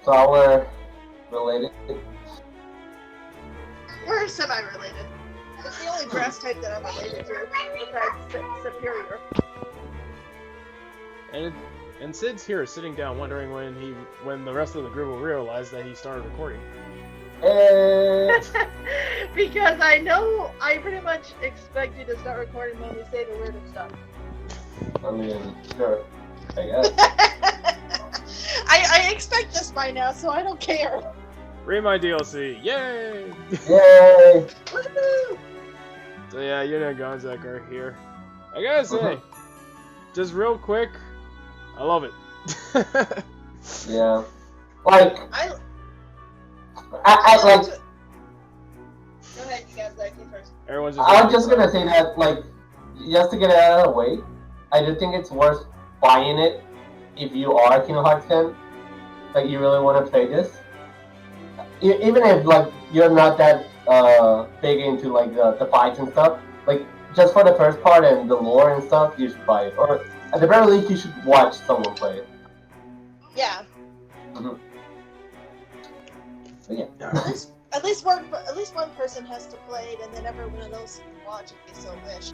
Flower related. We're semi-related. It's the only grass type that I'm related to, besides Superior. And Sid's here, sitting down, wondering when the rest of the group will realize that he started recording. Because I know I pretty much expect you to start recording when we say the weirdest stuff. I mean, sure. I guess. I expect this by now, so I don't care. Read my DLC, yay! Yay! Woohoo! So yeah, Yuna and Gonzak are here. I gotta say, just real quick, I love it. Yeah. Like, I I like. Go ahead, you guys. Like you first. Everyone's just. I'm just gonna say that, like, just to get it out of the way, I do think it's worth buying it if you are a Kingdom Hearts fan. Like, you really want to play this. Even if, like, you're not that big into, like, the fights and stuff, like, just for the first part and the lore and stuff, you should buy it. Or, at the very least, you should watch someone play it. Yeah. But yeah. At least one person has to play it, and then everyone else can watch if they so wish.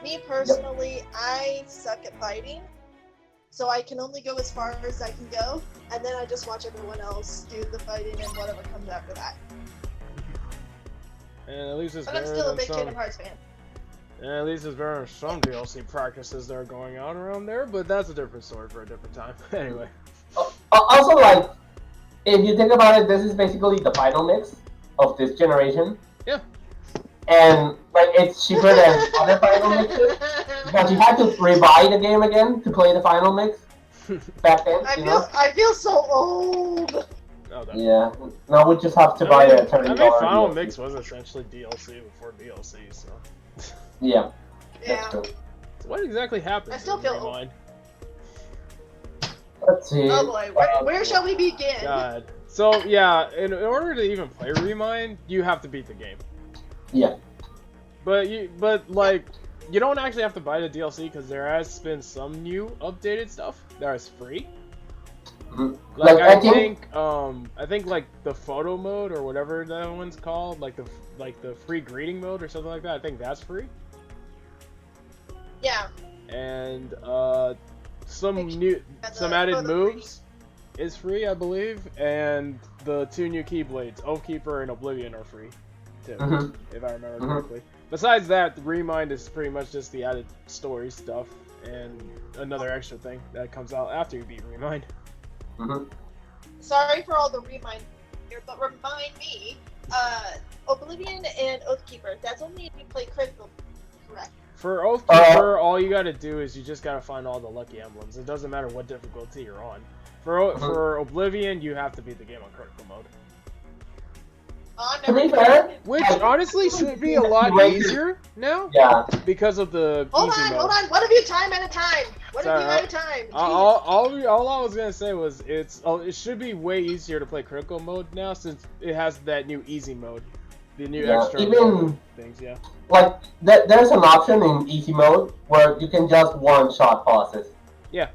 Me personally, I suck at fighting, so I can only go as far as I can go, and then I just watch everyone else do the fighting and whatever comes after that. And at least it's But I'm better still a than big some. Kingdom Hearts fan. And at least it's better than some DLC practices that are going on around there, but that's a different story for a different time. Anyway. Also, like, if you think about it, this is basically the final mix of this generation. Yeah. And, like, it's cheaper than other final mixes. Because you had to rebuy the game again to play the final mix back then. I feel so old. Oh, yeah. Now we just have to buy a $30 Final DLC. Mix was essentially DLC before DLC, so. Yeah. Yeah. That's true. So what exactly happened? I still in feel your old. mind? Let's see. Oh boy, where shall we begin? God. So yeah, in order to even play Remind, you have to beat the game. Yeah. But you don't actually have to buy the DLC because there has been some new updated stuff that is free. Mhm. Like I think think like the photo mode or whatever that one's called, like the free greeting mode or something like that. I think that's free. Yeah. And some added moves is free, I believe, and the 2 new Keyblades, Oathkeeper and Oblivion, are free too, if I remember correctly. Besides that, the Remind is pretty much just the added story stuff and another extra thing that comes out after you beat Remind. Sorry for all the remind here, but remind me, Oblivion and Oathkeeper, that's only if you play critical, correct? For Oathkeeper, all you gotta do is you just gotta find all the lucky emblems. It doesn't matter what difficulty you're on. For Oblivion, you have to beat the game on critical mode. to be fair, Which honestly should be a lot easier now. Yeah. Because of the Hold easy mode. on, one of you time at a time. One of you at a time. All I was gonna say was it should be way easier to play critical mode now since it has that new easy mode, the new extra things. Yeah. Like there's an option in easy mode where you can just one-shot bosses. Yeah.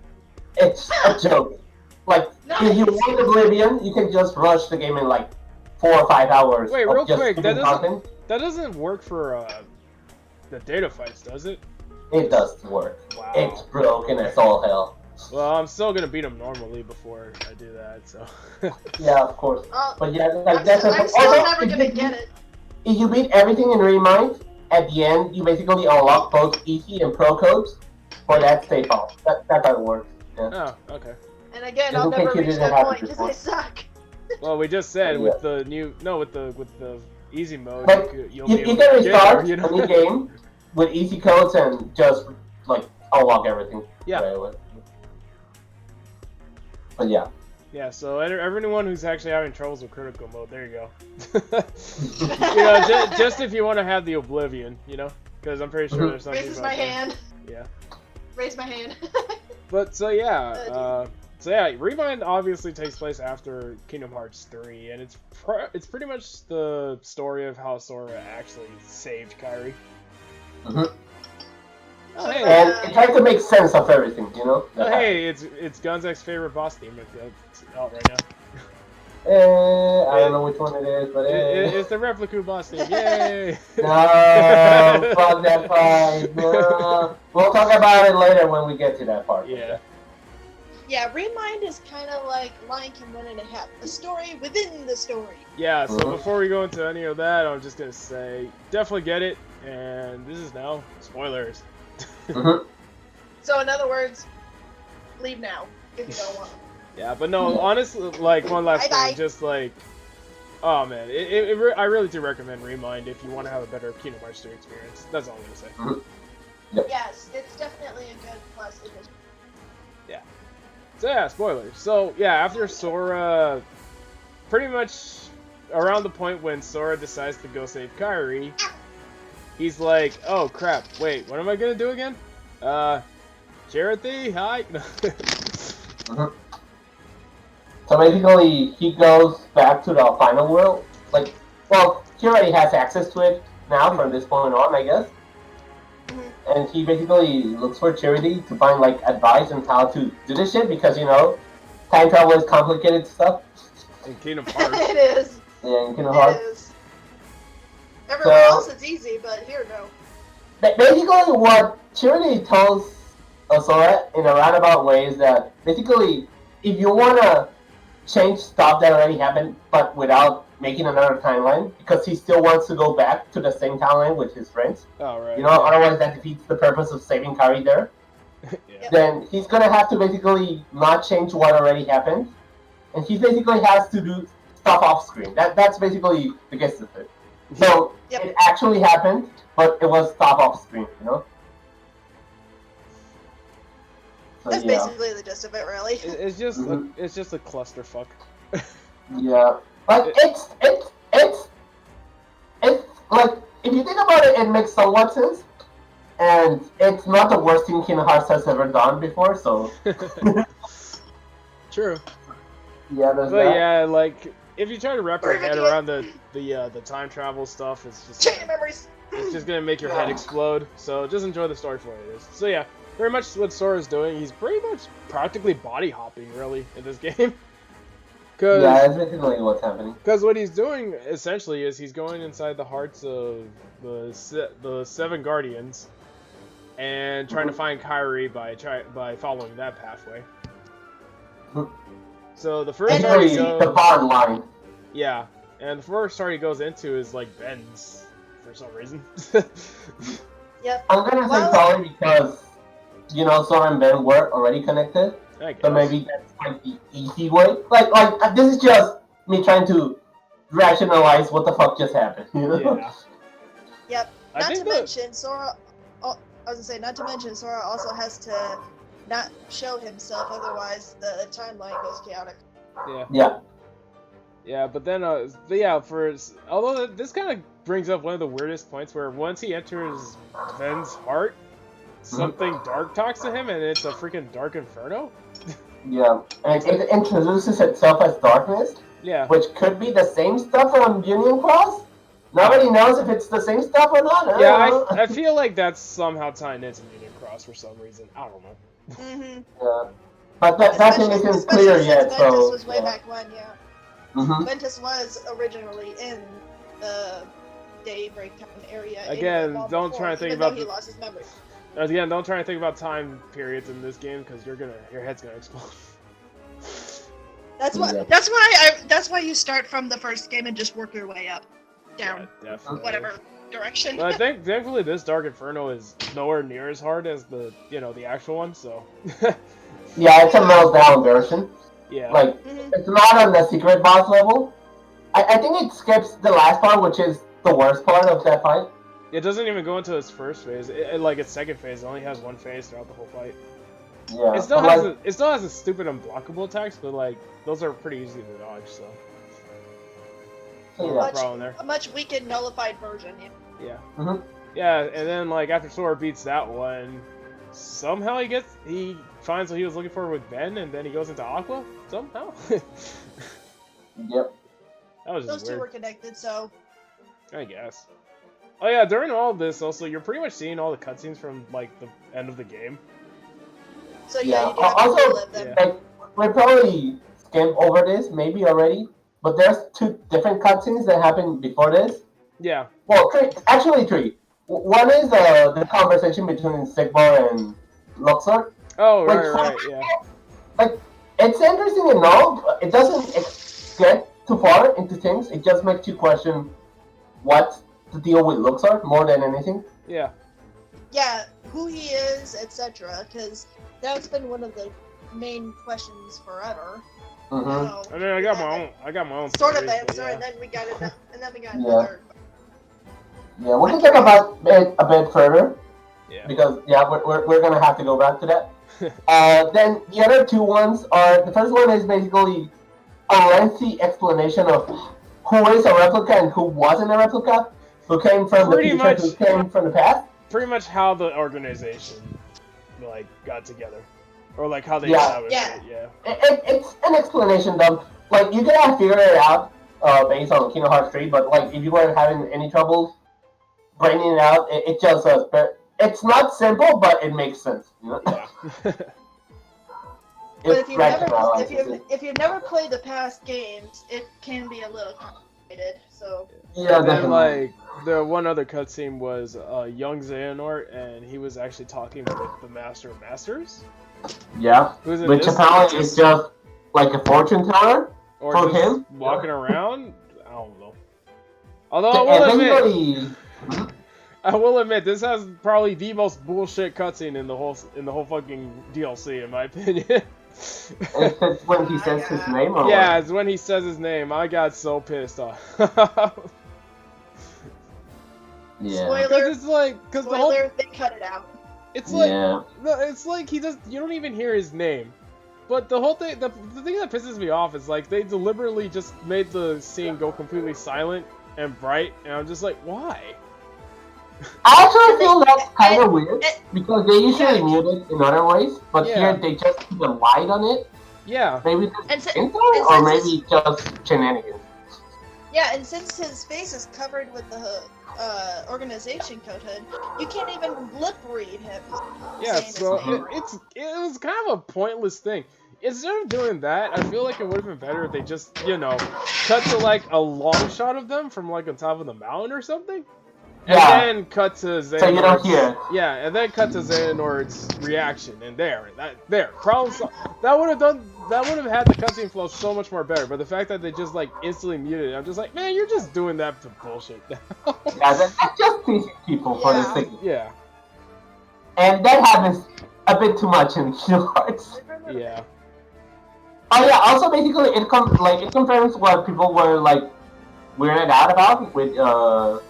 It's a joke. Like if you want Oblivion, you can just rush the game in like 4 or 5 hours. Wait, real quick, that content. doesn't work for the data fights, does it? It does work. Wow. It's broken as all hell. Well, I'm still gonna beat him normally before I do that, so. Yeah, of course. But yeah, like I'm still never gonna get it. If you beat everything in Remind, at the end you basically unlock both easy and pro codes for that save off. That's how it works. Yeah. Oh, okay. And again, Just I'll in case never you reach didn't that have point it because before. I suck. Well, we just said Yeah. with the easy mode, But you'll you be able can to restart get there, you know? any game with easy codes and just like unlock everything. Yeah. Right away. But yeah. Yeah, so everyone who's actually having troubles with critical mode, there you go. You know, just if you want to have the Oblivion, you know, because I'm pretty sure there's some Raises people my out there. hand. Yeah. Raise my hand. But so yeah, Remind obviously takes place after Kingdom Hearts 3, and it's pretty much the story of how Sora actually saved Kairi. Oh, hey. And it tries to make sense of everything, you know? Oh, hey, it's Gonzak's favorite boss theme if that's out right now. I don't know which one it is, but It's the Replicant boss thing. Yay! No, fuck that fight. No. We'll talk about it later when we get to that part. Yeah. Yeah, Remind is kind of like Lion King 1.5. A story within the story. Yeah, so before we go into any of that, I'm just gonna say, definitely get it, and this is now spoilers. So in other words, leave now if you don't want. Yeah, but no, honestly, like, one last thing, just like, oh man, I really do recommend Remind if you want to have a better Kingdom Hearts 2 experience. That's all I'm gonna say. Yep. Yes, it's definitely a good plus edition. Yeah. So yeah, spoilers. So yeah, after Sora, pretty much around the point when Sora decides to go save Kairi, he's like, oh crap, wait, what am I gonna do again? Charity, hi. So basically, he goes back to the final world. Like, well, he already has access to it now from this point on, I guess. And he basically looks for Charity to find, like, advice on how to do this shit because, you know, time travel is complicated stuff. In Kingdom Hearts. It is. Yeah, in Kingdom Hearts. It is. Everywhere else it's easy, but here, no. Basically, what Charity tells Sora in a roundabout way is that, basically, if you want to change stuff that already happened, but without making another timeline, because he still wants to go back to the same timeline with his friends. Oh, right. You know, otherwise that defeats the purpose of saving Kairi there. Yeah. Then he's gonna have to basically not change what already happened, and he basically has to do stuff off screen. That's basically the gist of it. So it actually happened, but it was stuff off screen. You know. So, that's basically the gist of it, really. It's just it's just a clusterfuck. Yeah, but it's like, if you think about it, it makes somewhat sense, and it's not the worst thing Kingdom Hearts has ever done before. So True. Yeah, there's but that. yeah, like, if you try to wrap your head around the time travel stuff, it's just Chain of memories. It's just gonna make your head explode. So just enjoy the story for what it is. So yeah, very much what Sora's doing. He's pretty much practically body hopping, really, in this game. Yeah, that's basically what's happening. Because what he's doing essentially is he's going inside the hearts of the 7 Guardians and trying to find Kairi by following that pathway. So the first part he goes, the bottom line. Yeah, and the first part he goes into is like Ben's for some reason. Yep. I'm gonna say sorry because, you know, Sora and Ben were already connected. So maybe that's like the easy way. Like this is just me trying to rationalize what the fuck just happened. You know? Yeah. Yep. Not to mention Sora. Oh, I was gonna say, not to mention Sora also has to not show himself, otherwise the timeline goes chaotic. Yeah. Yeah. Yeah, but then, although this kind of brings up one of the weirdest points where once he enters Ben's heart, something dark talks to him, and it's a freaking Dark Inferno. Yeah, and it introduces itself as darkness. Yeah. Which could be the same stuff on Union Cross. Nobody knows if it's the same stuff or not. Yeah, I feel like that's somehow tying into Union Cross for some reason. I don't know. Mm-hmm. Yeah. But that thing isn't clear yet, so... Ventus was way back when, yeah. Mm-hmm. Ventus was originally in the Daybreak Town area. Again, don't try to think about... he lost his memory. Again, don't try to think about time periods in this game, because your head's gonna explode. That's why you start from the first game and just work your way up, down, yeah, definitely. Whatever direction. But I think thankfully this Dark Inferno is nowhere near as hard as the actual one, so. Yeah, it's a mild down version. Yeah. Like, it's not on the secret boss level. I think it skips the last part, which is the worst part of that fight. It doesn't even go into its first phase. Like its second phase, it only has one phase throughout the whole fight. Yeah. It still has a stupid unblockable attacks, but like those are pretty easy to dodge. So. No problem there. A much weakened, nullified version. Yeah. Mm-hmm. Yeah, and then like after Sora beats that one, somehow he finds what he was looking for with Ben, and then he goes into Aqua somehow. Yep. That was just Those weird. two were connected, so. I guess. Oh yeah, during all of this, also, you're pretty much seeing all the cutscenes from, like, the end of the game. So yeah, you do have to relive them. Like, we'll probably skip over this, maybe already, but there's 2 different cutscenes that happened before this. Yeah. Well, 3, actually 3. One is the conversation between Sigmar and Luxor. Oh, Like, right, yeah. Like, it's interesting and all, but it doesn't get too far into things. It just makes you question what's the deal with Luxor more than anything. Yeah. Yeah, who he is, etc. Because that's been one of the main questions forever. Mm-hmm. I mean, I got my own. Sort of theories, answer, yeah. and then we got another. Yeah, we can talk about it a bit further. Yeah. Because we're gonna have to go back to that. Then the other 2 ones are, the first one is basically a lengthy explanation of who is a replica and who wasn't a replica, who came from the future, who came from the past. Pretty much how the organization like got together, or like how they established it. Yeah. It's an explanation dump. Like, you gotta figure it out based on Kingdom Hearts 3, but like if you weren't having any trouble braining it out, it just says. It's not simple, but it makes sense. You know? Yeah. But if you've never played the past games, it can be a little complicated. So yeah, and then, definitely. like, the one other cutscene was young Xehanort, and he was actually talking with the Master of Masters. Yeah, which apparently is just like a fortune teller or for just him. Walking around. I don't know. Although I will admit, this has probably the most bullshit cutscene in the whole fucking DLC, in my opinion. It's when he says his name, or yeah, what? it's when he says his name. I got so pissed off. Yeah. Spoiler. It's like, they cut it out. It's like, it's like he does. You don't even hear his name. But the whole thing, the thing that pisses me off is like they deliberately just made the scene go completely silent and bright, and I'm just like, why? I actually feel that's kind of weird because they usually mute it in other ways, but here they just keep the light on it. Yeah. Maybe or maybe just shenanigans. Yeah, and since his face is covered with the organization code hood, you can't even lip read him. Yeah, so it was kind of a pointless thing. Instead of doing that, I feel like it would have been better if they just, cut to like a long shot of them from like on top of the mountain or something. And then cut to Xehanort's, so you don't hear it. Yeah, and then cut to Xehanort's reaction, and problem solved. That would have had the cutscene flow so much more better. But the fact that they just like instantly muted it, I'm just like, man, you're just doing that to bullshit now. Yeah, that's just teasing people for this thing. Yeah. And that happens a bit too much in Kingdom Hearts. Yeah. Oh yeah, also basically it confirms what people were like weirded out about with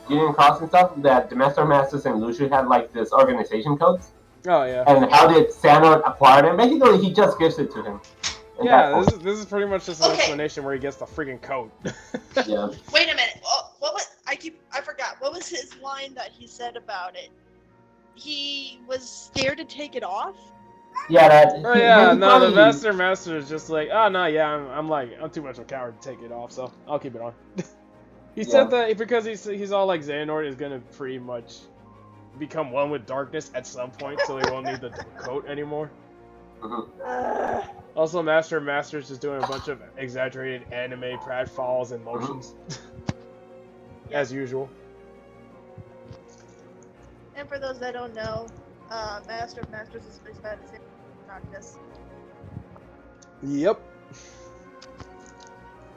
Union Cross and stuff, that the Master Masters and Lucio had like this organization codes. Oh yeah. And how did Xehanort acquire them? Basically, he just gives it to him. Yeah, this is pretty much just an explanation where he gets the freaking code. Yeah. Wait a minute. What was I forgot. What was his line that he said about it? He was scared to take it off. Yeah, the Master is just like, oh no, yeah, I'm too much of a coward to take it off, so I'll keep it on. He said that because he's all like Xehanort is gonna pretty much become one with darkness at some point, so he won't need the coat anymore. Also, Master of Masters is doing a bunch of exaggerated anime pratfalls and motions, as usual. And for those that don't know, Master of Masters is based by the same darkness. Yep.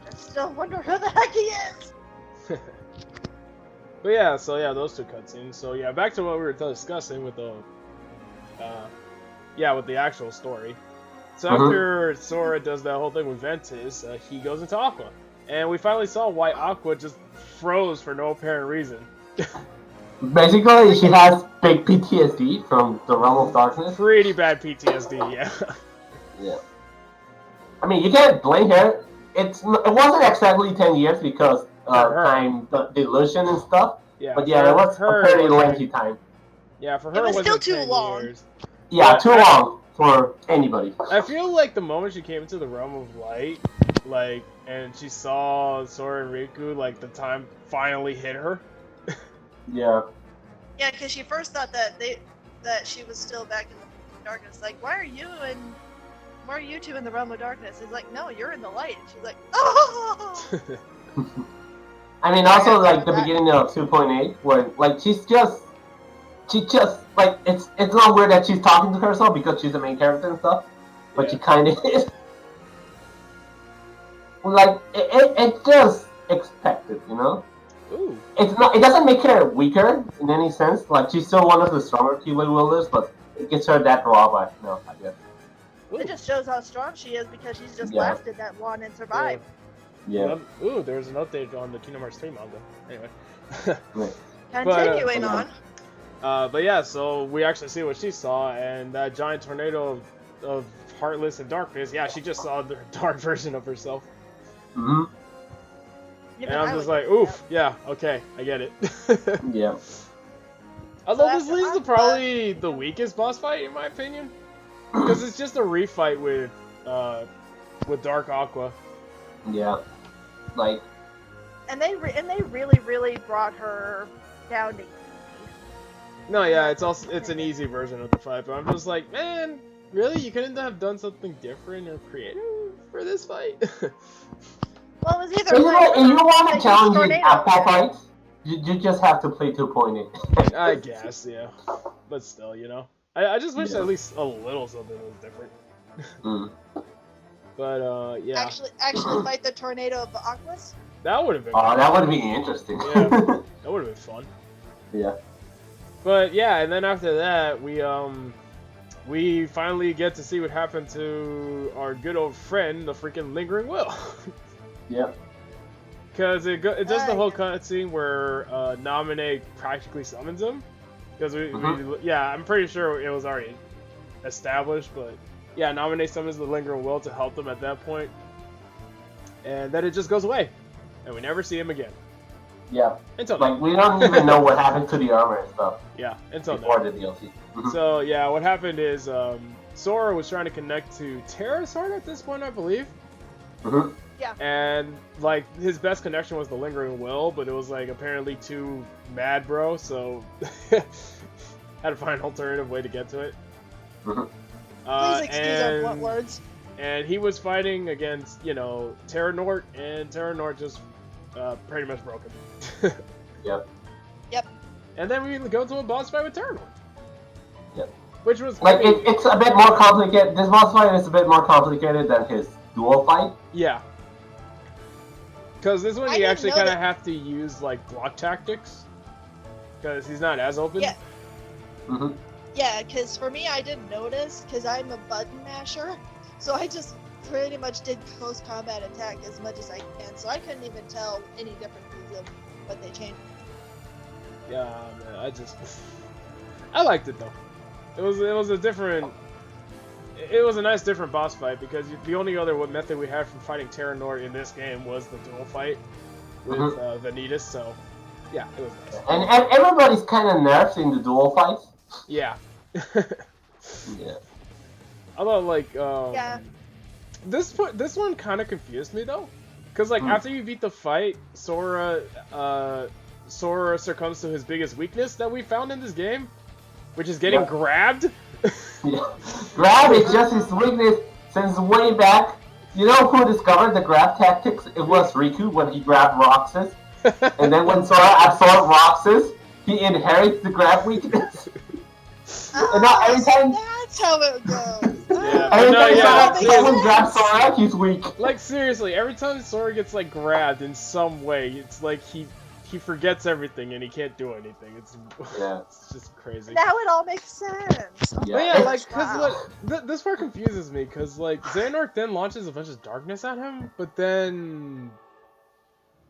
I still wonder who the heck he is. But yeah, so yeah, those 2 cutscenes. So yeah, back to what we were discussing with the, with the actual story. So after Sora does that whole thing with Ventus, he goes into Aqua, and we finally saw why Aqua just froze for no apparent reason. Basically, she has big PTSD from the Realm of Darkness. Pretty bad PTSD, yeah. Yeah. I mean, you can't blame her. It wasn't exactly 10 years because time dilution and stuff. Yeah, but yeah, it was a pretty lengthy time. Yeah, for her it was still too 10 long. Years. Yeah, too long for anybody. I feel like the moment she came into the Realm of Light, and she saw Sora and Riku, the time finally hit her. Yeah. Yeah, because she first thought that she was still back in the darkness. Like, why are you and Why are you two in the realm of darkness? He's like, no, you're in the light. And she's like, oh! I mean, also like the beginning of 2.8, where like she just like it's not weird that she's talking to herself because she's the main character and stuff, but she kind of is. Like it's just expected, you know. Ooh. It's not. It doesn't make her weaker in any sense. Like she's still one of the stronger Keyblade wielders, but it gives her that drawback. No, I guess. It just shows how strong she is because she's just lasted that long and survived. Yeah. Ooh, there's an update on the Kingdom Hearts 3 manga. Anyway. Continuing on. But yeah, so we actually see what she saw, and that giant tornado of Heartless and Darkness. Yeah, she just saw the dark version of herself. Mm-hmm. And I'm just like, oof, yeah, okay, I get it. Yeah. Although this is probably the weakest boss fight, in my opinion. Because it's just a refight with Dark Aqua. Yeah. Like. And they really brought her down to. No, yeah, it's an easy version of the fight, but I'm just like, man, really? You couldn't have done something different or creative for this fight? Well, it was either. If you want to challenge these Aqua fights, you just have to play 2.8. I guess, yeah. But still, you know. I just wish at least a little something was different. But, yeah. Actually fight the tornado of Aquas? That would have been that would be interesting. Yeah, that would have been fun. Yeah. But, yeah, and then after that, we finally get to see what happened to our good old friend, the freaking Lingering Will. Yep. Because it does the whole cutscene where Naminé practically summons him. Because I'm pretty sure it was already established, but yeah, Naminé summons the Lingering Will to help them at that point. And then it just goes away. And we never see him again. Yeah. Until like, we don't even know what happened to the armor and stuff. Yeah, until before the DLC. So, yeah, what happened is Sora was trying to connect to Terra Sword at this point, I believe. Yeah. And, like, his best connection was the Lingering Will, but it was, like, apparently too mad, bro, so had to find an alternative way to get to it. Please excuse our blunt words. And he was fighting against, you know, Terranort, and Terranort just pretty much broke him. Yep. And then we go to a boss fight with Terranort. Yep. Which was like it's a bit more complicated. This boss fight is a bit more complicated than his dual fight. Yeah. Because this one you actually kind of have to use like block tactics. Because he's not as open. Yeah. Yeah, because for me I didn't notice because I'm a button masher, so I just pretty much did close combat attack as much as I can. So I couldn't even tell any differences of what they changed. Yeah, man, I liked it though. It was a different. It was a nice different boss fight because the only other method we had from fighting Terranort in this game was the dual fight with Vanitas. So yeah, it was nice. And everybody's kind of nerfed in the dual fights. Yeah. Yeah. Although like this one kind of confused me though, because like after you beat the fight, Sora succumbs to his biggest weakness that we found in this game, which is getting grabbed. Yeah. Grab is just his weakness since way back. You know who discovered the grab tactics? It was Riku when he grabbed Roxas. And then when Sora absorbed Roxas, he inherits the grab weakness. And now every time... That's how it goes. Every time someone grabs Sora, he's weak. Like seriously, every time Sora gets like grabbed in some way, it's like he forgets everything and he can't do anything. It's just crazy. Now it all makes sense. Yeah, but yeah, like because this part confuses me because like Xehanort then launches a bunch of darkness at him, but then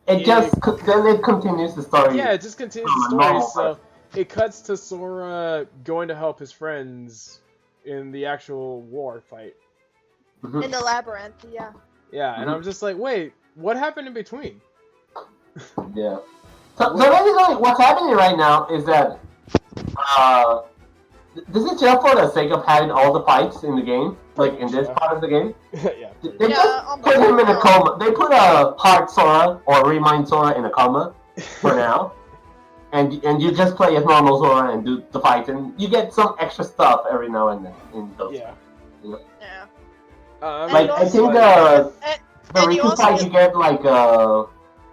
it continues the story. Yeah, it just continues the story. So it cuts to Sora going to help his friends in the actual war fight. In the labyrinth, yeah. Yeah, and I'm just like, wait, what happened in between? Yeah. So basically, what's happening right now is that this is just for the sake of having all the fights in the game, like in this part of the game. They just put him in a coma. They put a Heart Sora or Remind Sora in a coma for now, and you just play as normal Sora and do the fights, and you get some extra stuff every now and then in those. Yeah. You know? Yeah. Like I think the and you Riku also fight get,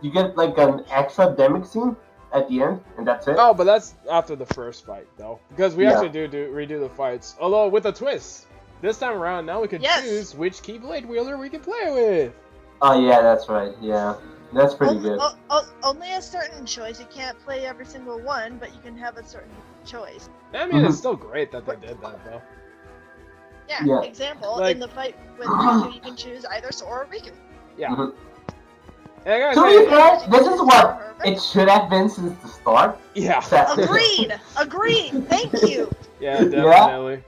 you get like an extra demic scene at the end, and that's it. Oh, but that's after the first fight, though. Because we Yeah. actually do redo the fights. Although, with a twist. This time around, now we can Yes. choose which Keyblade wielder we can play with. Oh yeah, that's right. Yeah, that's pretty good. only a certain choice. You can't play every single one, but you can have a certain choice. I mean, it's still great that they did that, though. Yeah. Yeah. Example, Like- in the fight with Riku, you can choose either Sora or Riku. Yeah. Mhm. And I gotta To say, be fair, this is what it should have been since the start. yeah. Agreed. Agreed. Thank you. Yeah, definitely.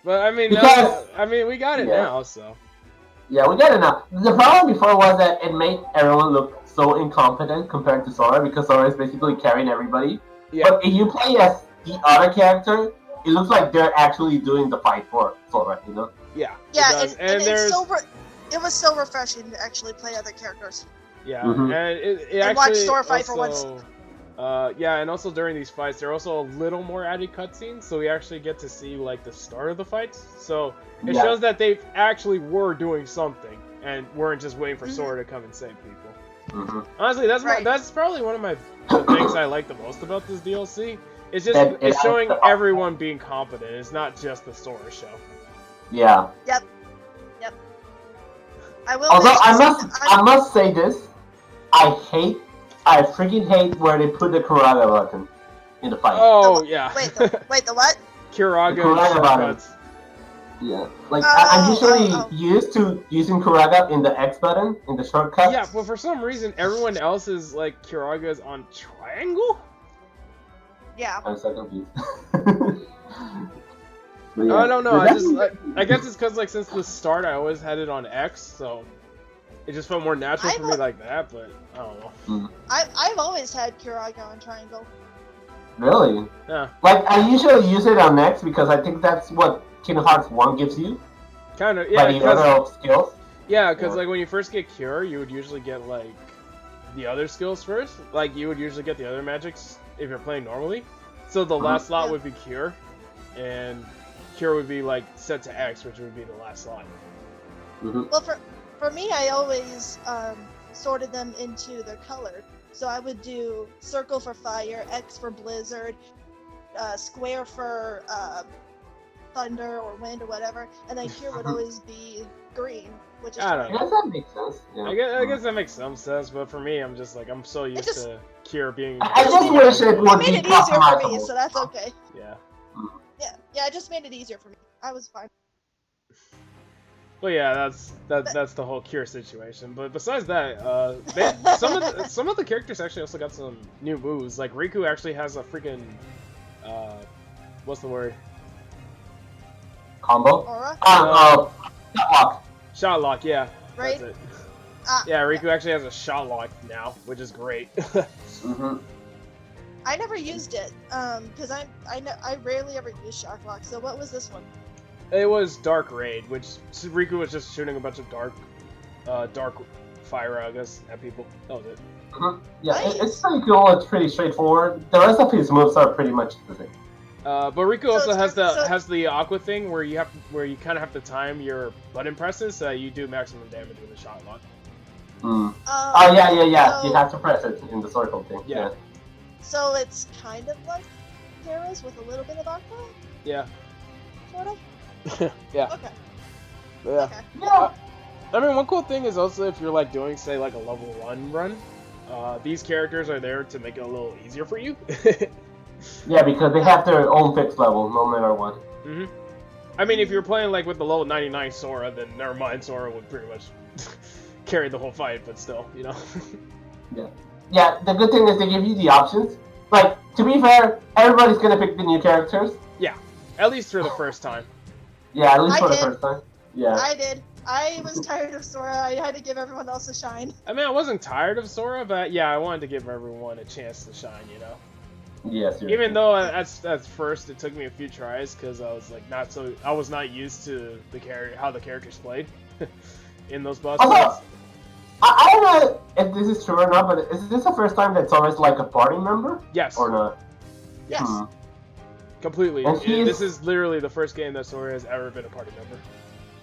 But I mean, Because- we got it Yeah. now, so. Yeah, we get it now. The problem before was that it made everyone look so incompetent compared to Sora because Sora is basically carrying everybody. Yeah. But if you play as the other character, it looks like they're actually doing the fight for Sora, you know? Yeah. Yeah, it does. and there's it was so refreshing to actually play other characters. yeah, Mhm. and it And actually watch Sora fight for also, once. yeah, and also during these fights, there are also a little more added cutscenes, so we actually get to see like the start of the fights. So it Yeah. shows that they actually were doing something and weren't just waiting for Mhm. Sora to come and save people. Mhm. Honestly, Right. that's probably one of the things I like the most about this DLC. It's just That it it's has showing the- everyone being competent. It's not just the Sora show. Yeah. I will. Although mention I must say this, I freaking hate where they put the Kuraga button in the fight. Oh yeah. Wait, the what? Kiraga Kuraga button. shortcuts. Yeah. Like Oh, I'm usually oh. used to using Kuraga in the X button in the shortcut. Yeah, but for some reason, everyone else is like Kiraga's on triangle. Yeah. I'm so confused. But yeah. I don't know. But I that's- just I guess it's because like since the start, I always had it on X, so it just felt more natural for me like that. But I don't know. I've always had Kiraga on Triangle. Really? Yeah, Like I usually use it on X because I think that's what Kingdom Hearts 1 gives you. kind of. By Yeah, the because other skills. yeah, because Yeah. like when you first get Cure, you would usually get like the other skills first. Like you would usually get the other magics if you're playing normally. So the last slot Yeah. would be Cure, and Cure would be like set to X, which would be the last slot. Mm-hmm. Well, for me, I always sorted them into their color. So I would do circle for fire, X for blizzard, square for thunder or wind or whatever, and then Cure would always be green, which is I don't I know. guess that makes sense. Yeah. I guess that makes some sense, but for me, I'm just like I'm so used just- to Cure being. I just wish it It would made be it easier for me, customizable. so that's okay. Yeah, Yeah, it just made it easier for me. I was fine. but yeah, that's the whole Cure situation. But besides that, some of the characters actually also got some new moves. Like Riku actually has a freaking what's the word? Combo? Aura, Lock. Shot lock. Yeah, right? that's it. Ah, Yeah, Riku actually has a shot lock now, which is great. Mm-hmm. I never used it, because I rarely ever use shock lock. So what was this one? It was Dark Raid, which Riku was just shooting a bunch of dark fire, I guess, at people. That was it. Mm-hmm. Yeah, Nice. it's pretty cool. It's pretty straightforward. The rest of his moves are pretty much the same. But Riku also it's has the Aqua thing where you kind of have to time your button presses so you do maximum damage with a shot lock. Mm. Oh yeah. So, You have to press it in the circle thing. Yeah. So it's kind of like Terra's with a little bit of aqua, Yeah. sort of. Yeah. Okay. Yeah. Okay. Yeah. I mean, one cool thing is also if you're like doing say like a level 1 run, these characters are there to make it a little easier for you. Yeah, because they have their own fixed level, no matter what. hmm I mean, if you're playing like with the level 99 Sora, then never mind, Sora would pretty much carry the whole fight, but still, you know. Yeah, the good thing is they give you the options. Like, to be fair, everybody's gonna pick the new characters. At least for the first time. Yeah, at least I for the did. first time. Yeah. I did. I was tired of Sora. I had to give everyone else a shine. I mean, I wasn't tired of Sora, but yeah, I wanted to give everyone a chance to shine, you know. Yes. you're Even right. though at first it took me a few tries because I was like I was not used to how the characters played in those boss Also, fights. I don't know if this is true or not, but is this the first time that Sora's like a party member? Yes, Or not? Yes. completely. And he This is- is literally the first game that Sora has ever been a party member.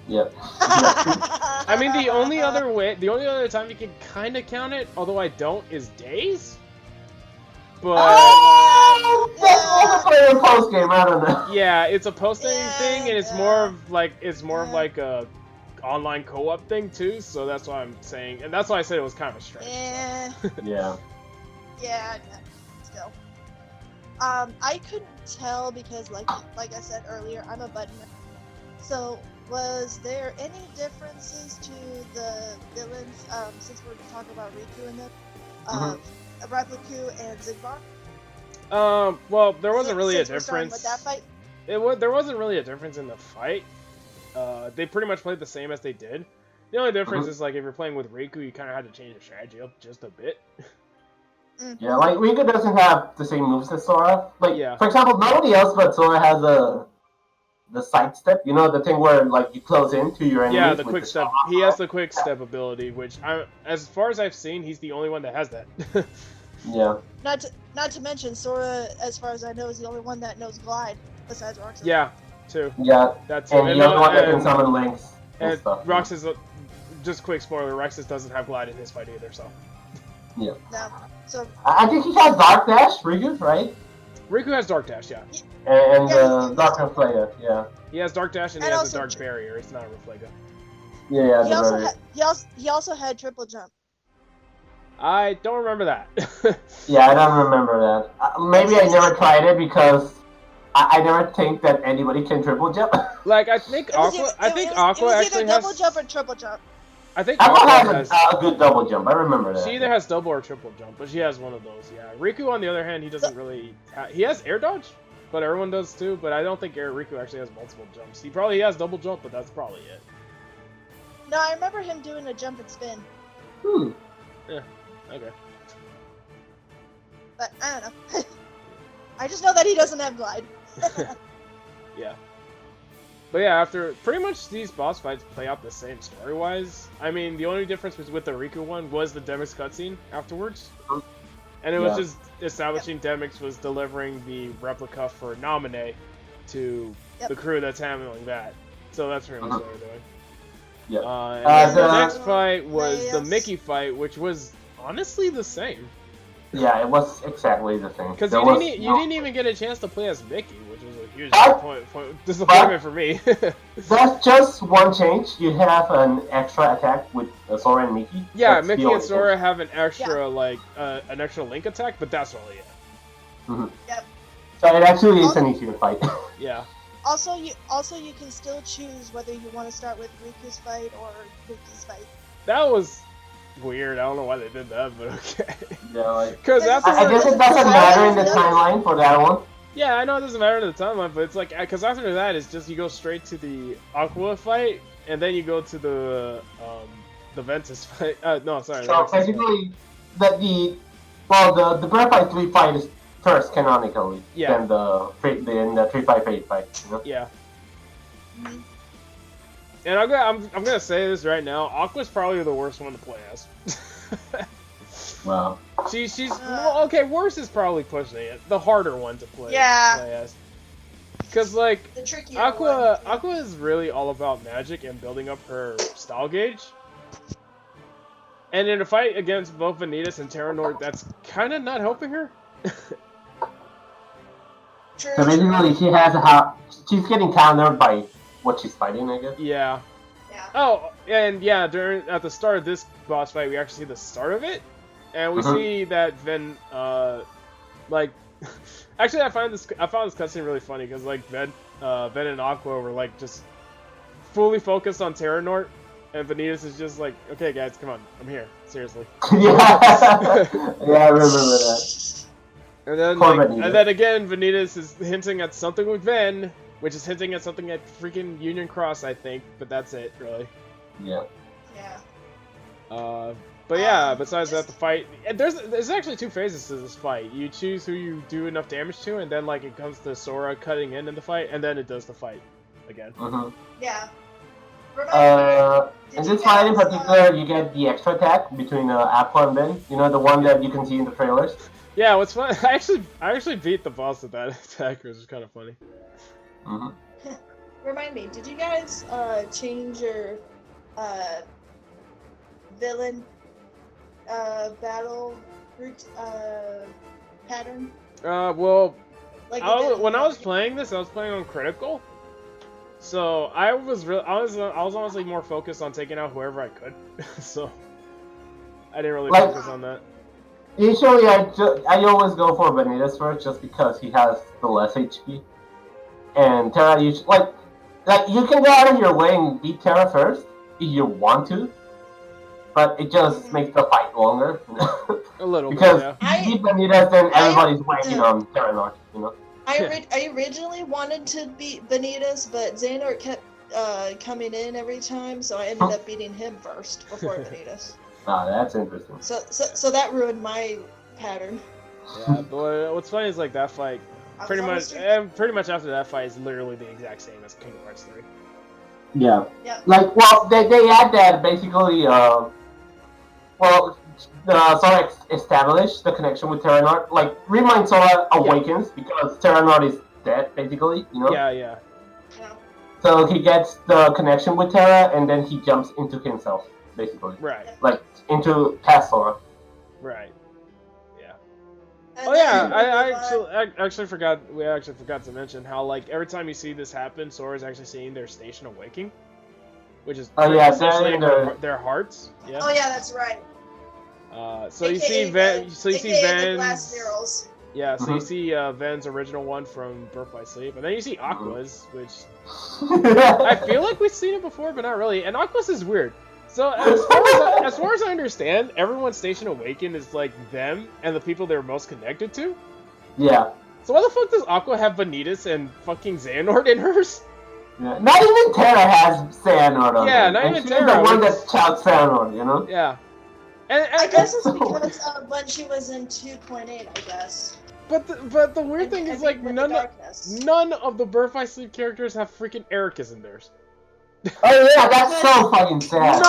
Yep. I mean, the only other time you can kind of count it, although I don't, is days. But that's multiplayer post game. I don't know. yeah, it's a post-game thing, and it's more of like a online co-op thing too. So that's why I'm saying, and that's why I said it was kind of a stretch. Yeah. Yeah. Still. I couldn't tell because, like I said earlier, I'm a button. So, was there any differences to the villains? Since we're talking about Riku and them, Repliku and Zigbar. Well, there wasn't really a difference. With that fight? There wasn't really a difference in the fight. They pretty much played the same as they did. The only difference is like if you're playing with Riku, you kind of had to change your strategy up just a bit. Yeah, like Riku doesn't have the same moves as Sora. Like, yeah. For example, nobody else but Sora has the sidestep. You know, the thing where like you close into your enemies. Yeah, the quick step. He has the quick step ability, which as far as I've seen, he's the only one that has that. Yeah. Not to mention Sora, as far as I know, is the only one that knows glide besides Roxas. Yeah, too. Yeah. That's and the only one that can summon links and stuff. Roxas, just quick spoiler, Roxas doesn't have glide in his fight either, so. Yeah. No. So I think he has Dark Dash, Riku, right? Riku has Dark Dash, yeah. And Dark Reflector, yeah. He has Dark Dash and he has a Dark Barrier. It's not a Reflector. Yeah. He also had triple jump. I don't remember that. Yeah, I don't remember that. Maybe I never tried it because I never think that anybody can triple jump. Like I think Aqua actually has double jump or triple jump. I think Aqua has a good double jump. I remember that. She either has double or triple jump, but she has one of those. Yeah. Riku, on the other hand, he doesn't really. He has air dodge, but everyone does too. But I don't think Riku actually has multiple jumps. He probably has double jump, but that's probably it. No, I remember him doing a jump and spin. Yeah. Okay. But I don't know. I just know that he doesn't have glide. Yeah. But yeah, after pretty much these boss fights play out the same story-wise. I mean, the only difference was with the Riku one was the Demix cutscene afterwards. And it was just establishing Demix was delivering the replica for Naminé to the crew that's handling that. So that's pretty much what they're doing. Yeah. And the next fight was the Mickey fight, which was honestly the same. Yeah, it was exactly the same. Because you didn't even get a chance to play as Mickey, which was a huge disappointment for me. That's just one change. You have an extra attack with Sora and Mickey. Yeah, that's Mickey and Sora have an extra an extra link attack, but that's really it. Yep. So it actually is an easier fight. Yeah. Also, you can still choose whether you want to start with Riku's fight or Mickey's fight. That was weird. I don't know why they did that, but okay. Yeah, like, because I guess it doesn't matter in the timeline for that one. Yeah, I know it doesn't matter in the timeline, but it's like because after that, it's just you go straight to the Aqua fight, and then you go to the Ventus fight. No, sorry. So basically, the Breath 3 fight is first canonically than the 358 fight. You know? Yeah. And I'm gonna say this right now. Aqua's probably the worst one to play as. Wow. She's well, okay. Worse is probably pushing it. The harder one to play as. Because like Aqua is really all about magic and building up her style gauge. And in a fight against both Vanitas and Terranort, that's kind of not helping her. So basically, she's getting countered by what she's fighting, I guess. Yeah. Oh, and yeah, at the start of this boss fight, we actually see the start of it, and we see that Ven, like, actually, I found this cutscene really funny because like Ven and Aqua were like just fully focused on Terranort, and Vanitas is just like, okay, guys, come on, I'm here, seriously. Yeah, I remember that. And then again, Vanitas is hinting at something with Ven. Which is hinting at something at freaking Union Cross, I think, but that's it, really. Yeah. But yeah, besides that, the fight, there's actually two phases to this fight. You choose who you do enough damage to, and then like it comes to Sora cutting in the fight, and then it does the fight again. Yeah. In this fight in particular, you get the extra attack between Aqua and Ben. You know, the one that you can see in the trailers. Yeah, what's fun? I actually beat the boss with that attack, which is kind of funny. Remind me, did you guys change your villain battle route pattern? Well, Like when I was playing this, I was playing on critical. So I was honestly more focused on taking out whoever I could. So I didn't really focus on that. Usually, I always go for Vanitas first, just because he has the less HP. And Terra usually like you can go out of your way and beat Terra first if you want to, but it just makes the fight longer. A little because bit, yeah. if you beat Vanitas, then everybody's waiting on Terra North, you know. I originally wanted to beat Vanitas, but Xehanort kept coming in every time, so I ended up beating him first before Vanitas. Ah, that's interesting. So that ruined my pattern. Yeah, but what's funny is like that fight, pretty much after that fight is literally the exact same as Kingdom Hearts 3. Yeah. Like, well, they had that basically. Sora established the connection with Terra North. Like, Remind Sora awakens because Terra North is dead, basically. You know. Yeah. So he gets the connection with Terra, and then he jumps into himself, basically. Right. Like into past Sora. Right. Yeah. And Oh yeah, I actually forgot. We actually forgot to mention how like every time you see this happen, Sora's actually seeing their station awaking, which is essentially their hearts. Yeah. Oh yeah, that's right. So you see Van. So you see Van. Glass Zeros. Yeah. So you see Van's original one from Birth by Sleep, and then you see Aqua's, which I feel like we've seen it before, but not really. And Aqua's is weird. So as far as I understand, everyone's Station Awaken is like them and the people they're most connected to. Yeah. So why the fuck does Aqua have Vanitas and fucking Xehanort in hers? Yeah. Not even Terra has Xehanort on her. Not even she's Terra. the one that shouts Xehanort, you know? Yeah. And I guess it's because when she was in 2.8, I guess. But the weird thing is like none of the Birth by Sleep characters have freaking Ericas in theirs. Oh yeah, that's so fucking sad.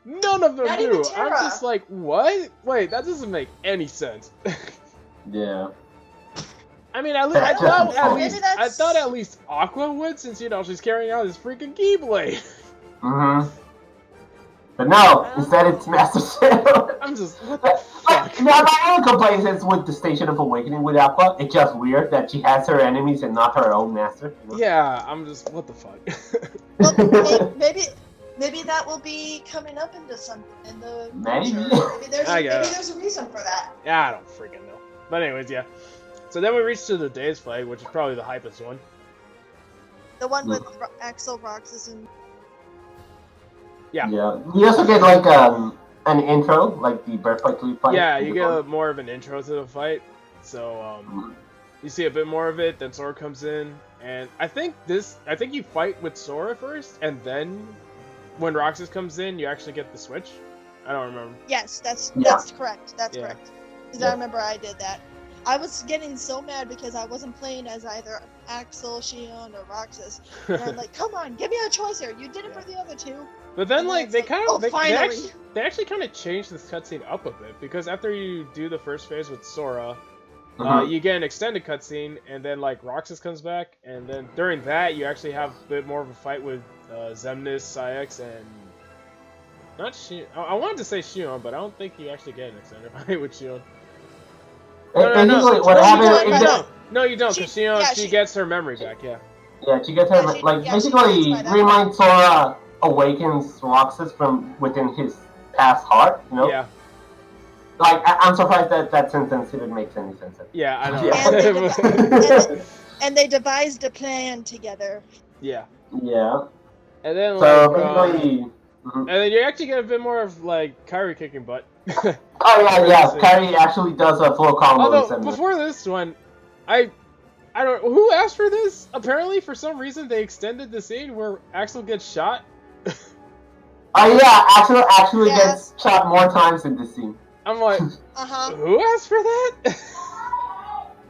None of them Not do. even Terra. I'm just like, what? Wait, that doesn't make any sense. Yeah. I mean, I thought at least Aqua would, since you know she's carrying out this freaking Keyblade. But no, instead it's Master Xehanort. I'm just what the fuck? Now my only complaint is with the Station of Awakening with Aqua. It's just weird that she has her enemies and not her own master. You know? Yeah, I'm just what the fuck. Well, maybe that will be coming up into in the future. Maybe there's a reason for that. Yeah, I don't freaking know. But anyways, yeah. So then we reach to the Days fight, which is probably the hypest one. The one with Axel, Roxas, and... Yeah. You also get like an intro, like the Birth by Sleep fight. Yeah, you get more of an intro to the fight. So you see a bit more of it, then Sora comes in, and I think you fight with Sora first, and then when Roxas comes in, you actually get the switch. I don't remember. Yes, that's correct. That's correct. Because I remember I did that. I was getting so mad because I wasn't playing as either Axel, Shion, or Roxas. And I'm like, come on, give me a choice here. You did it for the other two. But then, and like, they actually kind of changed this cutscene up a bit, because after you do the first phase with Sora, you get an extended cutscene, and then, like, Roxas comes back, and then during that, you actually have a bit more of a fight with Xemnas, Syx, and... Not Shion. I wanted to say Shion, but I don't think you actually get an extended fight with Shion. No, you don't, because she gets her memory back, yeah. Yeah, she gets her, basically, Remind Sora awakens Roxas from within his past heart, you know? Yeah. Like, I'm surprised that sentence even makes any sense. Yeah, I know. And they devised a plan together. Yeah. Yeah. And then, so, basically... And then you actually get a bit more of, like, Kairi kicking butt. Oh, yeah. Kairi actually does a full combo. Although, before this one, I don't... Who asked for this? Apparently, for some reason, they extended the scene where Axel gets shot. Oh, yeah. Axel actually gets shot more times in this scene. I'm like, who asked for that?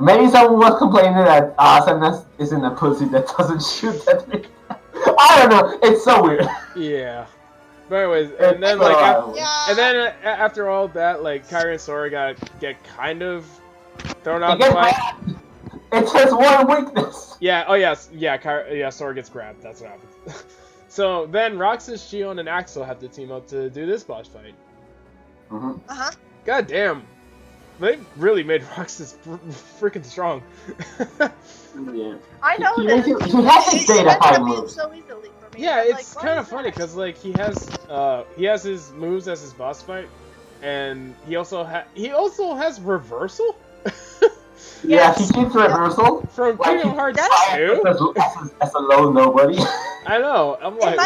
Maybe someone was complaining that Xemnas isn't a pussy that doesn't shoot that thing. I don't know. It's so weird. Yeah. But anyways, and then after all that, like Kairi and Sora get kind of thrown out the fight. It's his one weakness. Yeah. Oh yes. Yeah. Sora gets grabbed. That's what happens. So then Roxas, Shion, and Axel have to team up to do this boss fight. God damn. They really made Roxas freaking strong. Yeah. I know He that. has his data ended type up being moves. so easily for me. Yeah, I'm it's like, kind why of is funny that? because like he has his moves as his boss fight, and he also has reversal. Yeah, he keeps reversal. From Kingdom Hearts Yes. 2. As a low nobody. I know. I'm like,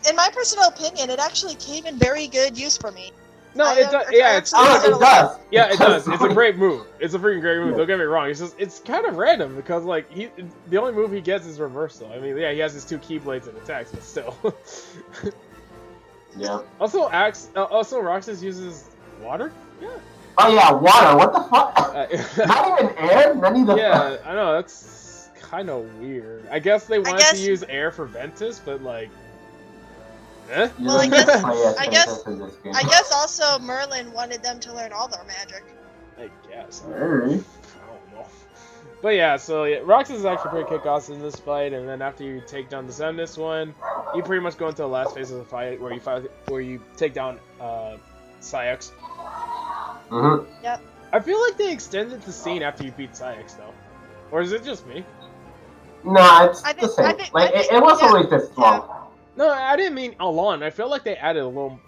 In my personal opinion, it actually came in very good use for me. no, I it does. I Yeah, actually use it a lot. does. yeah, it does. Just It's a like- great move. It's a freaking great move. Yeah. Don't get me wrong. It's just it's kind of random because like the only move he gets is reversal. I mean, yeah, he has his 2 keyblades and attacks, but still. Yeah. Also Roxas uses water. Yeah. Oh yeah, water. What the fuck? Not even air. Not even. Yeah, I know, that's kind of weird. I guess they wanted guess- to use air for Ventus, but like, eh? You Well, I don't guess- play as I guess- Princess in this game. I guess also Merlin wanted them to learn all their magic. I guess. I Alright. don't know. But yeah, so yeah, Roxas is actually pretty kick-ass in this fight, and then after you take down the Xemnas one, you pretty much go into the last phase of the fight where you take down Syx. I feel like they extended the scene after you beat Syx though, or is it just me? No, it's I the think- same. I think- It was yeah. always this long. No, I didn't mean a lot. I feel like they added a little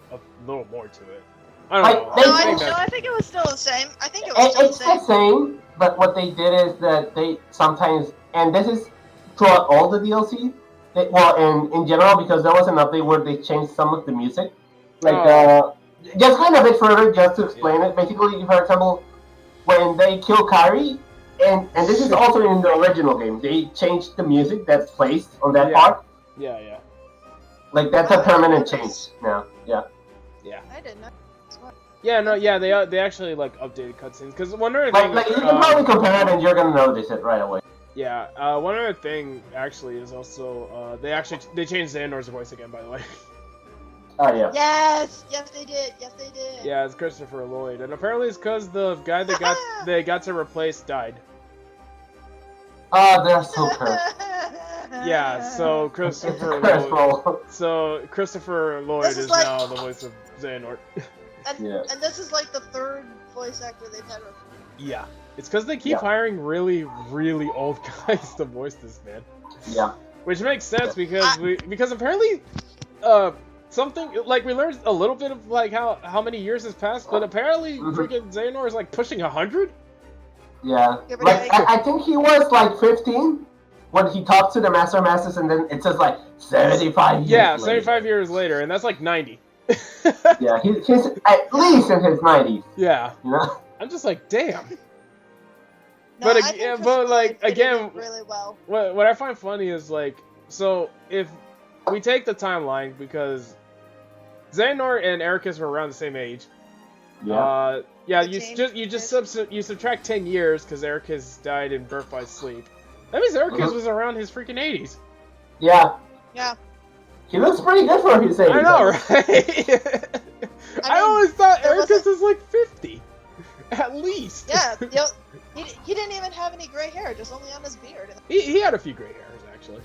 more to it. I don't Like, know. they- No, think I that's- think it was still the same. I think it was still the It's the same. same, but what they did is that they sometimes, and this is throughout all the DLC, in general, because there was an update where they changed some of the music. Just kind of a bit further, just to explain it. Basically, for example, when they kill Kairi, and this is also in the original game, they changed the music that's placed on that Yeah. part. Yeah, yeah. Like, that's a permanent change now. Yeah. I didn't know. Yeah, no, yeah, they actually like updated cutscenes because one other Like, thing. you can probably compare it and you're gonna notice it right away. Yeah, one other thing actually is also they changed Xehanor's voice again, by the way. Oh, yeah. Yes, they did. Yes, they did. Yeah, it's Christopher Lloyd, and apparently it's because the guy they got to replace died. Oh, they're so cursed. Yeah, so Christopher Cursed Lloyd. role. So Christopher Lloyd This is is like- now the voice of Xehanort. Yeah. And this is like the third voice actor they've had. Yeah, it's because they keep Yeah. hiring really, really old guys to voice this man. Yeah. Which makes sense because apparently, something like we learned a little bit of like how many years has passed, but apparently freaking Xehanort is like pushing 100. Yeah. Give or Like, take. I think he was like 15 when he talked to the Masters, and then it says like 75 years Yeah, later. 75 years later, and that's like 90. Yeah, he's at least in his 90s, Yeah, you know? I'm just like, damn. No, But I ag- think yeah, Christopher but, like, Lloyd fitted again- in really well. What I find funny is like, so if we take the timeline because Xehanort and Ericus were around the same age. Yeah. Yeah, The you same just age. you subtract 10 years because Ericus died in Birth by Sleep. That means Ericus was around his freaking 80s. Yeah. Yeah. He looks pretty good for his age. I know, right? I mean, always thought there Ericus wasn't- was like 50, at least. Yeah. He didn't even have any gray hair, just only on his beard. he had a few gray hairs actually.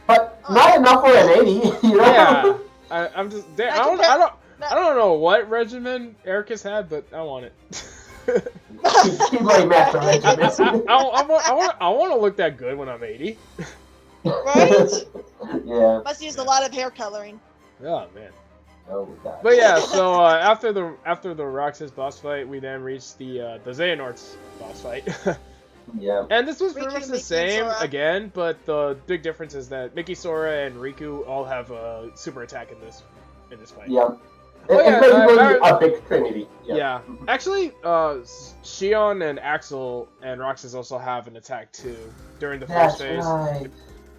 But not enough for an 80, you know? Yeah, I'm just I Not- don't know what regimen Ericus had, but I want it. Keep like Master I Regiment. want to look that good when I'm 80. Right? Yeah. Must use a lot of hair coloring. Oh man. Oh, God. But yeah, so after the Roxas boss fight, we then reached the Xehanort's boss fight. Yeah. And this was pretty Riku, much the Mickey, same Sora. again, but the big difference is that Mickey, Sora, and Riku all have a super attack in this fight. Yeah. Oh, yeah, It's basically I- a big trinity. Yeah. Actually, Shion and Axel and Roxas also have an attack too during the first That's phase. right.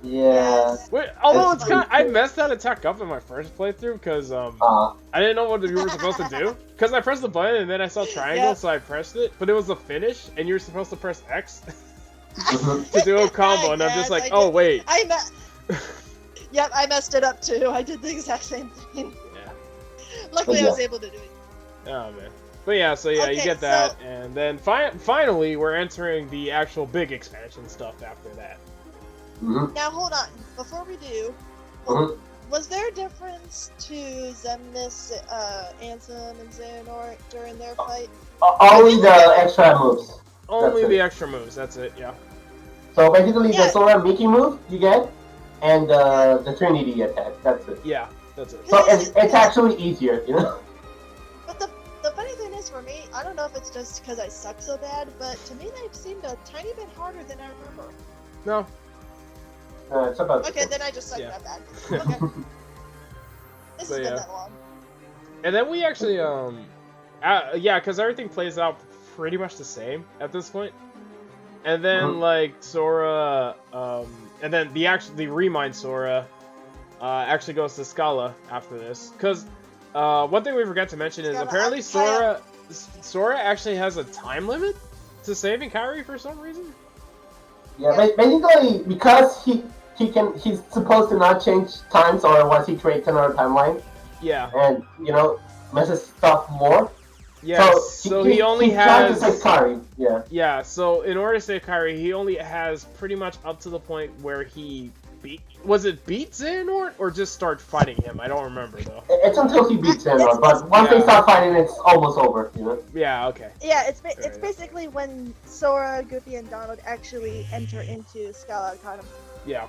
Yeah. Yes. Wait, although It's it's kind, I pretty messed that attack up in my first playthrough because I didn't know what you were supposed to do. Because I pressed the button and then I saw triangle, Yep. so I pressed it. But it was a finish, and you were supposed to press X Mhm. to do a combo, and I'm Yes, just like, I oh did. wait. Yep, I messed it up too. I did the exact same thing. Yeah. Luckily, But I was able to do it. Oh man. But yeah, so yeah, you Okay, get that, and then finally we're entering the actual big expansion stuff after that. Now hold on, before we do, was there a difference to Xemnas, Ansem, and Xehanort during their fight? Only the extra moves. Only the extra moves, that's it, yeah. So basically the Sora Mickey move you get, and the Trinity attack, that's it. Yeah, that's it. So it's actually easier, you know? But the funny thing is for me, I don't know if it's just because I suck so bad, but to me they seemed a tiny bit harder than I remember. No. It's about okay, then I just suck that bad. Okay. This has been that long. And then we actually, yeah, because everything plays out pretty much the same at this point. And then, like, Sora, and then the Remind Sora, actually goes to Scala after this. Because, one thing we forgot to mention is apparently Sora actually has a time limit to saving Kairi for some reason. Yeah, basically, because he's supposed to not change times, or otherwise he creates another timeline. Yeah. And, you know, messes stuff more. Yeah, so he only has... trying to save Kairi, yeah. Yeah, so in order to save Kairi, he only has pretty much up to the point where he beat... Was it beat Xehanort, or just start fighting him? I don't remember, though. It's until he beats Xehanort, but once they start fighting, it's almost over, you know? Yeah, okay. Yeah, it's basically when Sora, Goofy, and Donald actually enter into Scala Academy. Yeah.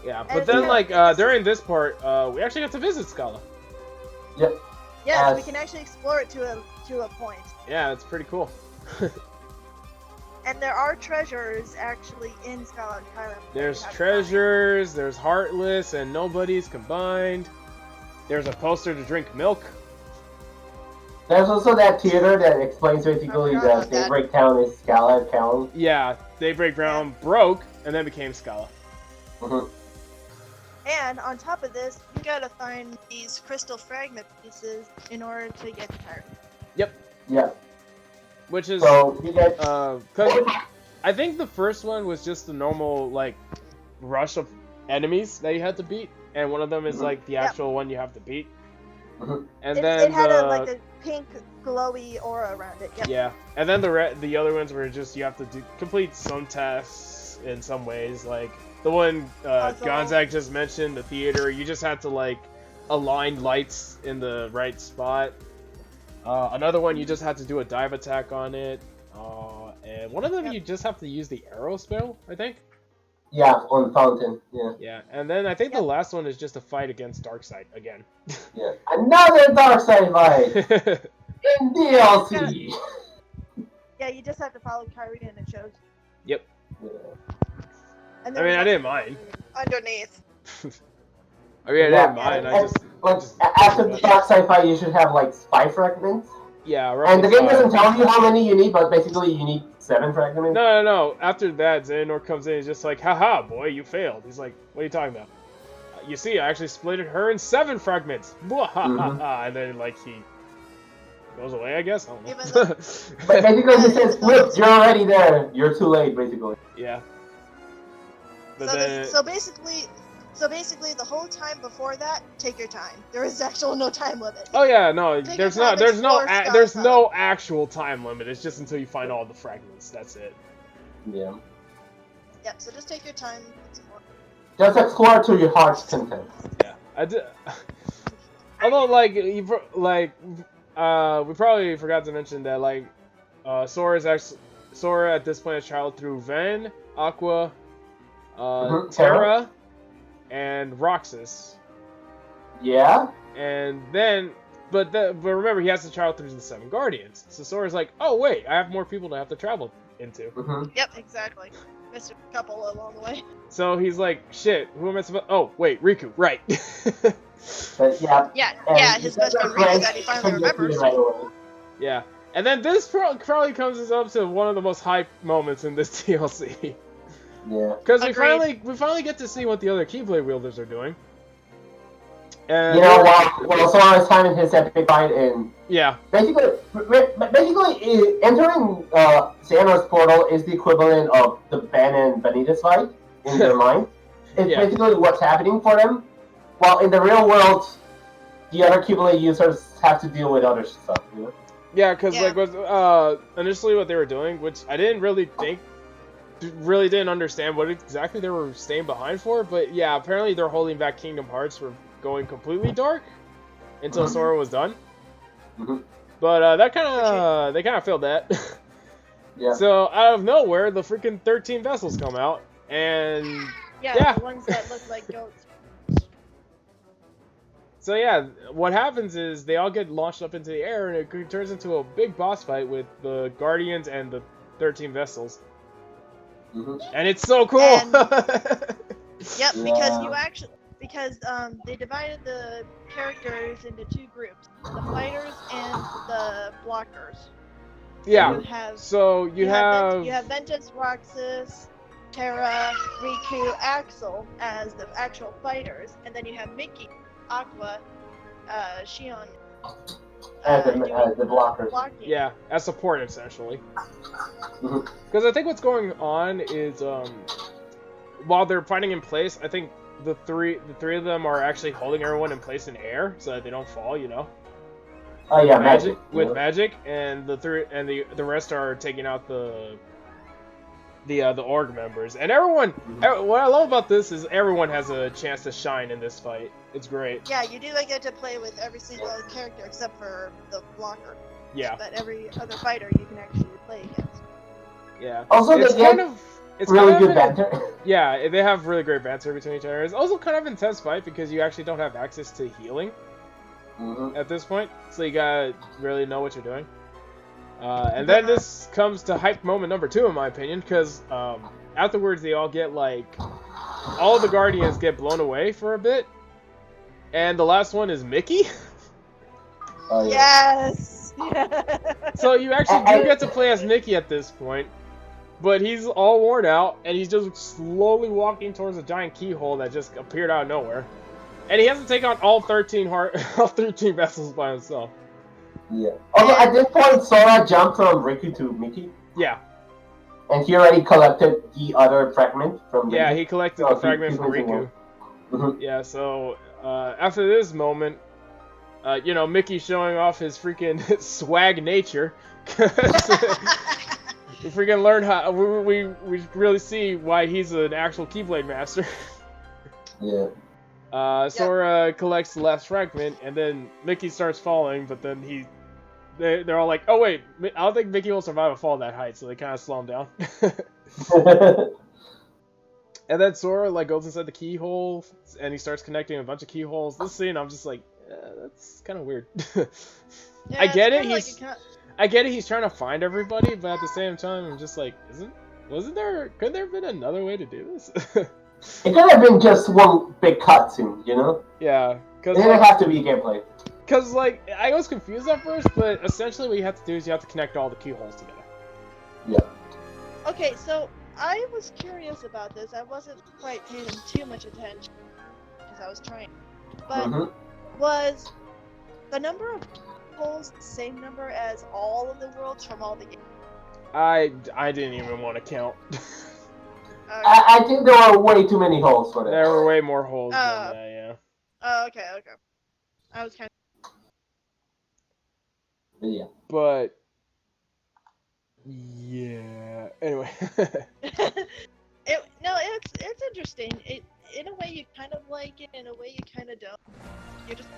Yeah, but then, like, during this part, we actually got to visit Scala. Yep. Yeah, we can actually explore it to a point. Yeah, it's pretty cool. And there are treasures actually in Scala Academy. There's treasures, there's Heartless and Nobodies combined. There's a poster to drink milk. There's also that theater that explains basically that the breakdown is Scala Academy. Yeah, they break down broke and then became Scala. And on top of this, you gotta find these crystal fragment pieces in order to get Kairi. Yep. Yeah. Which is, so you get, cause I think the first one was just the normal, like, rush of enemies that you had to beat, and one of them is, like, the actual one you have to beat. And then it had like a pink glowy aura around it. Yep. Yeah, and then the other ones were just you have to complete some tests in some ways, like the one Gonzak just mentioned, the theater. You just had to like align lights in the right spot. Another one you just had to do a dive attack on it, and one of them you just have to use the arrow spell, I think. Yeah, on Fountain. Yeah. Yeah, and then I think the last one is just a fight against Darkseid again. Yeah, another Darkseid fight in DLC. Yeah, you just have to follow Kairi and it shows. Yep. Yeah. And I mean, I didn't mind. Underneath. I mean, I didn't mind. I just after the Darkseid fight, you should have like 5 fragments. Yeah, roughly. And the game doesn't tell you how many you need, but basically you need 7 fragments. No. After that, Xehanort comes in and he's just like, haha, boy, you failed. He's like, what are you talking about? You see, I actually split her in 7 fragments. And then, like, he goes away, I guess? I don't know. But basically he says, whoops, you're already there. You're too late, basically. Yeah. But so basically, the whole time before that, take your time. There is actually no time limit. Oh yeah, no, there's no actual time limit. It's just until you find all the fragments. That's it. Yeah. Yep. So just take your time. Just explore to your heart's content. Yeah, I did. Although, we probably forgot to mention that Sora at this point has traveled through Ven, Aqua, Terra, and Roxas. Yeah. And then, but remember, he has to travel through the 7 Guardians. So Sora's like, oh wait, I have more people to have to travel into. Yep, exactly. Missed a couple along the way. So he's like, shit, who am I supposed? Oh wait, Riku, right? Yeah, his best friend Riku that he finally remembers. Yeah, and then this probably comes up to one of the most hype moments in this DLC. Yeah. Because we finally get to see what the other Keyblade wielders are doing. And you know, while Sora's having his epic fight in... Yeah. Basically entering Xehanort's portal is the equivalent of the Ben and Benitez fight in their mind. It's basically what's happening for them. While in the real world, the other Keyblade users have to deal with other stuff, you know? Yeah, because Yeah. like initially what they were doing, which I didn't really didn't understand what exactly they were staying behind for, but yeah, apparently they're holding back Kingdom Hearts from going completely dark until Sora was done. But they kind of failed that. Yeah. So out of nowhere, the freaking 13 vessels come out, and Yeah, the ones that look like goats. so yeah, what happens is they all get launched up into the air, and it turns into a big boss fight with the Guardians and the 13 vessels. And it's so cool. And- Yep, Yeah. because they divided the characters into two groups: the fighters and the blockers. Yeah. You have You have Ventus, Roxas, Terra, Riku, Axel as the actual fighters, and then you have Mickey, Aqua, Shion. As the doing blockers. blocking. Yeah, as support essentially. Because I think what's going on is while they're fighting in place, I think the three of them are actually holding everyone in place in air so that they don't fall, you know. Oh yeah, magic. Magic, and the rest are taking out the org members. And everyone, what I love about this is everyone has a chance to shine in this fight. It's great. Yeah, you do get to play with every single character except for the blocker. Yeah. But every other fighter you can actually play against. Yeah. Also, it's really good banter. Yeah, they have really great banter between each other. It's also kind of intense fight because you actually don't have access to healing at this point, so you gotta really know what you're doing. And then this comes to hype moment number 2, in my opinion, because afterwards they all get all of the Guardians get blown away for a bit, and the last one is Mickey. Oh, yeah. Yes. So you actually do get to play as Mickey at this point. But he's all worn out, and he's just slowly walking towards a giant keyhole that just appeared out of nowhere. And he has to take on all 13 vessels by himself. Yeah. Also, at this point, Sora jumped from Riku to Mickey. Yeah. And he already collected the other fragment from Riku. Yeah, he collected the fragment from Riku. Yeah, so after this moment, Mickey's showing off his freaking swag nature. We freaking learn how we really see why he's an actual Keyblade master. Yeah. Sora collects the last fragment, and then Mickey starts falling, but then they're all like, "Oh wait, I don't think Mickey will survive a fall that height," so they kind of slow him down. And then Sora goes inside the keyhole, and he starts connecting a bunch of keyholes. This scene, I'm just like, that's kind of weird. Yeah, I get it. I get it. He's trying to find everybody, but at the same time, I'm just like, couldn't there have been another way to do this? It could have been just one big cutscene, you know? Yeah, it didn't have to be gameplay. Because I was confused at first, but essentially what you have to do is you have to connect all the keyholes together. Yeah. Okay, so I was curious about this. I wasn't quite paying too much attention because I was trying, but was the number of holes the same number as all of the worlds from all the games? I didn't even want to count. I think there were way too many holes for that. There were way more holes than that, yeah. Oh, okay. I was kind of... Yeah. But... yeah... Anyway. It's interesting. In a way you kind of like it, in a way you kind of don't. You're just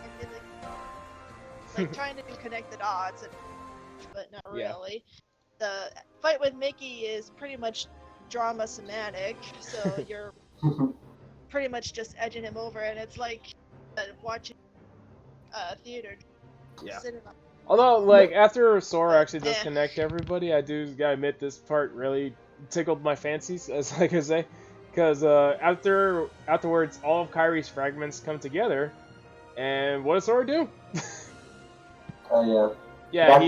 trying to connect the dots, but not really. The fight with Mickey is pretty much drama somatic, so you're pretty much just edging him over, and it's like watching theater. Yeah. Although, after Sora actually does connect everybody, I do gotta admit this part really tickled my fancies, as I could say, because afterwards, all of Kyrie's fragments come together, and what does Sora do? Oh yeah.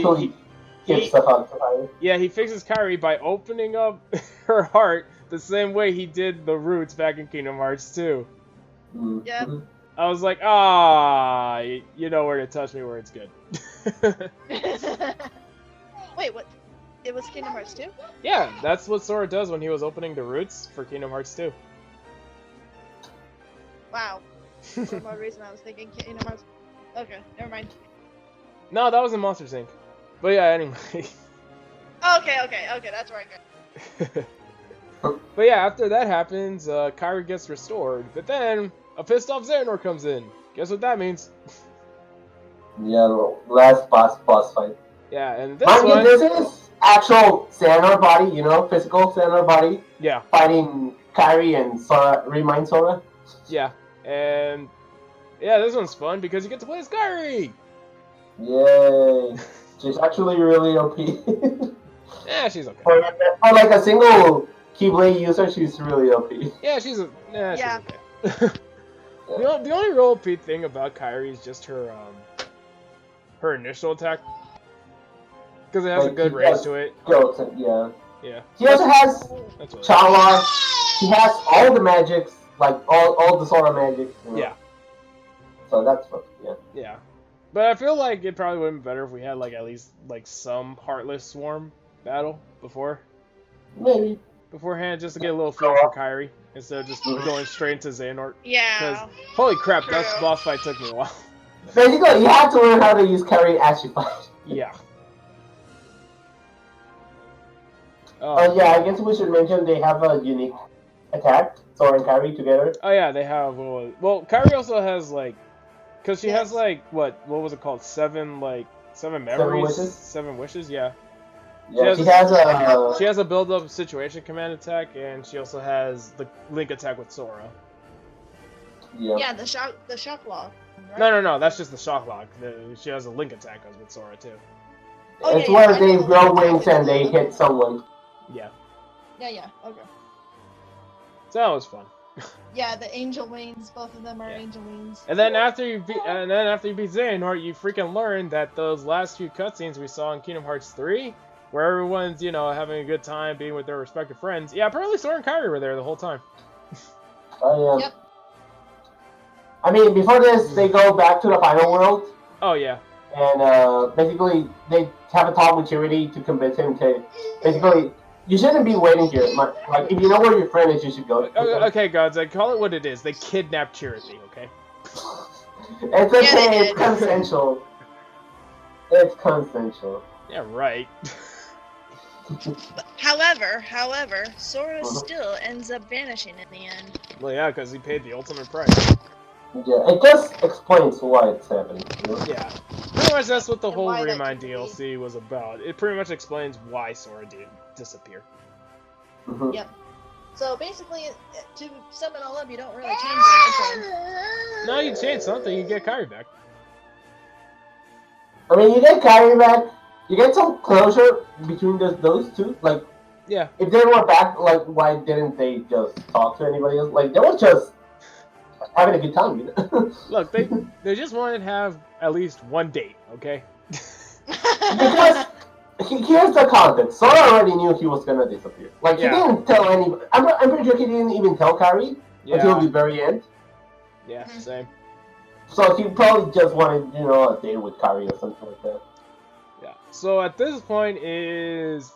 Yeah, he fixes Kyrie by opening up her heart the same way he did the roots back in Kingdom Hearts 2. Yep. I was like, you know where to touch me where it's good. Wait, what? It was Kingdom Hearts 2? Yeah, that's what Sora does when he was opening the roots for Kingdom Hearts 2. Wow. For some odd reason I was thinking Kingdom Hearts. Okay, never mind. No, that was in Monsters Inc. But yeah, anyway. Okay, that's where I go. But yeah, after that happens, Kyrie gets restored. But then a pissed off Xehanort comes in. Guess what that means? Yeah, the last boss fight. Yeah, and this Mind you, one. this is actual Xehanort body, physical Xehanort body. Yeah. Fighting Kyrie and Sora, remind Sora. Yeah, and yeah, this one's fun because you get to play as Kyrie. Yay! She's actually really OP. Yeah, she's okay. For like a single Keyblade user, she's really OP. Yeah, she's okay. Yeah. The only real OP thing about Kyrie is just her initial attack, because it has a good range to it. Yeah. Yeah. She also has Challar. She has all the magics, like all the Sora magics. Yeah. So that's fun. Yeah. Yeah. But I feel like it probably would have been better if we had like at least like some Heartless Swarm battle before. Maybe. Beforehand, just to get a little feel for Kyrie instead of just going straight into Xehanort. Yeah. Because holy crap, that boss fight took me a while. Basically, you have to learn how to use Kyrie as you fight. Yeah. Yeah, I guess we should mention they have a unique attack, Sora and Kyrie together. Oh yeah, they have. Well, Kyrie also has like, because she has like what was it called? Seven memories. 7 wishes. Yeah. Yeah, she has a build-up situation command attack, and she also has the link attack with Sora. Yeah. Yeah, the shock lock. Right? No, that's just the shock lock. She has a link attack with Sora too. Oh, it's where they grow wings and they hit someone. Yeah. Yeah. Okay. So that was fun. Yeah, the angel wings. Both of them are angel wings. And then after you beat Xehanort, you freaking learn that those last few cutscenes we saw in Kingdom Hearts 3, where everyone's having a good time being with their respective friends. Yeah, apparently Sora and Kyrie were there the whole time. Oh yeah. Yep. I mean, before this, they go back to the final world. Oh yeah. And basically, they have a talk with Charity to convince him to basically. You shouldn't be waiting here. Like, if you know where your friend is, you should go. Okay, Gonzak, call it what it is. They kidnapped Charity, okay? It's okay, it's consensual. It's consensual. Yeah, right. However, Sora still ends up vanishing in the end. Well, yeah, because he paid the ultimate price. Yeah, it just explains why it's happening. Yeah. Pretty much that's what the whole Remind DLC was about. It pretty much explains why Sora did disappear. Mm-hmm. Yep. So basically, to sum it all up, you don't really change anything. No, you change something, you get Kyrie back. I mean, you get Kyrie back, you get some closure between those two. Like, yeah. If they were back, like, why didn't they just talk to anybody else? Like, they were just having a good time, Look, they just wanted to have at least one date, okay? Because here's the context. Sora already knew he was gonna disappear. Like, he didn't tell anybody. I'm pretty sure he didn't even tell Kyrie until the very end. Yeah, same. So he probably just wanted, a date with Kyrie or something like that. Yeah. So at this point is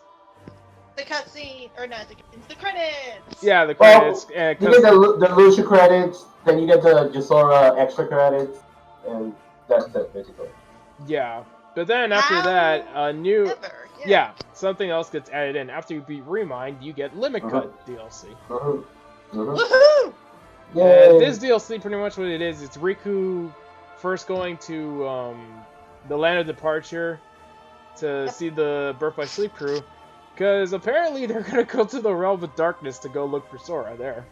the cutscene, or not the cutscenes, the credits. Yeah, the credits. You get the Lucia credits, then you get the Jusora extra credits, and that's it basically. Yeah. But then after that, something else gets added in. After you beat Remind, you get Limit Cut DLC. Woohoo! And this DLC, pretty much what it is, it's Riku first going to the Land of Departure to see the Birth by Sleep crew, because apparently they're gonna go to the Realm of Darkness to go look for Sora there.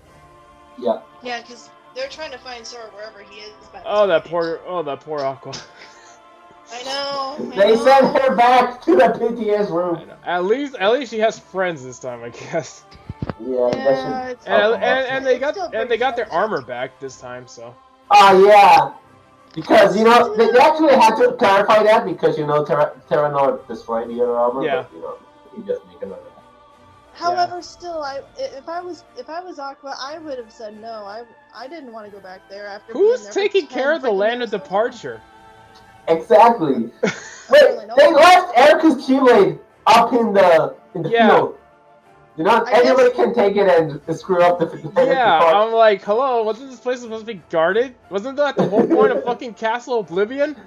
Yeah. Yeah, because they're trying to find Sora wherever he is. That poor Aqua. I know. They sent her back to the PTS room. I know. At least she has friends this time, I guess. Yeah. And they got their armor back this time, so. Oh yeah, because they actually had to clarify that because Terranor destroyed the other armor. Yeah. But, he just make another. However, still, if I was Aqua, I would have said no. I didn't want to go back there after. Who's taking care of the Land of Departure? Exactly. Wait, they left Erica's Keyblade up in the field. You know, anybody can take it and screw up the. Yeah, I'm like, hello, wasn't this place supposed to be guarded? Wasn't that the whole point of fucking Castle Oblivion?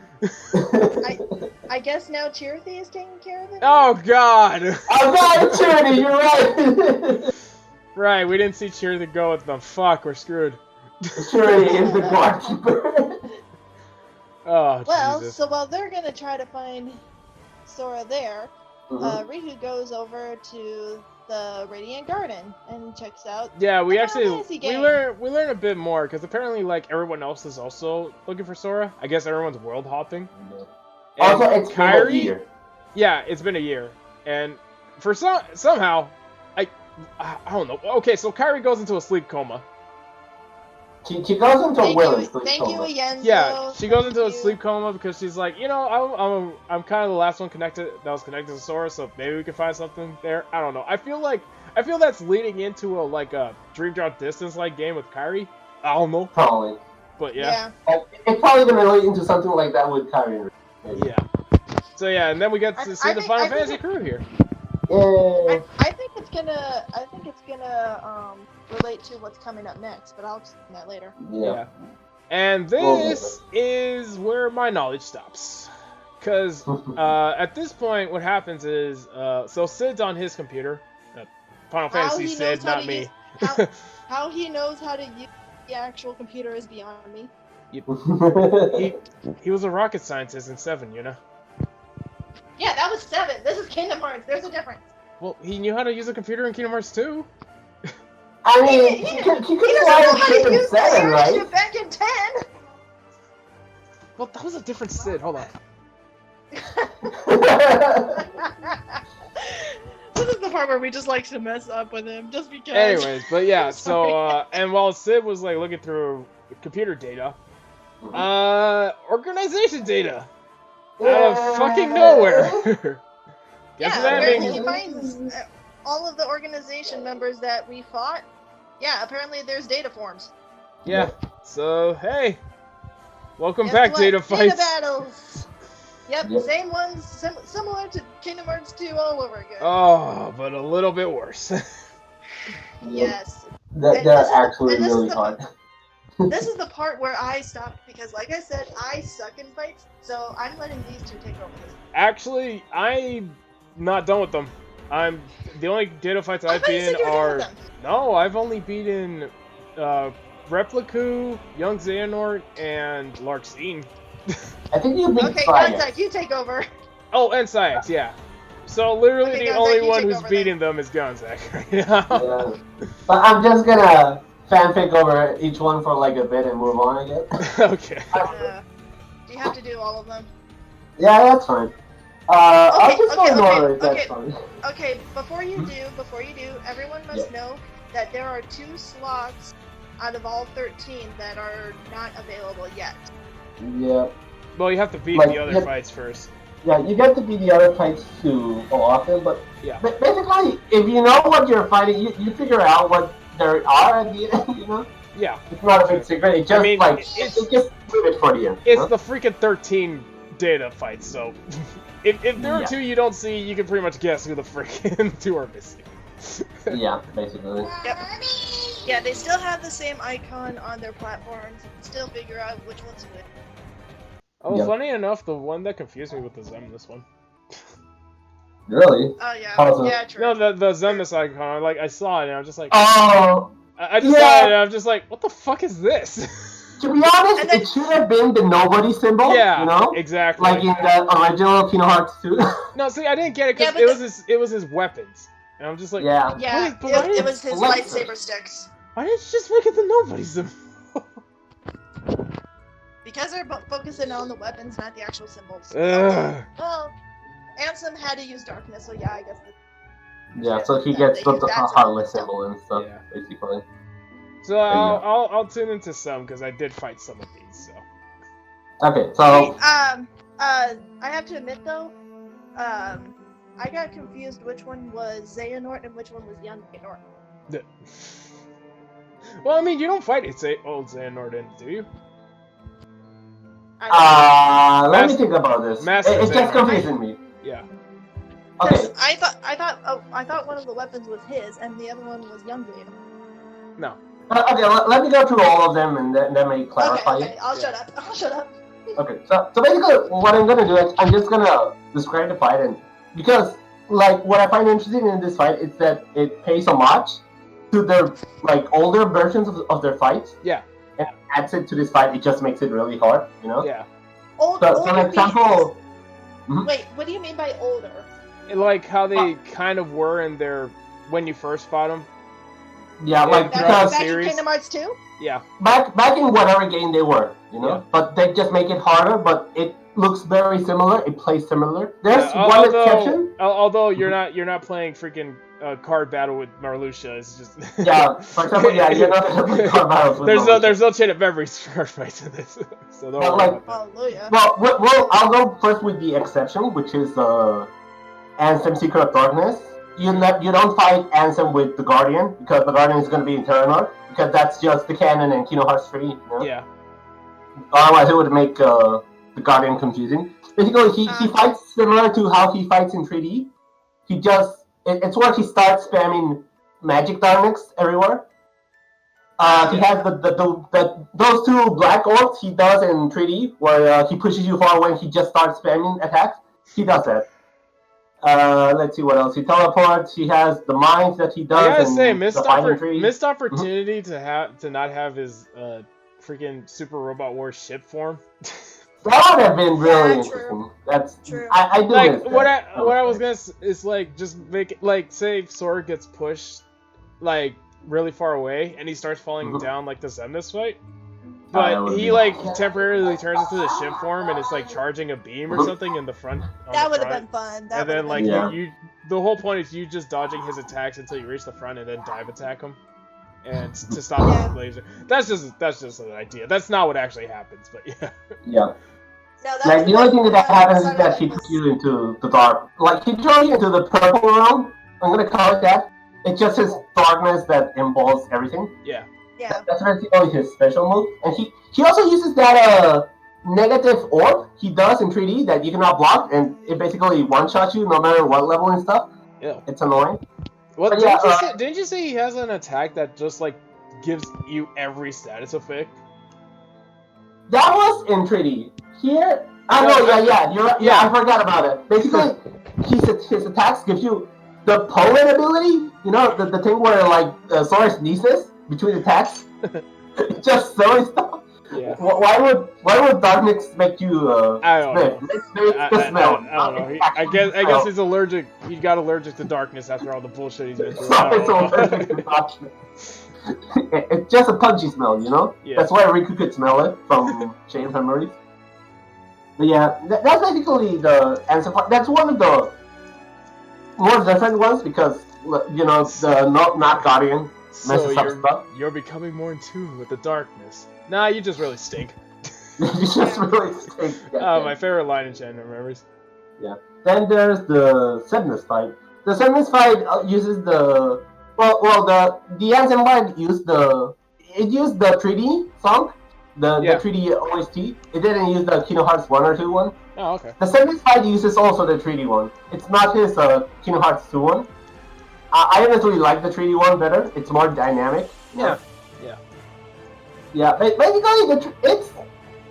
I guess now Chirithy is taking care of it? Oh god! I'm not Charity, you're right! Right, we didn't see Charity go with them. Fuck, we're screwed. Charity is the guardkeeper. Oh, Well, Jesus. so while they're gonna try to find Sora there, Riku goes over to the Radiant Garden and checks out. Yeah, we the actually Final Fantasy game. we learn a bit more because apparently like everyone else is also looking for Sora. I guess everyone's world hopping. Also, it's been a year. Yeah, it's been a year, and for somehow, I don't know. Okay, so Kairi goes into a sleep coma. She goes into a will sleep Thank coma. you, Yenzo. Yeah, she goes into a sleep coma because she's like, you know, I'm kind of the last one that was connected to Sora, so maybe we can find something there. I don't know. I feel that's leading into a Dream Drop Distance like game with Kairi. I don't know. Probably. But yeah. It's probably gonna lead into something like that with Kairi. Yeah. So yeah, and then we get to see the Final Fantasy crew here. Yeah. I think it's gonna relate to what's coming up next, but I'll explain that later. Yeah. And this is where my knowledge stops. Because at this point, what happens is, so Sid's on his computer. Final Fantasy Sid, not me. How he knows how to use the actual computer is beyond me. He was a rocket scientist in 7, you know? Yeah, that was 7. This is Kingdom Hearts. There's a difference. Well, he knew how to use a computer in Kingdom Hearts 2. I mean, he could fly a ship in 7, right? Back in 10. Well, that was a different Sid. Hold on. This is the part where we just like to mess up with him, just because. Anyways, but yeah, so, and while Sid was, like, looking through computer data, organization data! Out of fucking nowhere! Apparently he finds all of the organization members that we fought. Yeah, apparently there's data forms. Yeah, so, hey! Welcome back, data fights! Data battles! Yep, same ones, similar to Kingdom Hearts 2 all over again. Oh, but a little bit worse. Yes. They're actually really hard. This is the part where I stopped because, like I said, I suck in fights, so I'm letting these two take over this. Actually, I'm not done with them. The only data fights I've been are... No, I've only beaten Repliku, Young Xehanort, and Larxene. I think you beat Okay, Sydex. Gonzak, you take over. Oh, and Sydex, yeah. So literally the Gonzak, only you one take who's over beating them is Gonzak right now. Yeah. But I'm just gonna fanfic over each one for like a bit and move on, I guess. Okay. Do you have to do all of them? Yeah, that's fine. I'll just go in order if that's fine. Okay, before you do, everyone must know that there are 2 slots out of all 13 that are not available yet. Yeah. Well, you have to beat the other fights first. Yeah, you get to beat the other fights to go off it, but basically, if you know what you're fighting, you figure out what there are at the end, you know? Yeah. It's not a big secret, it's just it's just leave it for the end. It's the freaking 13 data fights, so if there are 2 you don't see, you can pretty much guess who the freaking 2 are missing. Yeah, basically. Yep. Yeah, they still have the same icon on their platforms. You can still figure out which one's which. Oh, funny enough, the one that confused me with the Zemnis one. Really? Oh yeah, yeah, true. No, the Zemnis icon, like, I saw it and I was just like... Oh! I just saw it and I'm just like, what the fuck is this? To be honest, it should have been the nobody symbol, you know? Exactly. Like in the original Kingdom Hearts 2. No, see, I didn't get it because it was his weapons. And I'm just like, it was his lightsaber sticks. Why didn't you just make it the nobody symbol? Because they're focusing on the weapons, not the actual symbols. Well, Ansem had to use darkness, so yeah, I guess. Yeah, so he gets the heartless symbol and stuff, basically. So I'll tune into some because I did fight some of these. So. Okay, so. I have to admit though, I got confused which one was Xehanort and which one was Young Xehanort. Well, I mean, you don't fight old Xehanort in, do you? Let me think about this. It's just confusing me. Yeah. Okay. I thought one of the weapons was his, and the other one was Youngblade. No. Okay, let me go through all of them and then may clarify. Okay, I'll shut up. Okay, so basically what I'm gonna do is I'm just gonna describe the fight, and because like what I find interesting in this fight is that it pays homage to their like older versions of their fights. Yeah. And adds it to this fight. It just makes it really hard, you know. Yeah. So an example. Wait, what do you mean by older? Like how they kind of were in their when you first fought them. Yeah, like back because in Kingdom Hearts 2? Yeah. Back in whatever game they were, you know. Yeah. But they just make it harder. But it looks very similar. It plays similar. There's one exception. Although you're not playing freaking card battle with Marluxia. It's just Yeah. For example, yeah, you're not playing card battles with Marluxia. There's no chain of memories for fights in this. So don't worry about that. Hallelujah. Well, I'll go first with the exception, which is Ansem Secret of Darkness. You don't fight Ansem with the Guardian, because the Guardian is going to be in Terranor, because that's just the canon in Kingdom Hearts 3. You know? Yeah. Otherwise, it would make the Guardian confusing. Basically, he fights similar to how he fights in 3D. He just it's where he starts spamming magic darkness everywhere. He has those two black orbs he does in 3D, where he pushes you far away and he just starts spamming attacks. He does that. Let's see what else. He teleports. He has the mines that he does. I gotta say, missed Mm-hmm. opportunity to not have his freaking Super Robot Wars ship form. That would have been really Yeah, interesting. That's true. I do Like miss what that. I was gonna is like just make it like say Sora gets pushed like really far away and he starts falling down like the Zemnis fight. But he like temporarily turns into the ship form and it's like charging a beam or something in the front. That would have been fun. And then like Yeah. you the whole point is you just dodging his attacks until you reach the front and then dive attack him. And to stop his laser. That's just an idea. That's not what actually happens, but yeah. Yeah. No, Like the only thing that happens is that he puts you into the dark. Like he throws you into the purple realm. I'm gonna call it that. It's just his darkness that involves everything. Yeah. Yeah. That's basically his special move. And he also uses that negative orb he does in 3D that you cannot block, and it basically one-shots you no matter what level and stuff. Yeah. It's annoying. Well, But didn't you say he has an attack that just like gives you every status effect? That was in 3D. Here, you're right. Yeah, I forgot about it. Basically, his attacks gives you the pollen ability. You know, the thing where like Sora sneezes between attacks. Just silly stuff. Yeah. Why would darkness make you I don't know. the smell? I don't know. I guess he's allergic. He got allergic to darkness after all the bullshit he's been through. It's just a punchy smell, you know? Yeah. That's why Riku could smell it from Chain of Memories. But yeah, that's basically the answer. That's one of the more different ones because, you know, the not Guardian messes up stuff. You're becoming more in tune with the darkness. Nah, you just really stink. You just really stink. Oh, my favorite line in Chain of Memories. Yeah. Then there's the Sadness fight. The Sadness fight uses the the Anthem fight used the 3D song, the 3D OST. It didn't use the Kingdom Hearts 1 or 2 one. Oh, okay. The Sadness fight uses also the 3D one. It's not his Kingdom Hearts 2 one. I honestly like the 3D one better. It's more dynamic. Yeah. Yeah. Basically,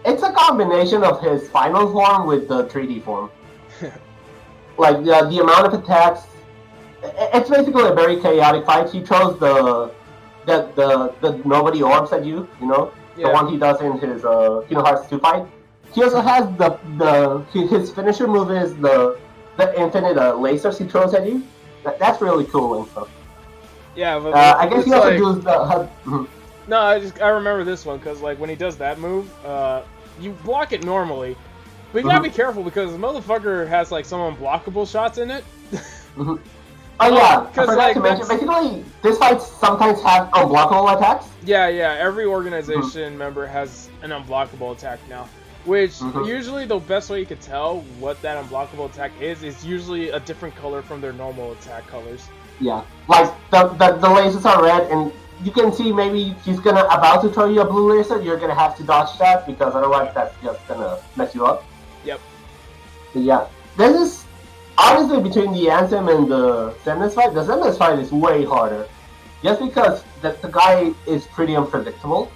it's a combination of his final form with the 3D form. Like the amount of attacks, it's basically a very chaotic fight. He throws the nobody orbs at you, you know, the one he does in his Kingdom Hearts 2 fight. He also has his finisher move is the infinite lasers he throws at you. That's really cool and stuff. Yeah, but I guess he also does the. No, I remember this one because like when he does that move, you block it normally, but you gotta be careful because the motherfucker has like some unblockable shots in it. Oh yeah, because like basically this fight sometimes have unblockable attacks. Yeah, every organization member has an unblockable attack now. Which usually the best way you could tell what that unblockable attack is usually a different color from their normal attack colors. Yeah, like the lasers are red, and you can see maybe he's about to throw you a blue laser. You're gonna have to dodge that because otherwise that's just gonna mess you up. Yep. But yeah, this is honestly between the Anthem and the Semnes fight, the Semnes fight is way harder. Just because the guy is pretty unpredictable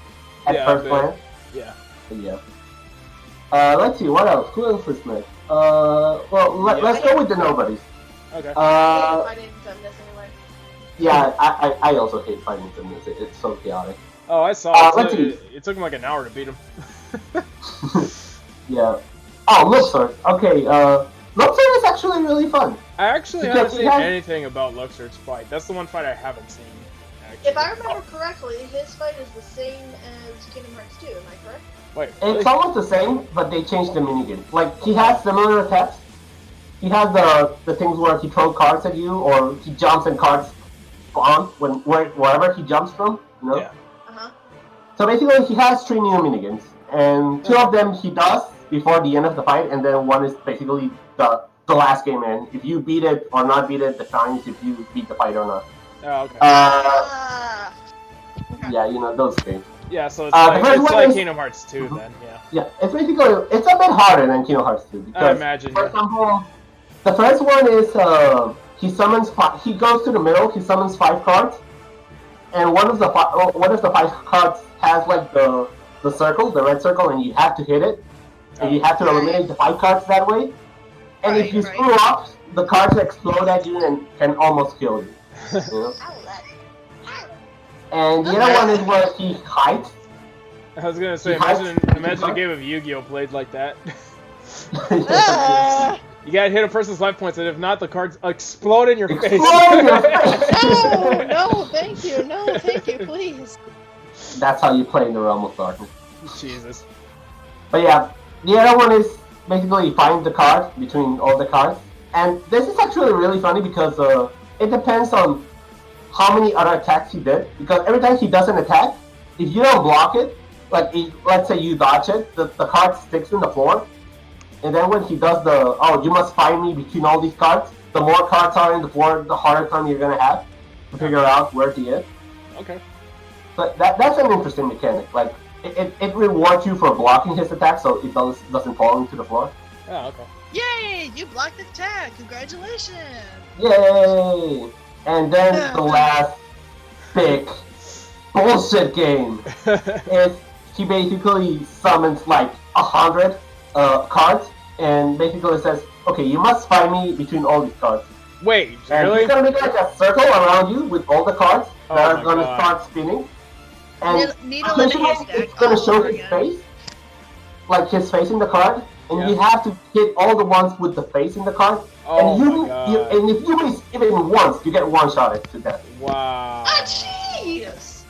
at first glance. Yeah. Yeah. Let's see, what else? Who else is next? Let's go with the nobodies. Okay. Fighting Semnes anyway. Yeah, I also hate fighting Semnes. It's so chaotic. Oh, I saw it. Let's It took him like an hour to beat him. Yeah. Oh, Luxord. Okay, Luxord is actually really fun. I actually haven't seen anything about Luxord's fight. That's the one fight I haven't seen. Actually. If I remember correctly, his fight is the same as Kingdom Hearts 2, am I correct? Wait, It's almost the same, but they changed the minigame. Like, he has similar attacks. He has the things where he throws cards at you, or he jumps and cards spawn wherever he jumps from, you know? Yeah. So basically, he has 3 new minigames, and 2 of them he does before the end of the fight, and then 1 is basically the last game, and if you beat it or not beat it, the shines if you beat the fight or not. Oh, okay. Yeah, you know, those games. Yeah, so it's like Kingdom Hearts 2 then, yeah. Yeah, it's basically, it's a bit harder than Kingdom Hearts 2. Because, I imagine. For example, the first one is, he goes to the middle, he summons 5 cards, and one of the 5 cards has like the circle, the red circle, and you have to hit it. And you have to eliminate the 5 cards that way. And if you screw up, the cards explode at you and can almost kill you. You know? And the other one is where he hides. I was gonna say, imagine a game of Yu-Gi-Oh! Played like that. You gotta hit a person's life points, and if not, the cards explode in your face. No, thank you, please. That's how you play in the Realm of Darkness. Jesus. But yeah, the other one is basically find the card between all the cards. And this is actually really funny because it depends on how many other attacks he did. Because every time he does an attack, if you don't block it, like let's say you dodge it, the card sticks in the floor. And then when he does you must find me between all these cards, the more cards are in the floor, the harder time you're going to have to figure out where he is. Okay. But that's an interesting mechanic. Like, it rewards you for blocking his attack so it doesn't fall into the floor. Oh, okay. Yay! You blocked the attack! Congratulations! Yay! And then the last big bullshit game is he basically summons like 100 cards and basically says, okay, you must find me between all these cards. Wait, and really? he's gonna make like a circle around you with all the cards that are gonna start spinning. And occasionally it's gonna show his face, like his face in the card, and you have to hit all the ones with the face in the card. And and if you miss even once, you get one-shotted to death. Wow. Ah, jeez!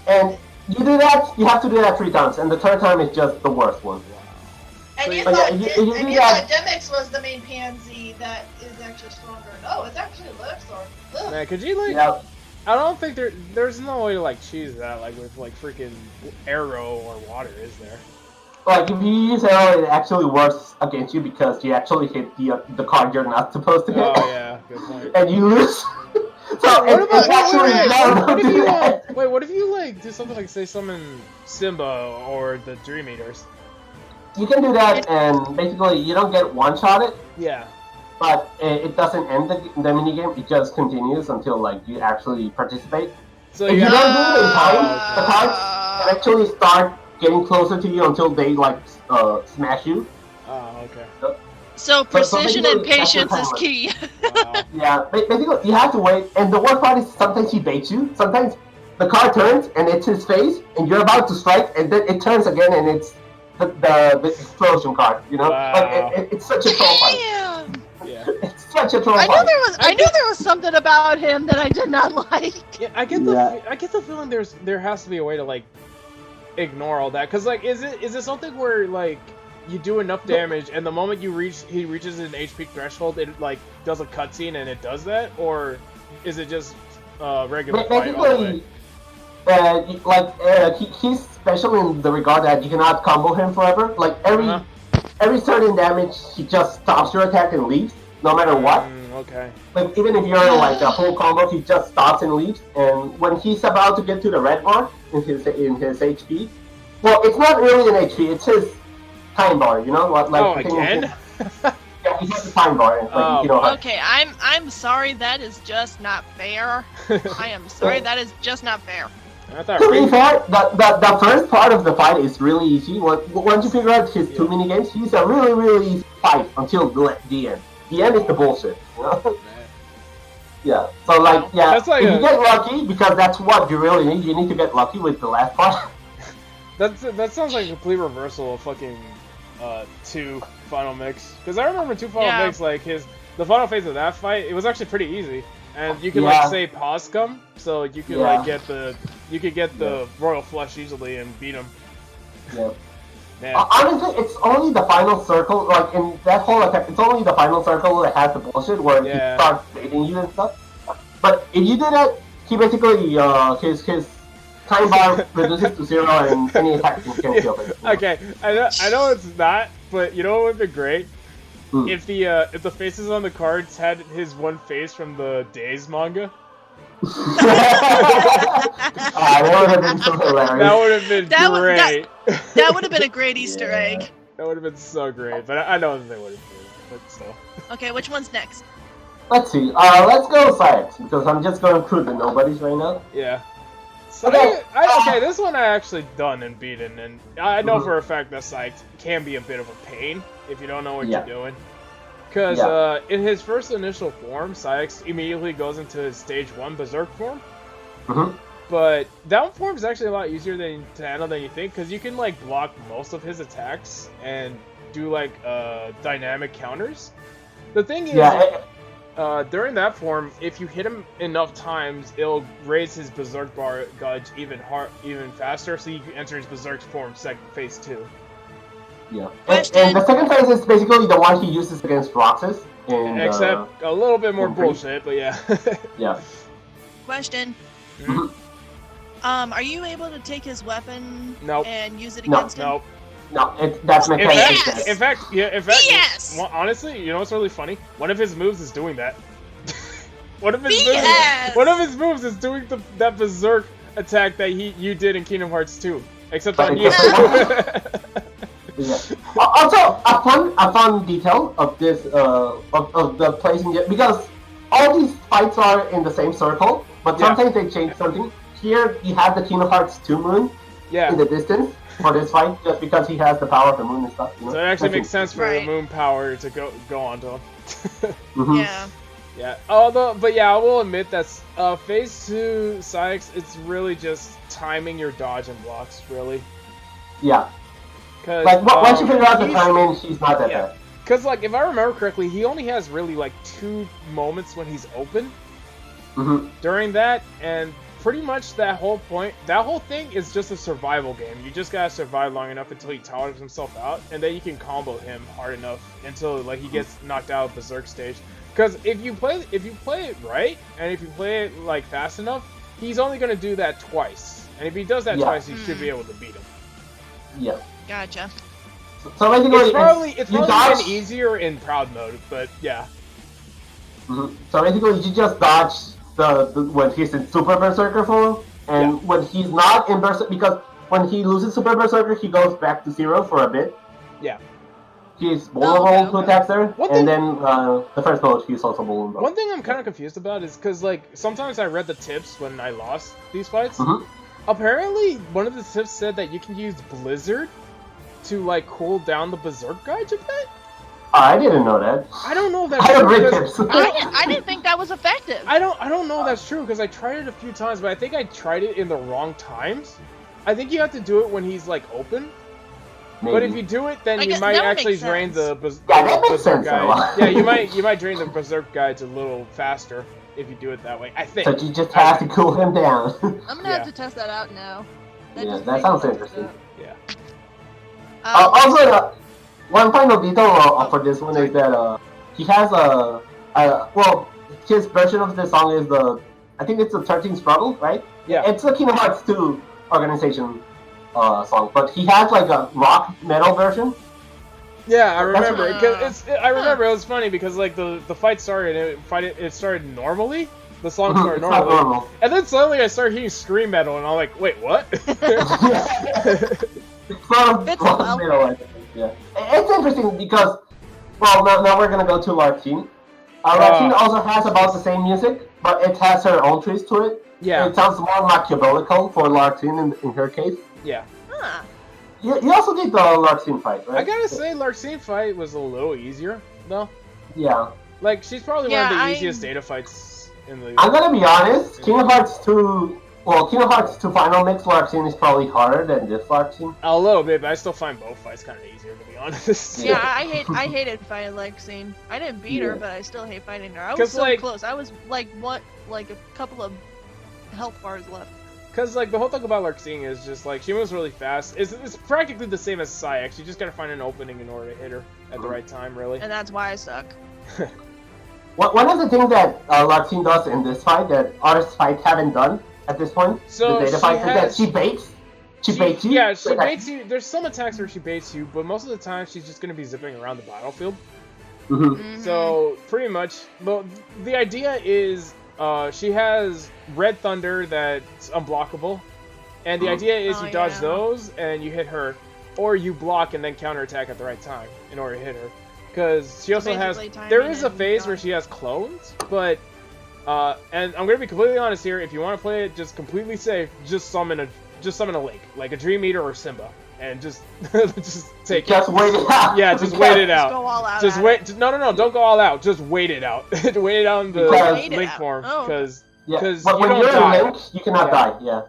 And you do that, you have to do that 3 times, and the 3rd time is just the worst one. And you thought Demix was the main pansy that is actually stronger. No, it's actually Luxord. Man, could you like? Yeah. I don't think there's no way to like cheese that like with like freaking arrow or water, is there? Like if you use arrow, it actually works against you because you actually hit the card you're not supposed to hit. Oh yeah, good point. And you lose. So what if you like do something like say summon Simba or the Dream Eaters? You can do that, and basically you don't get one-shotted. Yeah. But it doesn't end the minigame, it just continues until like you actually participate. So if you don't do it in time, the cards can actually start getting closer to you until they like smash you. Oh, okay. So precision and patience is key. Wow. Yeah, basically you have to wait, and the worst part is sometimes he baits you. Sometimes the card turns and it's his face, and you're about to strike, and then it turns again and it's the explosion card. You know, like it's such a troll fight. Yeah. It's such a troll fight. I knew there was something about him that I did not like. Yeah, I get the feeling there has to be a way to like ignore all that, because like is it something where like you do enough damage and the moment he reaches an HP threshold it like does a cutscene and it does that, or is it just regular fight all the way? He's special in the regard that you cannot combo him forever. Like every certain damage, he just stops your attack and leaves, no matter what. Okay. Like even if you're like a full combo, he just stops and leaves. And when he's about to get to the red bar in his HP, well, it's not really an HP; it's his time bar. You know what? Like again? Yeah, he has a time bar. And, like, Okay, I'm sorry. That is just not fair. I am sorry. That is just not fair. To be fair, the first part of the fight is really easy. Once you figure out his two mini games, he's a really, really easy fight until the end. The end is the bullshit. You know? Yeah. So if you get lucky, because that's what you really need. You need to get lucky with the last part. That sounds like a complete reversal of fucking 2 Final Mix. Because I remember 2 Final Mix, like the final phase of that fight, it was actually pretty easy. And you can like say pause come, so you can like get the Royal Flush easily and beat him. Yeah. Honestly, it's only the final circle, like in that whole attack, it's only the final circle that has the bullshit where he starts baiting you and stuff. But if you do that, he basically his time bar reduces to 0 and any attack can kill him. Okay, I know it's not, but you know what would be great? If the faces on the cards had his one face from the Days manga. That would have been so hilarious. That would have been great. That would have been a great Easter egg. That would have been so great, but I know that they wouldn't do that, but still. Okay, which one's next? Let's see. Let's go Syderent, because I'm just going through the nobodies right now. Yeah. So okay, this one I actually done and beaten, and I know for a fact that Syderent can be a bit of a pain if you don't know what you're doing. Because in his first initial form, Syderent immediately goes into his stage 1 Berserk form. But that form is actually a lot easier to handle than you think, because you can like block most of his attacks and do like dynamic counters. The thing is, during that form, if you hit him enough times, it'll raise his Berserk bar gauge even faster, so you can enter his Berserk form phase 2. Yeah, and the second phase is basically the one he uses against Roxas. Except a little bit more bullshit, but yeah. Yeah. Question. Are you able to take his weapon and use it against him? No, that's mechanic. In fact, yes! Well, honestly, you know what's really funny? One of his moves is doing that. One of his moves is doing that Berserk attack that you did in Kingdom Hearts 2, except on you. Yeah. Also, a fun detail of this of the placing it, because all these fights are in the same circle, but sometimes they change something. Here you have the Kingdom Hearts 2 moon in the distance for this fight, just because he has the power of the moon and stuff. You know? So it actually makes sense for the moon power to go onto him. Yeah. Yeah. Although, but yeah, I will admit that phase 2 Syderent, it's really just timing your dodge and blocks, really. Yeah. Like once you figure out the timing, she's not that bad. Because like if I remember correctly, he only has really like 2 moments when he's open. During that, and pretty much that whole thing is just a survival game. You just gotta survive long enough until he towers himself out, and then you can combo him hard enough until like he gets knocked out of Berserk stage. Because if you play it right, and if you play it like fast enough, he's only gonna do that twice. And if he does that twice, he should be able to beat him. Yeah. Gotcha. So basically, it's probably easier in Proud mode, but yeah. So basically, you just dodge when he's in Super Berserker form, and when he's not in Berserker, because when he loses Super Berserker, he goes back to 0 for a bit. Yeah. He's vulnerable to attacks there, and then the first mode, he's also vulnerable. One thing I'm kind of confused about is because like sometimes I read the tips when I lost these fights. Apparently, one of the tips said that you can use Blizzard to like cool down the Berserk gauge a bit. I didn't know that. I don't know if that's true. I didn't think that was effective. I don't know if that's true because I tried it a few times, but I think I tried it in the wrong times. I think you have to do it when he's like open. Maybe. But if you do it, then you might actually drain the Berserk guide. Yeah, you might drain the Berserk guides a little faster if you do it that way. I think. So you just have to cool him down. I'm gonna have to test that out now. That sounds interesting. Yeah. Also, one final detail for this one is that he has his version of the song is I think it's the 13th Struggle, right? Yeah. It's a Kingdom Hearts 2 organization song, but he has like a rock metal version. Yeah, I remember. I remember it was funny because like the fight started and it started normally. The song started normally, and then suddenly I started hearing scream metal, and I'm like, wait, what? Yeah, it's interesting because Well, now we're gonna go to Lartine. Lartine also has about the same music, but it has her own twist to it. Yeah. It sounds more Machiavellical for Lartine in her case. Yeah. Huh. You also did the Lartine fight, right? I gotta say, Lartine fight was a little easier, though. Yeah. Like, she's probably one of the easiest data fights in the... I'm gonna be honest, Kingdom Hearts 2 Final Mix Lartine is probably harder than this Lartine. A little bit, but I still find both fights kind of easier, to be honest. Yeah, I hated fighting Lexine. I didn't beat her, but I still hate fighting her. I was so close. I was like a couple of health bars left. Because, like, the whole thing about Larxene is just, like, she moves really fast. It's practically the same as Sayax. You just gotta find an opening in order to hit her at the right time, really. And that's why I suck. One of the things that Larxene does in this fight that other fights haven't done at this point, so the data fight, is that she baits. She baits you. Yeah, she baits you. There's some attacks where she baits you, but most of the time she's just gonna be zipping around the battlefield. So, pretty much, the idea is... she has Red Thunder that's unblockable, and the idea is you dodge those and you hit her, or you block and then counterattack at the right time in order to hit her. Because she also has, there is a phase where she has clones, but, and I'm gonna be completely honest here, if you want to play it just completely safe, just summon a Link, like a Dream Eater or Simba, and just take it. Just wait it out. Yeah, just wait it out. Just go all out. Just wait. No, don't go all out. Just wait it out. Wait it out in the Link form, because but when you're in Link, you cannot die. Yeah.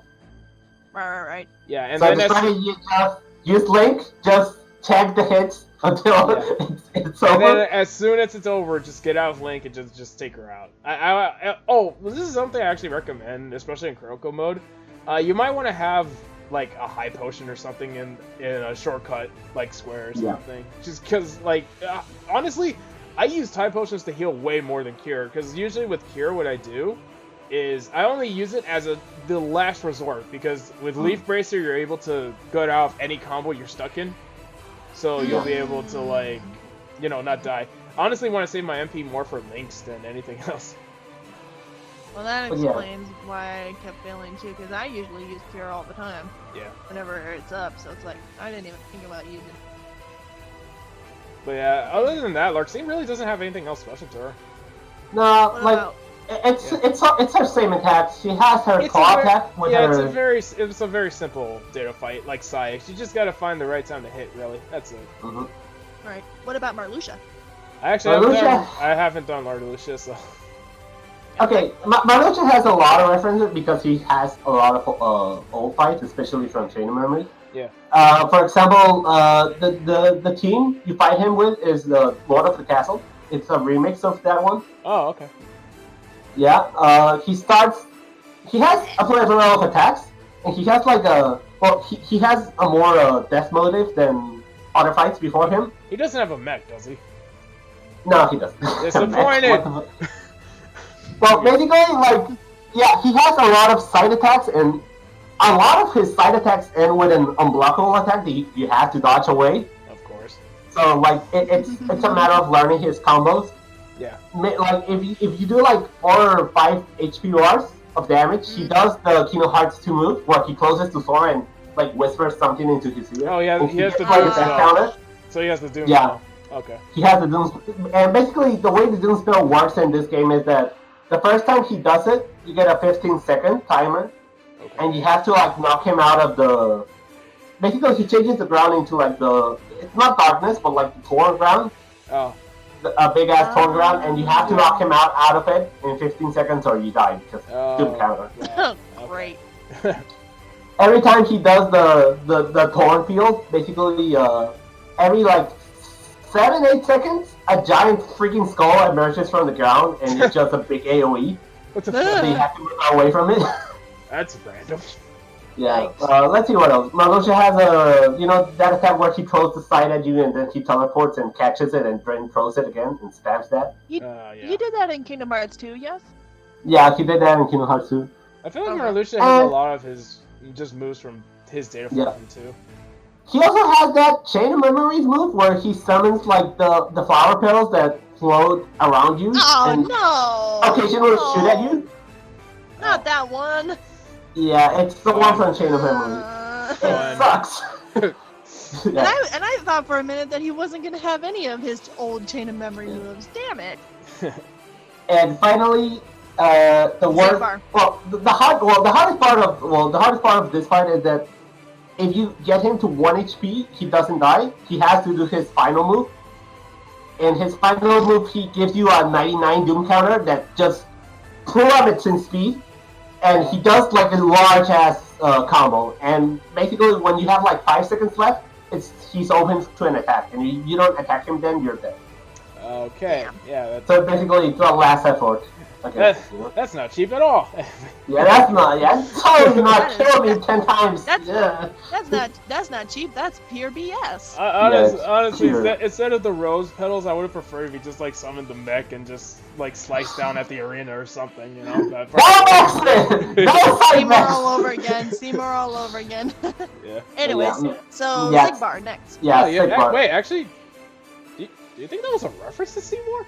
Right. Yeah, and so then you just use Link, just tag the hits until it's over. And then as soon as it's over, just get out of Link and just take her out. Well, this is something I actually recommend, especially in Kuroko mode. You might want to have like a high potion or something in a shortcut, like square or something. Just because, like, honestly, I use high potions to heal way more than cure. Because usually with cure, what I do is I only use it as the last resort. Because with Leaf Bracer, you're able to get out of any combo you're stuck in. So you'll be able to, like, you know, not die. I honestly want to save my MP more for Links than anything else. Well, that explains why I kept failing too, because I usually use Cure all the time. Yeah. Whenever it's up, so it's like, I didn't even think about using it. But yeah, other than that, Larxene really doesn't have anything else special to her. No, like, it's her same attack. She has her claw attack with her... it's a very simple data fight, like Sayax. You just gotta find the right time to hit, really. That's it. Right. What about Marluxia? I haven't done Marluxia, so... Okay, Marluxia has a lot of references because he has a lot of old fights, especially from Chain Memory. Yeah. For example, the team you fight him with is the Lord of the Castle. It's a remix of that one. Oh, okay. Yeah. He has a plethora of attacks, and he has like he has a more death motive than other fights before him. He doesn't have a mech, does he? No, he doesn't. Disappointed. Well, basically, like, yeah, he has a lot of side attacks, and a lot of his side attacks end with an unblockable attack that you have to dodge away. Of course. So, like, it's a matter of learning his combos. Yeah. Like, if you do, like, 4 or 5 HP bars of damage, he does the Kingdom Hearts 2 move, where he closes to Sora and, like, whispers something into his ear. Oh, yeah, he has the Doom spell. So he has the Doom spell. Okay. He has the Doom spell. And basically, the way the Doom spell works in this game is that the first time he does it, you get a 15-second timer, and you have to, like, knock him out of the... Basically, he changes the ground into, like, it's not darkness, but, like, the torn ground. Oh. A big-ass torn ground, and you have to knock him out of it in 15 seconds or you die, because Doom counter. Yeah. Great. Every time he does the torn field, basically, every, like, 7-8 seconds, a giant freaking skull emerges from the ground, and it's just a big AoE. What the fuck? So you have to move away from it. That's random. Yeah. Let's see what else. Marluxia has that attack where he throws the side at you, and then he teleports and catches it, and then throws it again and spams that. You did that in Kingdom Hearts 2, yes? Yeah, he did that in Kingdom Hearts 2. I feel like Marluxia has a lot of his just moves from his data from too. He also has that Chain of Memories move where he summons, like, the flower petals that float around you. Oh, no! Occasionally shoot at you. Not that one. Yeah, it's the one from Chain of Memories. It sucks. And I thought for a minute that he wasn't going to have any of his old chain of memory moves. Damn it. And finally, the worst. The hardest part of this fight is that if you get him to 1 HP, he doesn't die. He has to do his final move. And his final move, he gives you a 99 Doom counter that just plummets in speed. And he does like a large ass combo. And basically, when you have like 5 seconds left, he's open to an attack. And you don't attack him, then you're dead. Okay, yeah. So basically, it's the last effort. Okay. That's not cheap at all. Yeah, that's not. Yeah, it's totally not. Kill me 10 times. That's not cheap. That's pure BS. Honestly, instead of the rose petals, I would have preferred if he just like summoned the mech and just like sliced down at the arena or something. You know. Seymour all over again. Seymour all over again. Yeah. Anyways, so Sigbar next. Yeah. Yeah. Wait, actually, do you think that was a reference to Seymour?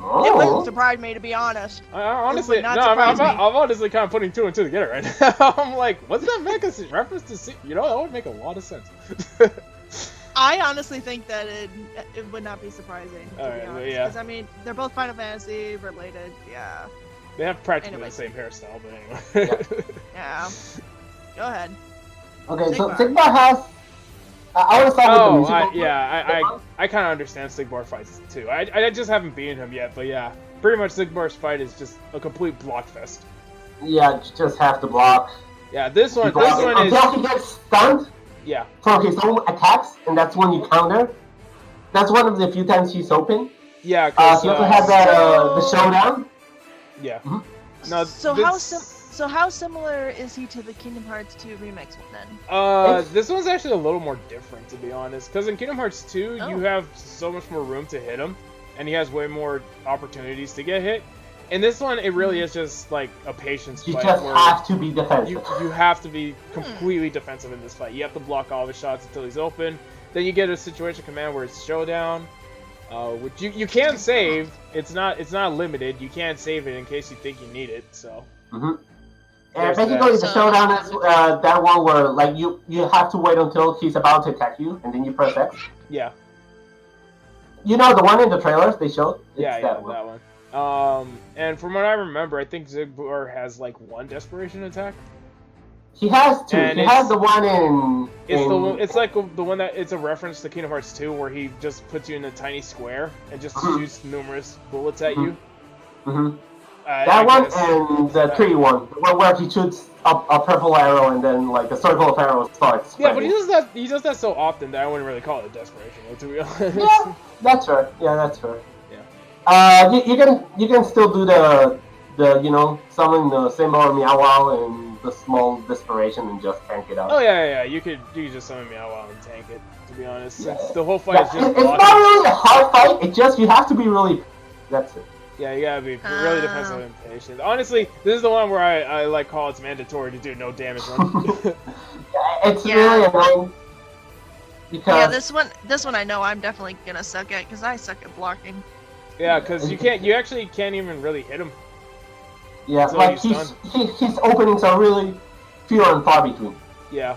Oh. It wouldn't surprise me, to be honest. Honestly, no. I'm honestly kind of putting 2 and 2 together right now. I'm like, what's that make a reference to Seymour? You know, that would make a lot of sense. I honestly think that it would not be surprising, to be honest. Yeah. Because, I mean, they're both Final Fantasy related, yeah. They have practically the same hairstyle, but anyway. Yeah. Go ahead. Okay, so Sigmar has... I want to start with the music. I kind of understand Sigmar fights too. I just haven't beaten him yet, but yeah. Pretty much Sigmar's fight is just a complete block fest. Yeah, you just have to block. Yeah, this one is... Until he gets stunned from his own attacks, and that's when you counter. That's one of the few times he's open. Yeah, because... he also has the showdown. Yeah. Mm-hmm. No, So how similar is he to the Kingdom Hearts 2 remix then? This one's actually a little more different, to be honest. Because in Kingdom Hearts 2, you have so much more room to hit him, and he has way more opportunities to get hit. In this one, it really is just like a patience fight. You just have to be defensive. You have to be completely defensive in this fight. You have to block all of his shots until he's open. Then you get a situation command where it's showdown, which you can save. It's not limited. You can save it in case you think you need it. So. Mm-hmm. And basically, the showdown is that one where like you have to wait until he's about to attack you, and then you press X. Yeah. You know the one in the trailers they showed? That one. And from what I remember, I think Sigmar has like 1 desperation attack. He has 2. He has the one in. It's like the one that it's a reference to Kingdom Hearts 2, where he just puts you in a tiny square and just shoots numerous bullets at you. Mm-hmm. That one and the tree one, the one where he shoots a purple arrow and then like a circle of arrows starts. Yeah, but he does that so often that I wouldn't really call it a desperation, to be honest. Yeah, that's fair. Yeah. You can still do the summon the symbol or Meow Wow and the small desperation and just tank it out. Oh yeah. You could just summon Meow Wow and tank it. To be honest, the whole fight is just. It's not really a hard fight. It's just you have to be really. That's it. Yeah, you gotta be really defensive and patient. Honestly, this is the one where I like call it's mandatory to do no damage run. It's really annoying. Because this one I know I'm definitely gonna suck at because I suck at blocking. Yeah, because you actually can't even really hit him. Yeah, like his openings are really few and far between. Yeah.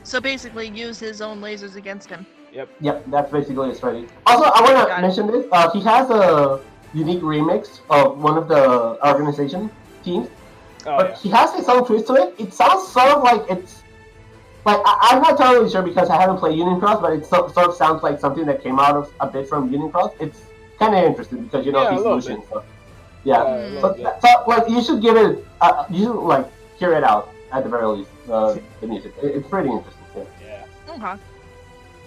So basically, use his own lasers against him. Yep, that's basically his strategy. Also, I want to mention this. He has a unique remix of one of the organization teams, he has his own twist to it. It sounds sort of like it's like I'm not totally sure because I haven't played Union Cross, but it sort of sounds like something that came out of a bit from Union Cross. It's kind of interesting because he's Lucian. So. Yeah, so like you should give it, you should like hear it out at the very least. The music, it's pretty interesting. Yeah.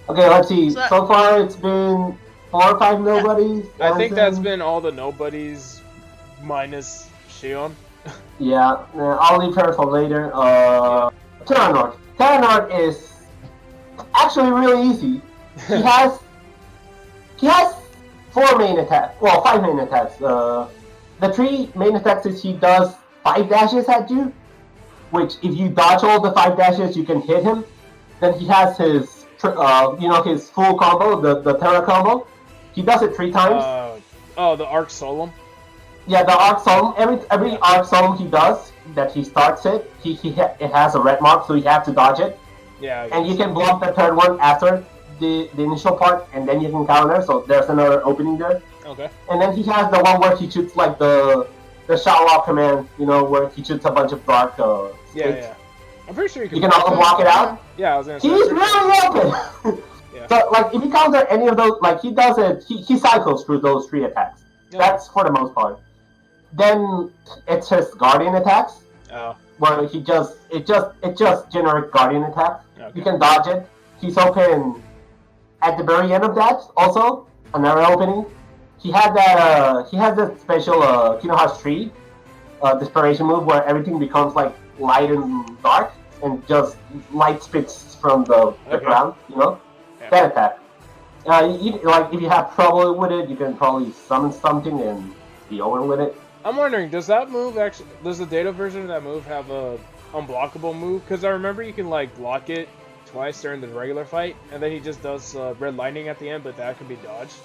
Okay, let's see. So far, it's been 4 or 5 nobodies. I think that's been all the nobodies minus Shion. Yeah, I'll leave her for later. Terranort. Terranort is actually really easy. He has 4 main attacks. Well, 5 main attacks. The 3 main attacks is he does 5 dashes at you, which if you dodge all the 5 dashes, you can hit him. Then he has his his full combo, the Terra combo. He does it 3 times. The Arc Solum? Yeah, the Arc Solum. Every Arc Solum he does, that he starts it, it has a red mark, so you have to dodge it. Yeah. And you can block the third one after the initial part, and then you can counter. So there's another opening there. Okay. And then he has the one where he shoots like the shot lock command, where he shoots a bunch of dark. Yeah. I'm pretty sure you can also block it out. Yeah, I was gonna say. He's really open. Yeah. So like if you counter any of those, like he does it, he cycles through those 3 attacks. Yeah. That's for the most part. Then it's his guardian attacks. Oh. Where it just generic guardian attack. Okay. You can dodge it. He's open at the very end of that. Also, another opening. He has that special Kingdom Hearts 3 desperation move where everything becomes like light and dark, and just light spits from the ground. Yeah. That attack. If you have trouble with it, you can probably summon something and be over with it. I'm wondering, does the data version of that move have a unblockable move? Because I remember you can like block it twice during the regular fight, and then he just does red lightning at the end, but that can be dodged.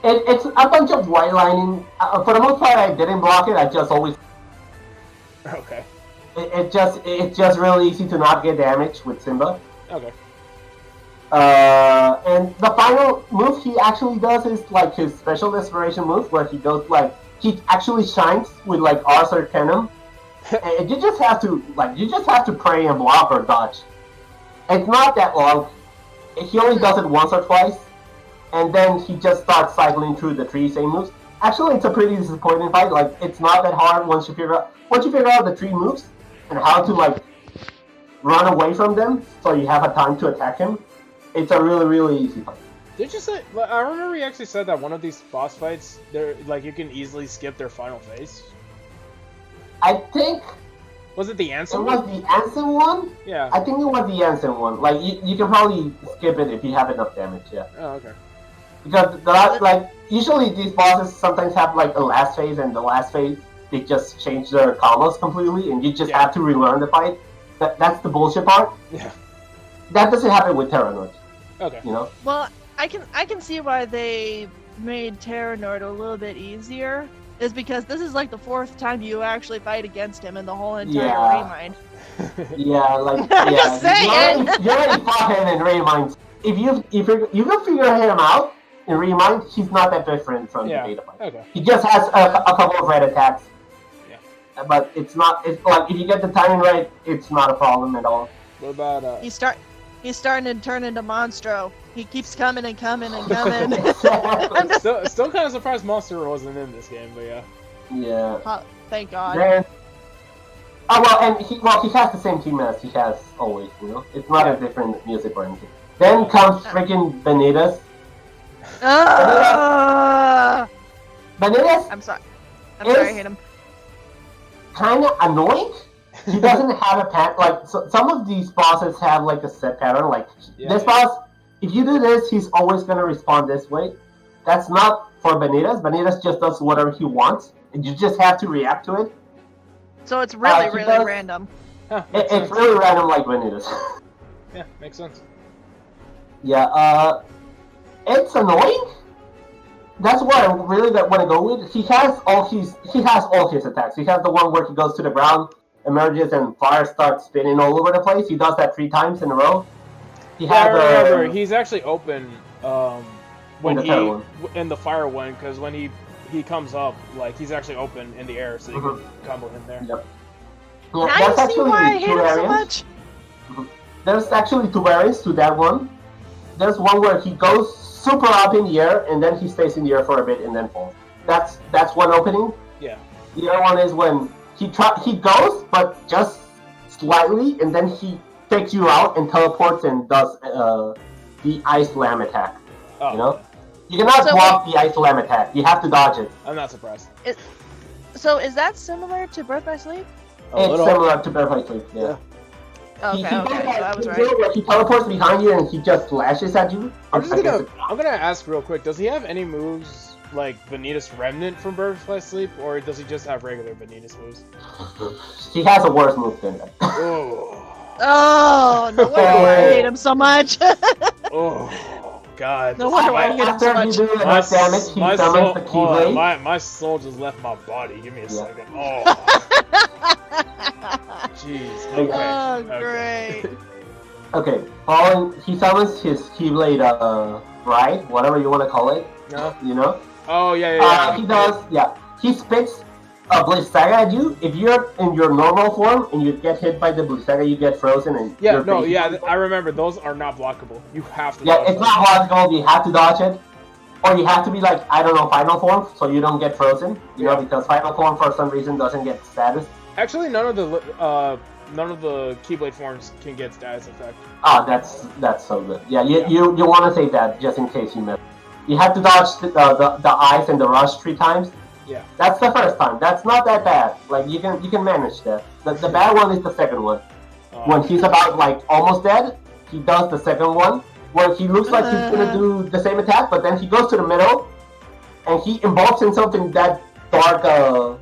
It's a bunch of white lining. For the most part, I didn't block it. I just always. Okay. It's just really easy to not get damaged with Simba. Okay. And the final move he actually does is like his special desperation move, where he goes like he actually shines with like Ars Arcanum, and you just have to pray and block or dodge. It's not that long. He only does it once or twice, and then he just starts cycling through the 3 same moves. Actually, it's a pretty disappointing fight. Like it's not that hard once you figure out the 3 moves and how to like run away from them, so you have a time to attack him. It's a really, really easy fight. Did you say? I remember you actually said that one of these boss fights, you can easily skip their final phase. I think. Was it the Ansem one? It was the Ansem one? Yeah. I think it was the Ansem one. Like, you can probably skip it if you have enough damage, yeah. Oh, okay. Because, usually these bosses sometimes have, like, a last phase, and the last phase, they just change their combos completely, and you just have to relearn the fight. That's the bullshit part. Yeah. That doesn't happen with Terranort. Okay. Well, I can see why they made Terranort a little bit easier. Is because this is like the 4th time you actually fight against him in the whole entire Remind. Just saying. You already fought him in Remind. If you can figure him out in Remind, he's not that different from the beta fight. Okay. He just has a couple of red attacks. Yeah. But it's like if you get the timing right, it's not a problem at all. What about He's starting to turn into Monstro. He keeps coming and coming and coming. Still kind of surprised Monster wasn't in this game, but yeah. Yeah. Thank God. He has the same team as he has always, It's not a different music or anything. Then comes freaking Benitez. Benitez? I'm sorry, I hate him. Kinda annoying. He doesn't have a pattern. Like, some of these bosses have like a set pattern. Like, this boss, if you do this, he's always gonna respond this way. That's not for Benitez. Benitez just does whatever he wants, and you just have to react to it. So it's really random. It's really random, like Benitez. Yeah, makes sense. Yeah, it's annoying. That's what I really want to go with. He has all his attacks. He has the one where he goes to the ground, emerges, and fire starts spinning all over the place. He does that 3 times in a row. He has he's actually open when in the fire one, because when he comes up, like, he's actually open in the air, so you can combo him there. Yep. Yeah, now you see why I hate him so much. There's actually 2 variants to that one. There's one where he goes super up in the air, and then he stays in the air for a bit and then falls. That's one opening. Yeah. The other one is when he goes, but just slightly, and then he takes you out and teleports and does the Ice Slam attack. Oh. You cannot block the Ice Slam attack. You have to dodge it. I'm not surprised. So is that similar to Birth by Sleep? It's similar to Birth by Sleep, yeah. Okay, so I was right. He teleports behind you and he just slashes at you. I'm gonna ask real quick, does he have any moves like Vanitas Remnant from Birth by Sleep, or does he just have regular Vanitas moves? He has a worse move than that. Oh, no wonder why I hate him so much. Oh, God. No wonder why I hate him so much. After you do enough damage, he summons the Keyblade. My soul just left my body. Give me a second. Oh. Jeez. Okay. Oh, great. Okay, he summons his Keyblade, right? Whatever you want to call it. No. You know? Oh, yeah. He does, he spits a Blizzaga at you. If you're in your normal form and you get hit by the Blizzaga, you get frozen and I remember. Those are not blockable. You have to dodge it's not blockable, you have to dodge it. Or you have to be like, I don't know, final form, so you don't get frozen. You know, because final form for some reason doesn't get status. Actually, none of the Keyblade forms can get status effect. Oh, that's so good. Yeah, you want to save that just in case you miss. You have to dodge the ice and the rush 3 times. Yeah. That's the first time. That's not that bad. Like you can manage that. The bad one is the second one. When he's about like almost dead, he does the second one where he looks like he's gonna do the same attack, but then he goes to the middle and he involves himself in that dark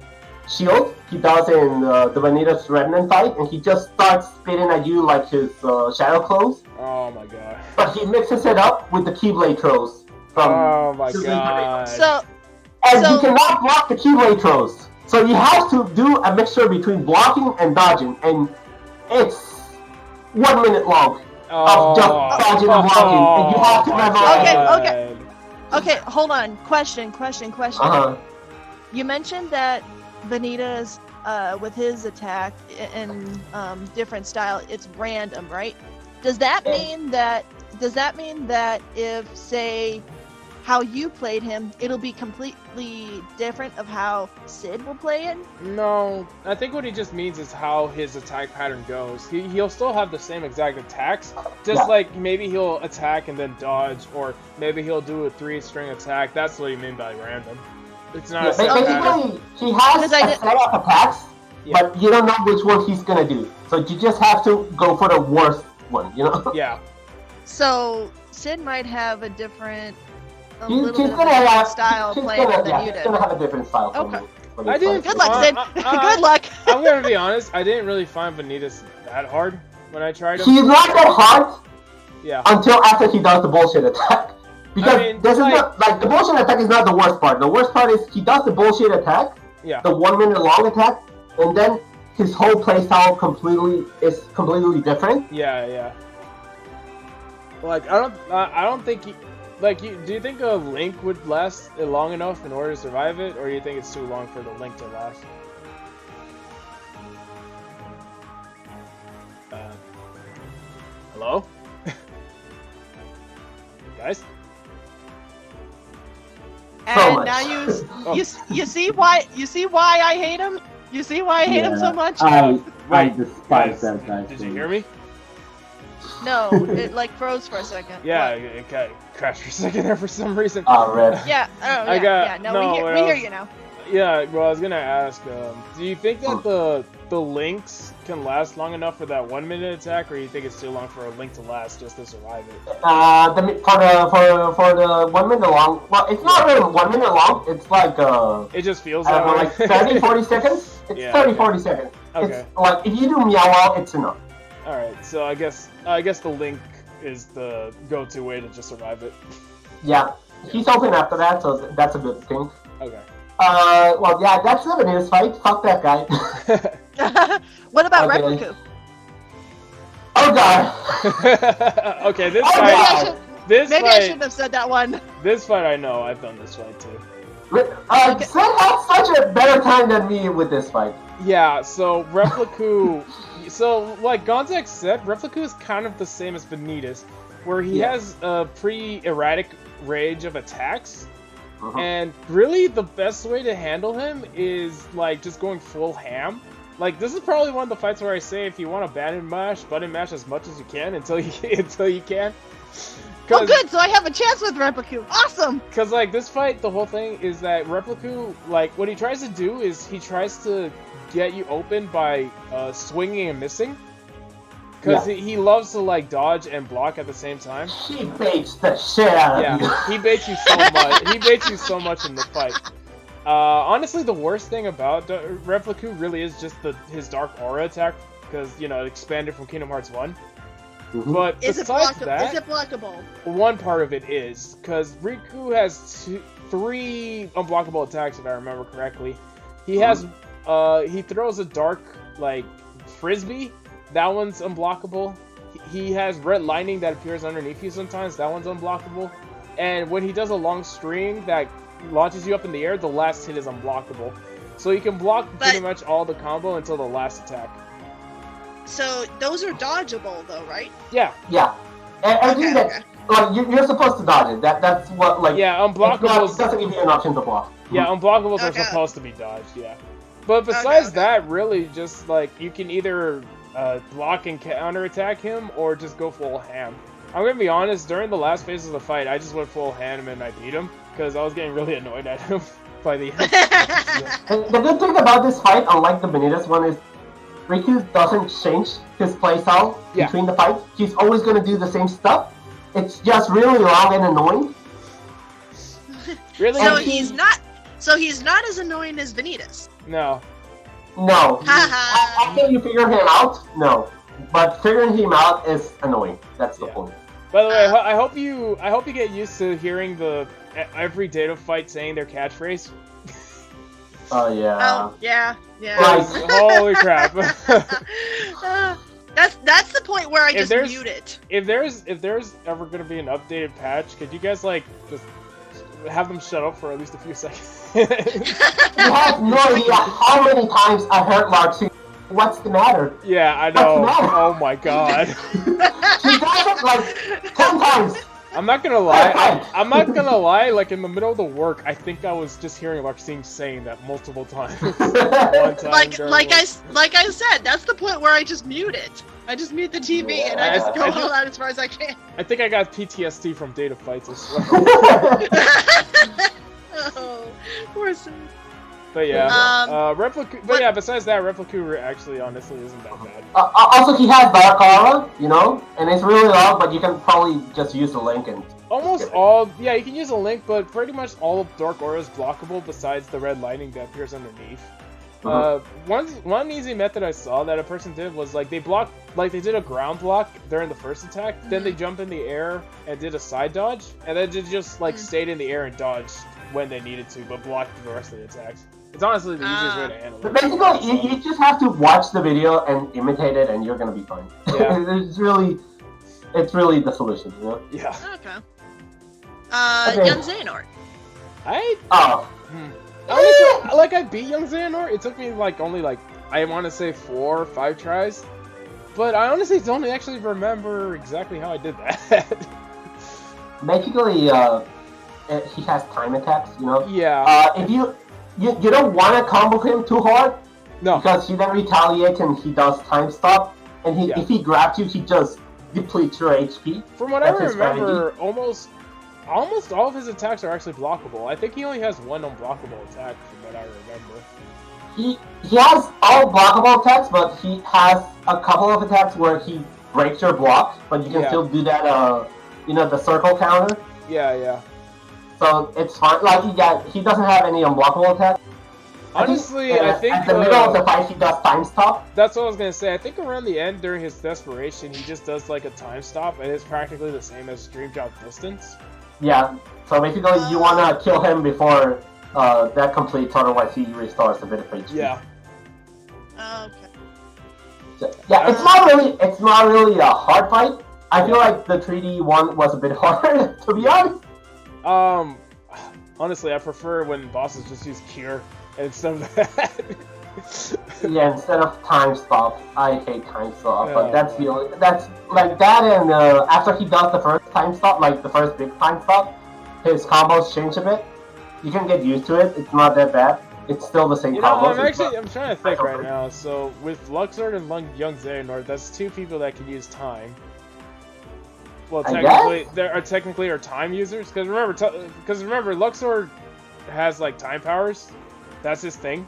shield he does in the Vanitas Remnant fight, and he just starts spitting at you like his shadow clothes. Oh my god. But he mixes it up with the Keyblade throws. Oh my god. And you cannot block the Keyblade throws. So you have to do a mixture between blocking and dodging, and it's 1 minute long of just dodging and blocking, and you have to memorize. Okay, hold on. Question. You mentioned that Vanitas, with his attack in different style, it's random, right? Does that mean that if, say, how you played him, it'll be completely different of how Sid will play it? No, I think what he just means is how his attack pattern goes. He'll still have the same exact attacks, just like maybe he'll attack and then dodge, or maybe he'll do a 3-string attack. That's what he meant by random. It's not a set pattern. He has a set of attacks, but you don't know which one he's gonna do. So you just have to go for the worst one, you know? Yeah. So Sid might have a different style player than you did. He's gonna have a different style from me. Good luck, Sid. Good luck. I'm gonna be honest, I didn't really find Vanitas that hard when I tried him. He's not that hard until after he does the bullshit attack. Because this is not, like, the bullshit attack is not the worst part. The worst part is he does the bullshit attack, the 1 minute long attack, and then his whole playstyle is completely different. Yeah. Like, I don't think he... Like, do you think a Link would last long enough in order to survive it, or do you think it's too long for the Link to last? Hello? Guys? And now you see why I hate him? You see why I hate him so much? I despise that guy. Did you hear me? No, it like froze for a second. Yeah, it crashed for a second there for some reason. Oh, rip. Yeah, we hear you now. Yeah, well, I was gonna ask, do you think that the Links can last long enough for that 1 minute attack, or do you think it's too long for a Link to last just to survive it? For the 1 minute long, well, it's not really 1 minute long. It's like it just feels that way. Like 30-40 seconds. It's 30-40 seconds. Okay. It's like if you do meow wow, it's enough. All right, so I guess the Link is the go-to way to just survive it. Yeah, he's open after that, so that's a good thing. Okay. Well, yeah, that's the news fight. Fuck that guy. What about Replica? Oh god. Okay, this fight. Maybe I shouldn't have said that one. This fight, I know. I've done this fight too. Sid had such a better time than me with this fight. Yeah, so Replica. So, like Gonzak said, Replica is kind of the same as Vanitas, where he has a pretty erratic range of attacks. And really, the best way to handle him is like just going full ham. Like, this is probably one of the fights where I say if you want to button mash as much as you can until you can. Oh, good! So I have a chance with Replica. Awesome! Because like this fight, the whole thing is that Replica, like what he tries to do is he tries to get you open by swinging and missing. Because he loves to like dodge and block at the same time. He baits the shit out of you. Yeah, he baits you so much. He baits you so much in the fight. Honestly, the worst thing about Replica really is just his Dark Aura attack, because it expanded from Kingdom Hearts 1. But besides that, is it blockable? One part of it is, because Riku has 3 unblockable attacks, if I remember correctly. He has, he throws a dark, like, frisbee. That one's unblockable. he has red lightning that appears underneath you sometimes. That one's unblockable. And when he does a long string that launches you up in the air, the last hit is unblockable. So you can block pretty much all the combo until the last attack. So those are dodgeable, though, right? Yeah. Yeah. And I think that like you're supposed to dodge it. That's what like. Yeah, unblockables. It doesn't give you an option to block. Yeah, unblockables are supposed to be dodged. Yeah. But besides that, really, just like you can either block and counterattack him or just go full ham. I'm gonna be honest. During the last phases of the fight, I just went full ham and I beat him because I was getting really annoyed at him by the end. And the good thing about this fight, unlike the Benitez one, is Riku doesn't change his playstyle between the fights. He's always going to do the same stuff. It's just really long and annoying. Really? So he's not as annoying as Benitez. No. No. After you figure him out, no. But figuring him out is annoying. That's the point. By the way, I hope you get used to hearing every data fight saying their catchphrase. Oh yeah. Oh yeah. Holy crap. That's the point where I just mute it. If there's ever gonna be an updated patch, could you guys like just have them shut up for at least a few seconds? You have no idea how many times I heard Lark say, "What's the matter?" Yeah, I know. Oh my god. She does it like 10 times. I'm not gonna lie. I'm not gonna lie. Like in the middle of the work, I think I was just hearing Larxene saying that multiple times. One time like I said, that's the point where I just mute it. I just mute the TV and I just go all out as far as I can. I think I got PTSD from data fights as well. Oh, poor Sam. But yeah, But yeah, besides that, Repliku actually honestly isn't that bad. Also, he has Dark Aura, you know, and it's really long, but you can probably just use the link and. Almost all, yeah, you can use a link, but pretty much all of Dark Aura is blockable besides the red lightning that appears underneath. One easy method I saw that a person did was like they did a ground block during the first attack, then they jumped in the air and did a side dodge, and then they just like stayed in the air and dodged when they needed to, but blocked the rest of the attacks. It's honestly the easiest way to handle it. Basically, you just have to watch the video and imitate it, and you're gonna be fine. Yeah. it's really the solution, you know? Yeah. Okay. Young Xehanort. Honestly, like I beat Young Xehanort. It took me only I want to say 4 or 5 tries, but I honestly don't actually remember exactly how I did that. Basically, he has time attacks, you know? Yeah. If you don't want to combo him too hard, no, because he then retaliates and he does time stop, and if he grabs you, he just depletes your HP. From what I remember, almost all of his attacks are actually blockable. I think he only has one unblockable attack, from what I remember. He has all blockable attacks, but he has a couple of attacks where he breaks your block, but you can still do that, the circle counter. Yeah. So it's fine. He doesn't have any unblockable attacks. Honestly, I think at the middle of the fight he does time stop. That's what I was gonna say. I think around the end, during his desperation, he just does a time stop, and it's practically the same as Dream Drop Distance. Yeah. So basically, you wanna kill him before that completes, otherwise he restores a bit of HP. Yeah. Okay. So, yeah, it's not really a hard fight. I feel like the 3D one was a bit harder, to be honest. Honestly, I prefer when bosses just use Cure instead of that. Yeah, instead of time stop. I hate time stop, but that's like that, and after he does the first time stop, like the first big time stop, his combos change a bit. You can get used to it. It's not that bad. It's still the same combos. I'm trying to think right now. So with Luxord and Young Xehanort, that's 2 people that can use time. Well, technically, there are time users, because remember, Luxord has time powers. That's his thing.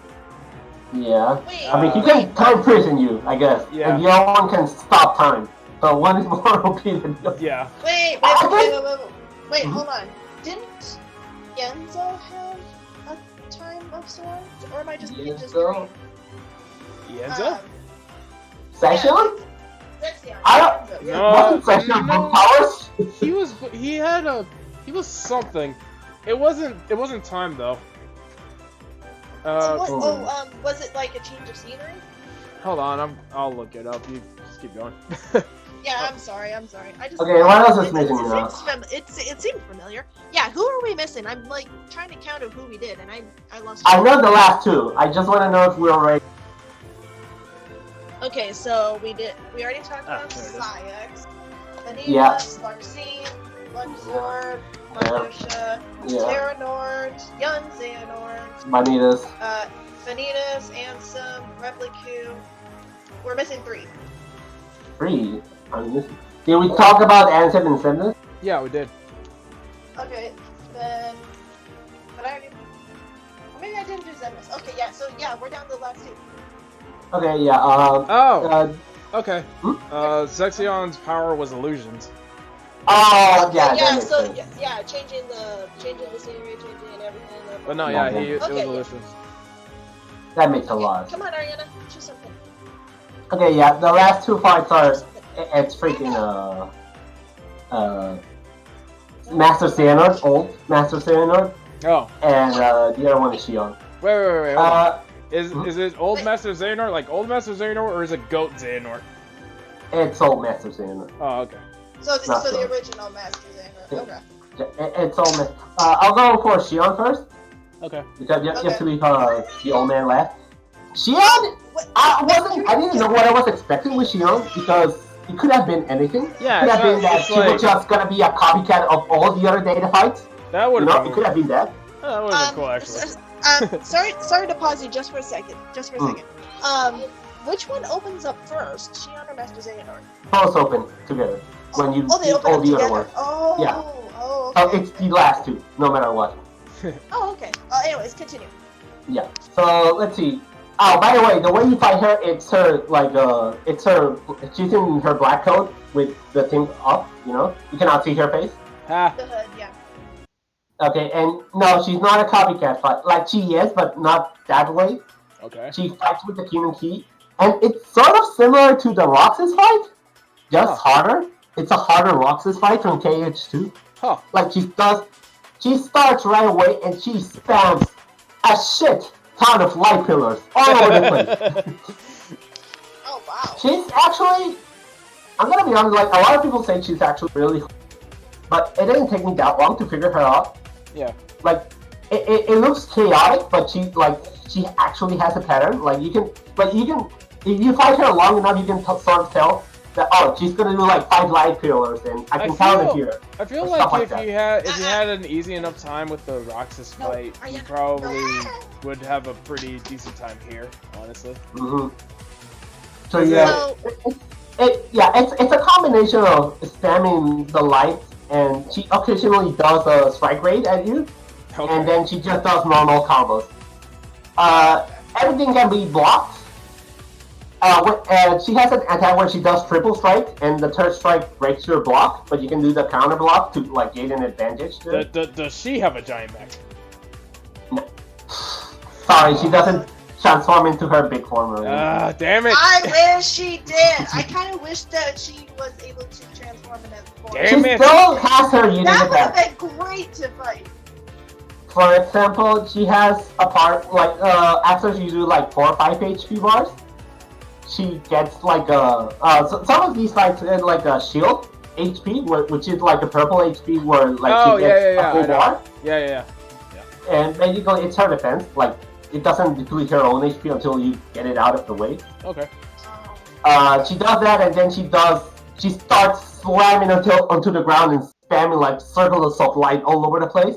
Yeah. I mean, he can time prison you, I guess. Yeah. And the other one can stop time. So one is more OP than the other. Yeah. Wait, hold on. Didn't Genzo have a time of sorts? Or am I just dreaming? Genzo? Session? I don't know. Wasn't Session powers? He was something. It wasn't time though. Was it like a change of scenery? Hold on, I'll look it up. You just keep going. Yeah, I'm sorry. I just. Okay, what else is missing now? It seemed familiar. Yeah, who are we missing? I'm like trying to count of who we did, and I lost. I know the last two. I just want to know if we're ready. Okay, so we already talked about Syx, Vanita, Yeah. Larcene, Luxor, Marusha, Terranord, Young Xehanort, Vanitas. Vanitas, Ansem, Replicu. We're missing 3. 3? I'm missing. Did we talk about Ansem and Semnus? Yeah, we did. Okay, then. But I already. Maybe I didn't do Zemnis. Okay, yeah, so yeah, we're down to the last 2. Okay, yeah, Okay. Hmm? Zexion's power was illusions. Oh, Okay, yeah, yeah, that makes so sense. yeah, changing the scenery, changing everything. But no, yeah, it was Okay, yeah. illusions. That makes a lot. Come on, Ariana, choose something. Okay, yeah, the last 2 fights are it's freaking Master Xehanort, old Master Xehanort, Oh. and the other one is Shion. Wait. Hold on. Is Is it old Master Xehanort, like old Master Xehanort, or is it Goat Xehanort? It's old Master Xehanort. Oh, okay. So Not the sure. original Master Xehanort. Okay. It's old Master. I'll go for Shion first, Okay. because just to be the old man left. Shion! I didn't know what I was expecting with Shion, because it could have been anything. Yeah, it could have been that it's she was just gonna be a copycat of all the other data fights. That would You have know, it could have been that. That would have been cool, actually. Sorry to pause you just for a second. Which one opens up first, Shion or Master Xehanort? Both open together when you they beat open all up the together. other ones. Oh. Yeah. Oh. So Okay. it's the last 2, no matter what. Oh, okay. Anyways, continue. Yeah. So let's see. Oh, by the way, the way you fight her, it's her she's in her black coat with the thing up. You know, you cannot see her face. Ha. The hood, yeah. Okay, and no, she's not a copycat fight. Like she is, but not that way. Okay. She fights with the King and Key, and it's sort of similar to the Roxas fight, just harder. It's a harder Roxas fight from KH2. Huh. Like she starts right away and she spams a shit ton of light pillars all over the place. Oh wow. She's actually, I'm gonna be honest, like a lot of people say she's actually really, but it didn't take me that long to figure her out. Yeah. Like it looks chaotic, but she actually has a pattern. Like you can if you fight her long enough, you can sort of tell that she's gonna do like 5 light pillars, and I can count it here. I feel or like stuff if you had an easy enough time with the Roxas fight, you probably would have a pretty decent time here, honestly. Mm-hmm. So yeah, it's a combination of spamming the light, and she occasionally does a strike rate at you, and then she just does normal combos. Everything can be blocked. She has an attack where she does triple strike, and the third strike breaks your block, but you can do the counter block to like gain an advantage. Does she have a giant mech? No. Sorry, she doesn't transform into her big form. Damn it! I wish she did. I kind of wish that she was able to transform in that form. Damn it! She still has her unit That would attack. have been great to fight. For example, she has a part like after you do like 4 or 5 HP bars, she gets like some of these fights get like a shield HP, which is like a purple HP where like she gets a full bar. Yeah. And basically, it's her defense. Like it doesn't deplete her own HP until you get it out of the way. Okay. She does that, and then she starts slamming onto the ground and spamming like circles of light all over the place.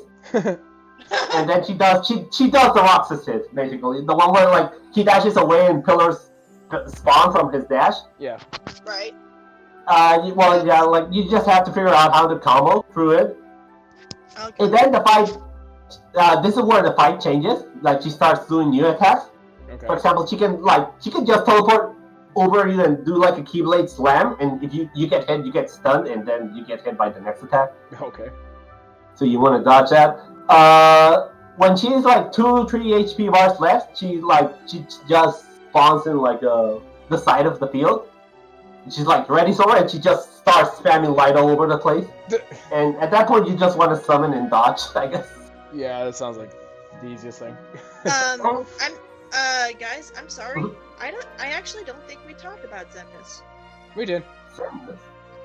And then she does the Roxas hit, basically. The one where like he dashes away and pillars spawn from his dash. Yeah. Right. Well, yeah, like you just have to figure out how to combo through it. Okay. And then the fight, this is where the fight changes. Like she starts doing new attacks. Okay. For example, she can just teleport over you and do like a Keyblade slam, and if you get hit, you get stunned, and then you get hit by the next attack. Okay. So you want to dodge that. When she's like 2-3 HP bars left, she just spawns in like the side of the field. She's like ready somewhere, and she just starts spamming light all over the place. And at that point, you just want to summon and dodge, I guess. Yeah, that sounds like the easiest thing. Guys, I'm sorry. I actually don't think we talked about Zemnis. We did.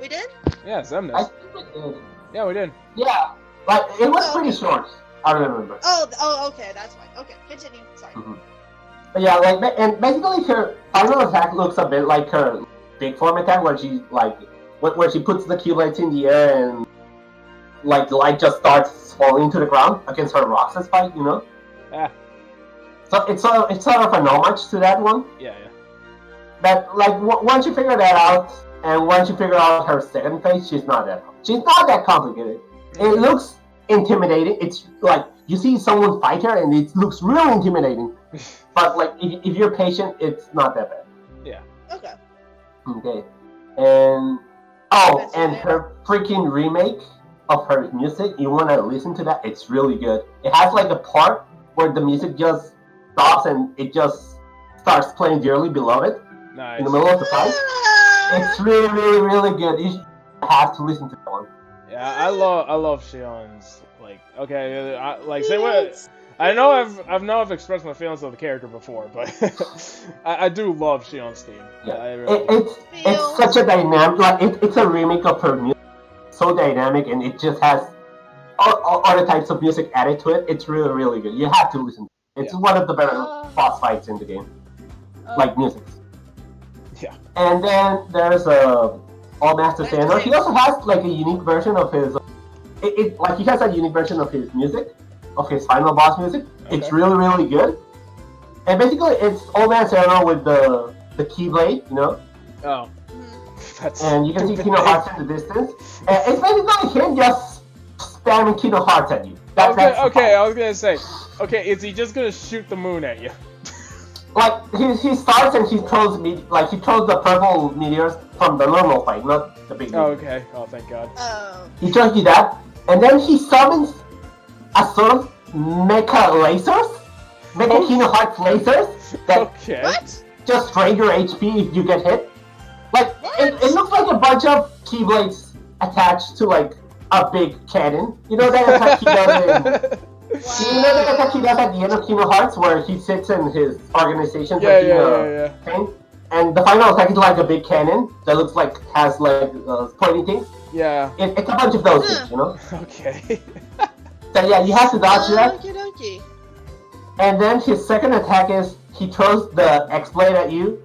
We did? Yeah, I Zemnis. think we did. Yeah, we did. Yeah, like it was Oh, pretty okay. short. I remember. Oh, okay, that's fine. Okay, continue. Sorry. Mhm. But yeah, like and basically her final attack looks a bit like her big form attack, where she like where she puts the keyblades in the air and like the light just starts falling to the ground against her Roxas fight, you know. Ah, So it's sort of an homage to that one. yeah. But like once you figure that out, and once you figure out her second phase, she's not that complicated. It looks intimidating. It's like you see someone fight her, and it looks really intimidating. But like if you're patient, it's not that bad. Okay. Okay, and That's and it. her freaking remake of her music, you want to listen to that? It's really good. It has like a part where the music just stops and it just starts playing Dearly Beloved Nice. in the middle of the fight. It's really, really, really good. You have to listen to that one. Yeah, I love Shion's like okay, same way. I know I've expressed my feelings of the character before, but I do love Shion's theme. Yeah. I really It's such a dynamic, like it's a remake of her music. So dynamic, and it just has all other types of music added to it. It's really, really good. You have to listen. It's one of the better boss fights in the game, like music. Yeah. And then there's All Master Sandor. He also has like a unique version of his. Like he has a unique version of his music, of his final boss music. Okay. It's really, really good. And basically, it's All Master Sandor with the Keyblade, you know. Oh. That's And you can see Kingdom Hearts in the distance. And it's basically him just spamming Kingdom Hearts at you. I was gonna say, okay, is he just gonna shoot the moon at you? Like he starts and he throws the purple meteors from the normal fight, not the big. Oh, meteors. okay. Oh, thank God. Oh. He throws you that, and then he summons a sort of mecha lasers, mecha Kingdom Hearts lasers that Okay. What? just drain your HP if you get hit. Like it looks like a bunch of keyblades attached to like a big cannon. You know that attack he does you know that attack he does at the end of Kingdom Hearts where he sits in his organization's Yeah. thing? And the final attack is like a big cannon that looks like has like pointy things. Yeah. It's a bunch of those things, you know? Okay. So yeah, you have to dodge that. Okie dokie. And then his second attack is he throws the X-Blade at you.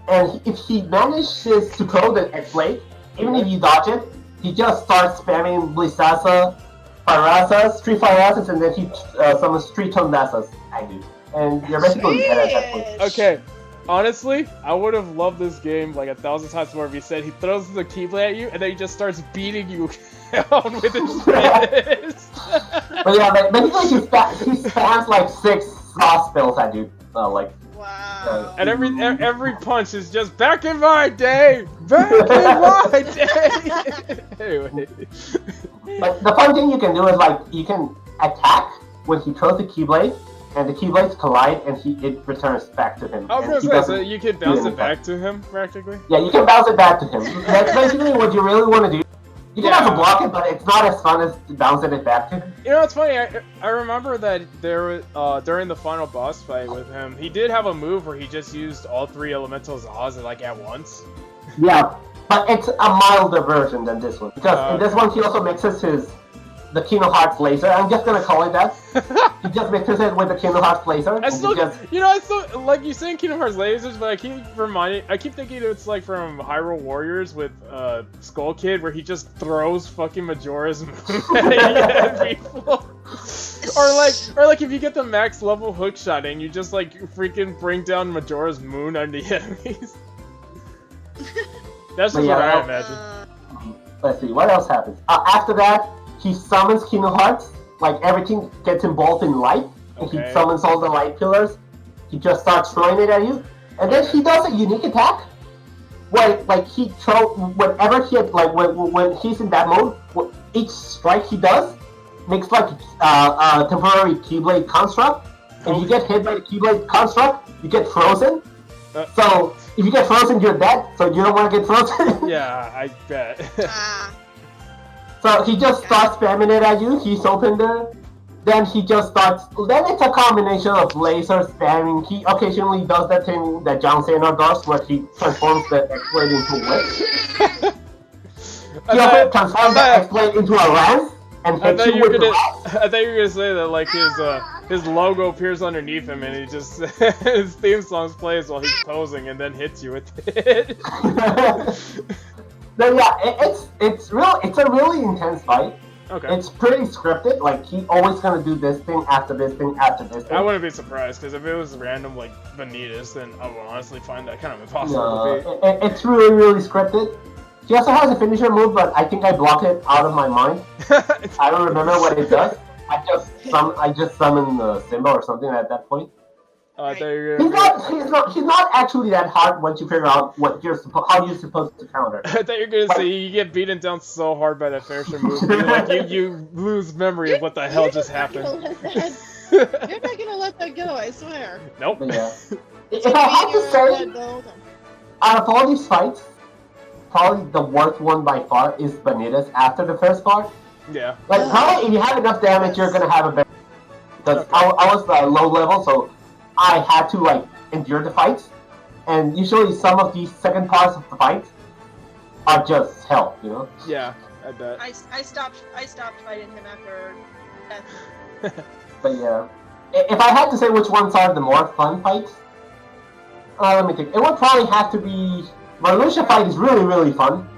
And if he manages to throw the X-Blade, even if you dodge it, he just starts spamming Blissasa, Firasas, 3 Firasas, and then he summons 3 Tondasas at you. And you're basically dead at that point. Okay. Honestly, I would have loved this game like 1,000 times more if he said he throws the Keyblade at you and then he just starts beating you down with his fist. But yeah, like, basically he spams like 6 frost spells at you. Wow. And every punch is just back in my day, back in my day. Anyway, But the fun thing you can do is like you can attack when he throws the Keyblade, and the Keyblades collide, and it returns back to him. I was And gonna he say, so doesn't you can do bounce it anything. back to him practically. Yeah, you can bounce it back to him. That's basically what you really want to do. You can also block it, but it's not as fun as bouncing it back to him. You know, it's funny. I remember that there during the final boss fight with him, he did have a move where he just used all 3 elemental Zaws like at once. Yeah, but it's a milder version than this one because in this one he also mixes the Kingdom Hearts laser. I'm just gonna call it that. He just mixes it with the Kingdom Hearts laser. I still, like you saying Kingdom Hearts lasers, but I keep thinking it's like from Hyrule Warriors with Skull Kid, where he just throws fucking Majora's Moon at people. or like if you get the max level hook shot and you just like freaking bring down Majora's Moon on the enemies. That's just what I imagine. Let's see, what else happens? After that, he summons Kingdom Hearts. Like everything gets involved in light, and he summons all the light pillars. He just starts throwing it at you, and then he does a unique attack. Where like whenever he when he's in that mode, each strike he does makes like a temporary Keyblade construct. If you get hit by the Keyblade construct, you get frozen. So if you get frozen, you're dead. So you don't want to get frozen. Yeah, I bet. So he just starts spamming it at you. He's open there. Then he just starts. Then it's a combination of laser spamming. He occasionally does that thing that John Cena does, where he transforms the X-Blade into a whip. He also transformed the X-Blade into a lance and hit you with the lance. I thought you were gonna say that like his logo appears underneath him and he just his theme song plays while he's posing and then hits you with it. No, yeah, it's a really intense fight. Okay. It's pretty scripted. Like he always gonna do this thing after this thing after this thing. I wouldn't be surprised because if it was random like Vanitas, then I would honestly find that kind of impossible to beat. It's really scripted. He also has a finisher move, but I think I blocked it out of my mind. I don't remember what it does. I just summoned Simba or something at that point. He's not actually that hard once you figure out how you're supposed to counter. I thought you were gonna say you get beaten down so hard by that finisher move, you lose memory of what the hell just happened. You're not gonna let that go, I swear. Nope. Yeah. If I had to say, out of all these fights, probably the worst one by far is Vanitas after the first part. Yeah. Like probably if you have enough damage, you're gonna have a better. Because I was low level, so I had to like endure the fights, and usually some of these second parts of the fights are just hell, you know. Yeah, I bet. I stopped fighting him after death. But yeah, if I had to say which ones are the more fun fights, let me think. It would probably have to be Marluxia fight is really fun.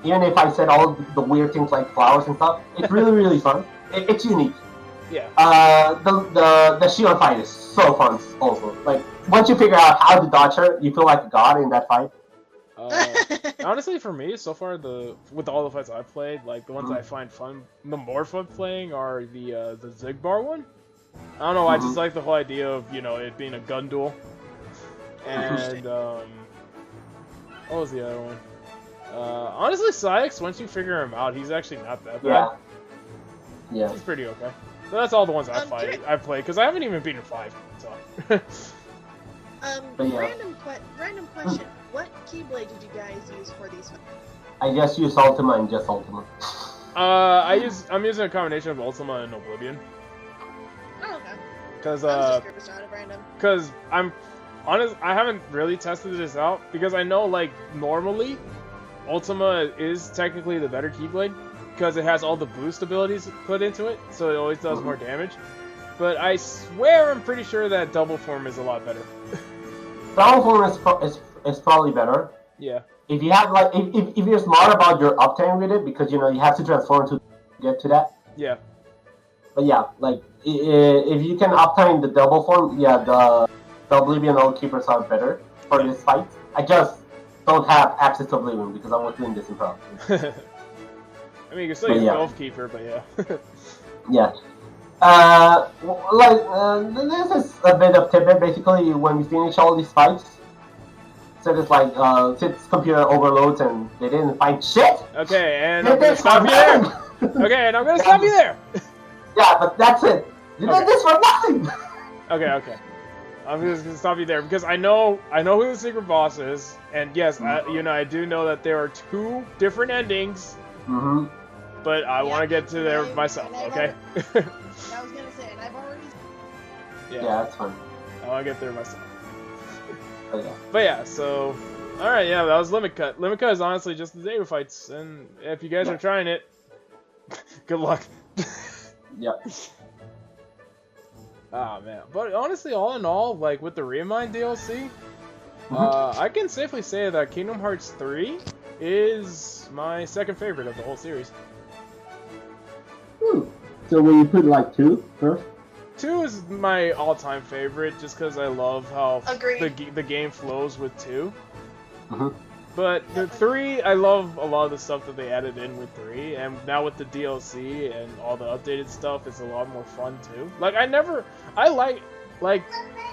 Even if I said all the weird things like flowers and stuff, it's really fun. It's unique. Yeah. The Shion fight is so fun also. Like once you figure out how to dodge her, you feel like a god in that fight. Honestly, for me, so far with all the fights I've played, like the ones I find fun, the more fun playing are the Zigbar one. I don't know, I just like the whole idea of it being a gun duel. And what was the other one? Honestly, Syx, once you figure him out, he's actually not that bad. Yeah. He's pretty okay. So that's all the ones I've played, because I haven't even beaten 5, so. Random question. What Keyblade did you guys use for these fights? I just use Ultima and just Ultima. I'm using a combination of Ultima and Oblivion. Oh, okay. Because I'm honest, I haven't really tested this out because I know like normally Ultima is technically the better Keyblade because it has all the boost abilities put into it, so it always does more damage. But I swear I'm pretty sure that double form is a lot better. Double form is probably better. Yeah. If you have like if you're smart about your uptime with it, because you have to transform to get to that. Yeah. But yeah, like if you can uptime the double form, the Oblivion Old Keepers are better for this fight. I just don't have access to Oblivion because I was doing this in pro. I mean, you can still use Golf Keeper, but yeah. Yeah. This is a bit of tidbit. Basically, when we finish all these fights, so it's like since computer overloads and they didn't find shit. Okay, and I'm gonna stop you there. Okay, and I'm gonna stop you there. Yeah, but that's it. You did this for nothing. Okay. I'm just gonna stop you there because I know who the secret boss is, and yes, I do know that there are 2 different endings. But I want to get to there myself. Okay. I was gonna say, and I've already. Yeah, that's fun. I want to get there myself. Oh, yeah. But yeah, so alright, yeah, that was Limit Cut. Limit Cut is honestly just the Zeta fights, and if you guys are trying it, good luck. Yeah. Ah man, but honestly, all in all, like with the Remind DLC, I can safely say that Kingdom Hearts 3 is my second favorite of the whole series. So will you put like 2 first? 2 is my all-time favorite, just because I love how the game flows with 2. But the 3, I love a lot of the stuff that they added in with 3, and now with the DLC and all the updated stuff, it's a lot more fun too. Like I like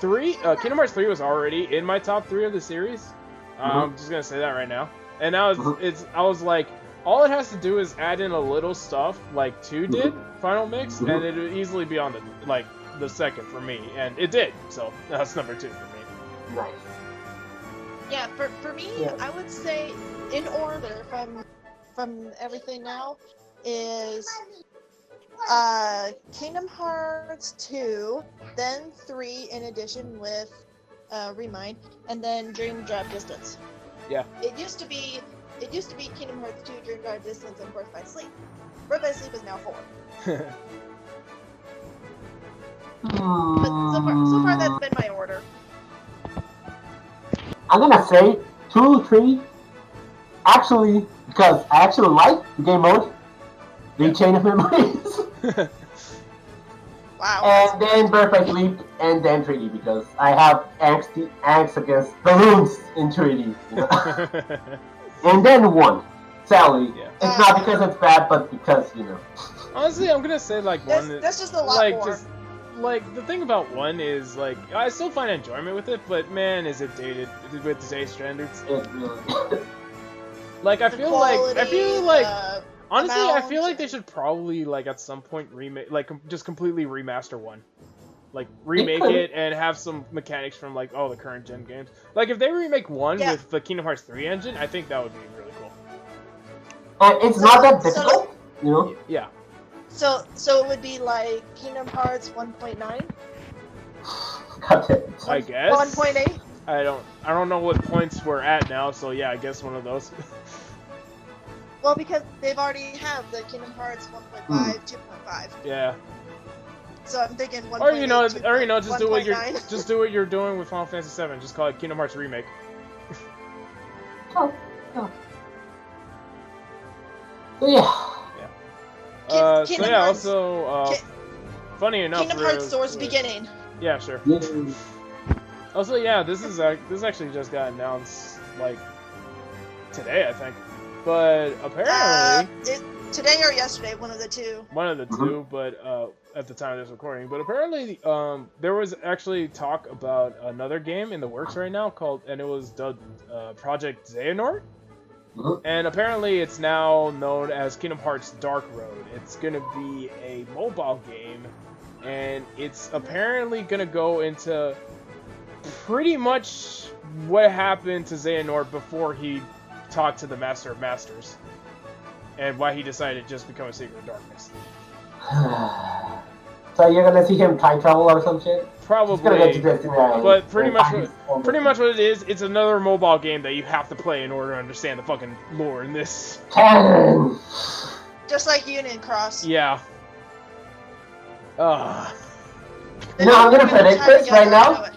3. Kingdom Hearts 3 was already in my top 3 of the series. I'm just gonna say that right now. And now I was like, all it has to do is add in a little stuff like 2 did, Final Mix, and it would easily be on the second for me, and it did. So that's number 2 for me. Nice. Yeah, for me, I would say in order from everything now is Kingdom Hearts 2, then 3 in addition with Remind, and then Dream Drop Distance. Yeah. It used to be it used to be Kingdom Hearts 2, Dream Guard Distance, and Birth by Sleep. Birth by Sleep is now 4. But so far that's been my order. I'm gonna say 2, 3. Actually, because I actually like the game mode, the Chain of Memories. Wow. And then Birth by Sleep, and then 3D, because I have angst against balloons in 3D. You know? And then 1. Sadly. Yeah. It's not because it's bad, but because, you know. Honestly, I'm gonna say like 1. That's just a lot like more. just like the thing about 1 is like I still find enjoyment with it, but man, is it dated with today's standards. It really. Like I The feel quality, like the honestly, I amount. feel like they should probably like at some point remake, like just completely remaster 1. Like remake it and have some mechanics from like all the current gen games. Like if they remake 1 with the Kingdom Hearts 3 engine, I think that would be really cool. And it's not that difficult, you know? Yeah. So it would be like Kingdom Hearts 1.9? Got it. I guess. 1.8? I don't know what points we're at now, so yeah, I guess one of those. Well, because they've already have the Kingdom Hearts 1.5, 2.5. Yeah. So I'm thinking 1.8. Or you know, just do what 1.9. you're doing with Final Fantasy 7. Just call it Kingdom Hearts Remake. Oh. So yeah. So yeah, also, funny enough, Kingdom Hearts Source Beginning. Yeah, sure. Also, yeah, this actually just got announced like today, I think. But apparently, today or yesterday, one of the two. One of the two, but at the time of this recording. But apparently, there was actually talk about another game in the works right now and it was dubbed Project Xehanort. And apparently it's now known as Kingdom Hearts Dark Road. It's going to be a mobile game, and it's apparently going to go into pretty much what happened to Xehanort before he talked to the Master of Masters, and why he decided to just become a Secret of Darkness. So you're gonna see him time travel or some shit? Probably, but pretty much what it is, it's another mobile game that you have to play in order to understand the fucking lore in this. Just like Yuna and Cross. Yeah. I'm gonna predict this right now.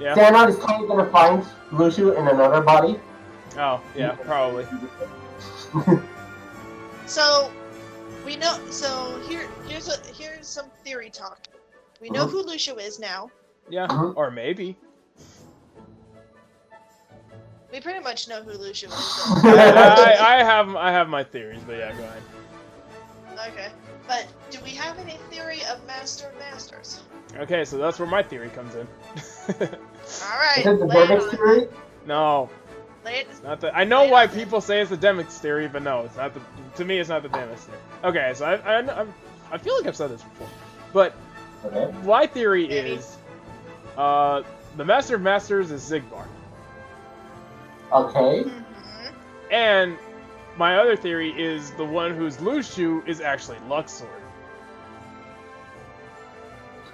Yeah. Xehanort is totally gonna find Lucio in another body. Oh, yeah, probably. So we know. So here's some theory talk. We know who Lucio is now. Yeah, or maybe. We pretty much know who Lucio is. I have my theories, but yeah, go ahead. Okay, but do we have any theory of Master of Masters? Okay, so that's where my theory comes in. All right. Is it the Demix theory? No. It's not the. I know why people say it's the Demix theory, but no, it's not the. To me, it's not the Demix theory. Okay, so I feel like I've said this before, but my theory is, the Master of Masters is Xigbar. Okay. And my other theory is the one who's Lucio is actually Luxord.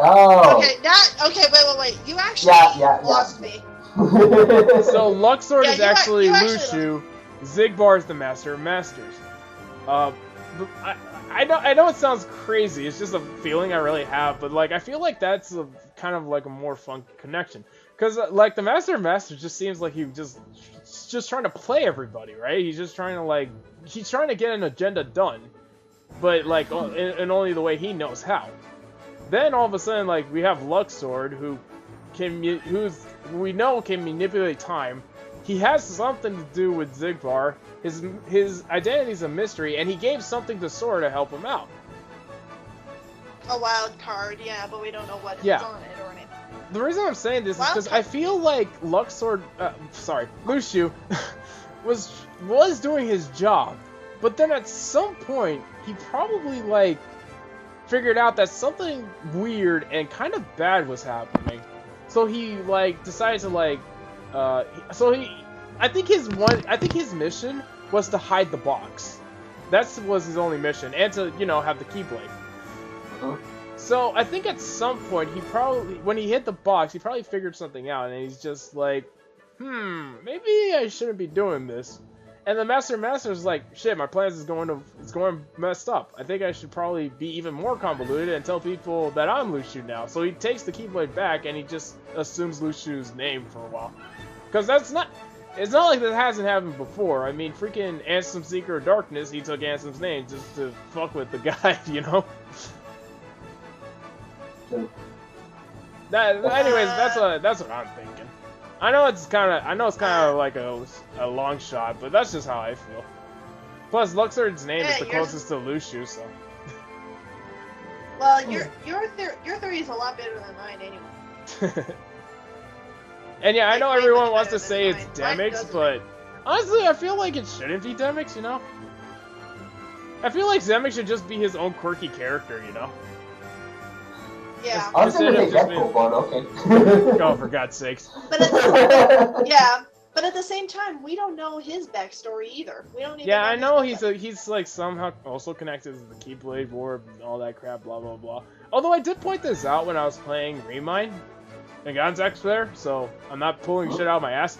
Oh. Okay, wait. You actually lost me. So Luxord is actually Lucio. Xigbar is the Master of Masters. I know it sounds crazy. It's just a feeling I really have, but like I feel like that's a kind of like a more fun connection. Because like the Master of Masters just seems like he just trying to play everybody, right? He's just trying to get an agenda done, but like in only the way he knows how. Then all of a sudden, like we have Luxord, who we know can manipulate time. He has something to do with Xigbar. His identity is a mystery, and he gave something to Sora to help him out. A wild card, yeah, but we don't know what is on it or anything. The reason I'm saying this is because I feel like Lucio was doing his job, but then at some point he probably like figured out that something weird and kind of bad was happening. So he like decided to like I think his mission was to hide the box. That was his only mission, and to, have the Keyblade. So I think at some point when he hit the box, he probably figured something out, and he's just like, maybe I shouldn't be doing this. And the Master's like, shit, my plans is going messed up. I think I should probably be even more convoluted and tell people that I'm Lushu now. So he takes the Keyblade back and he just assumes Lushu's name for a while. Because it's not like this hasn't happened before. I mean, freaking Ansem Seeker of Darkness, he took Ansem's name just to fuck with the guy, you know? Anyways, that's what I'm thinking. I know it's kind of like a long shot, but that's just how I feel. Plus, Luxord's name is the closest to Lushu, so. Well, your theory is a lot better than mine, anyway. And yeah, I know everyone wants to say it's Demix, but honestly, I feel like it shouldn't be Demix, you know? I feel like Demix should just be his own quirky character, you know? Yeah. I was gonna say Deadpool, but okay. Oh, for God's sakes. But at the same time, we don't know his backstory either. We don't even. Yeah, I know he's like somehow also connected to the Keyblade War and all that crap, blah blah blah. Although I did point this out when I was playing Remind, and Gonzak's there, so I'm not pulling shit out of my ass.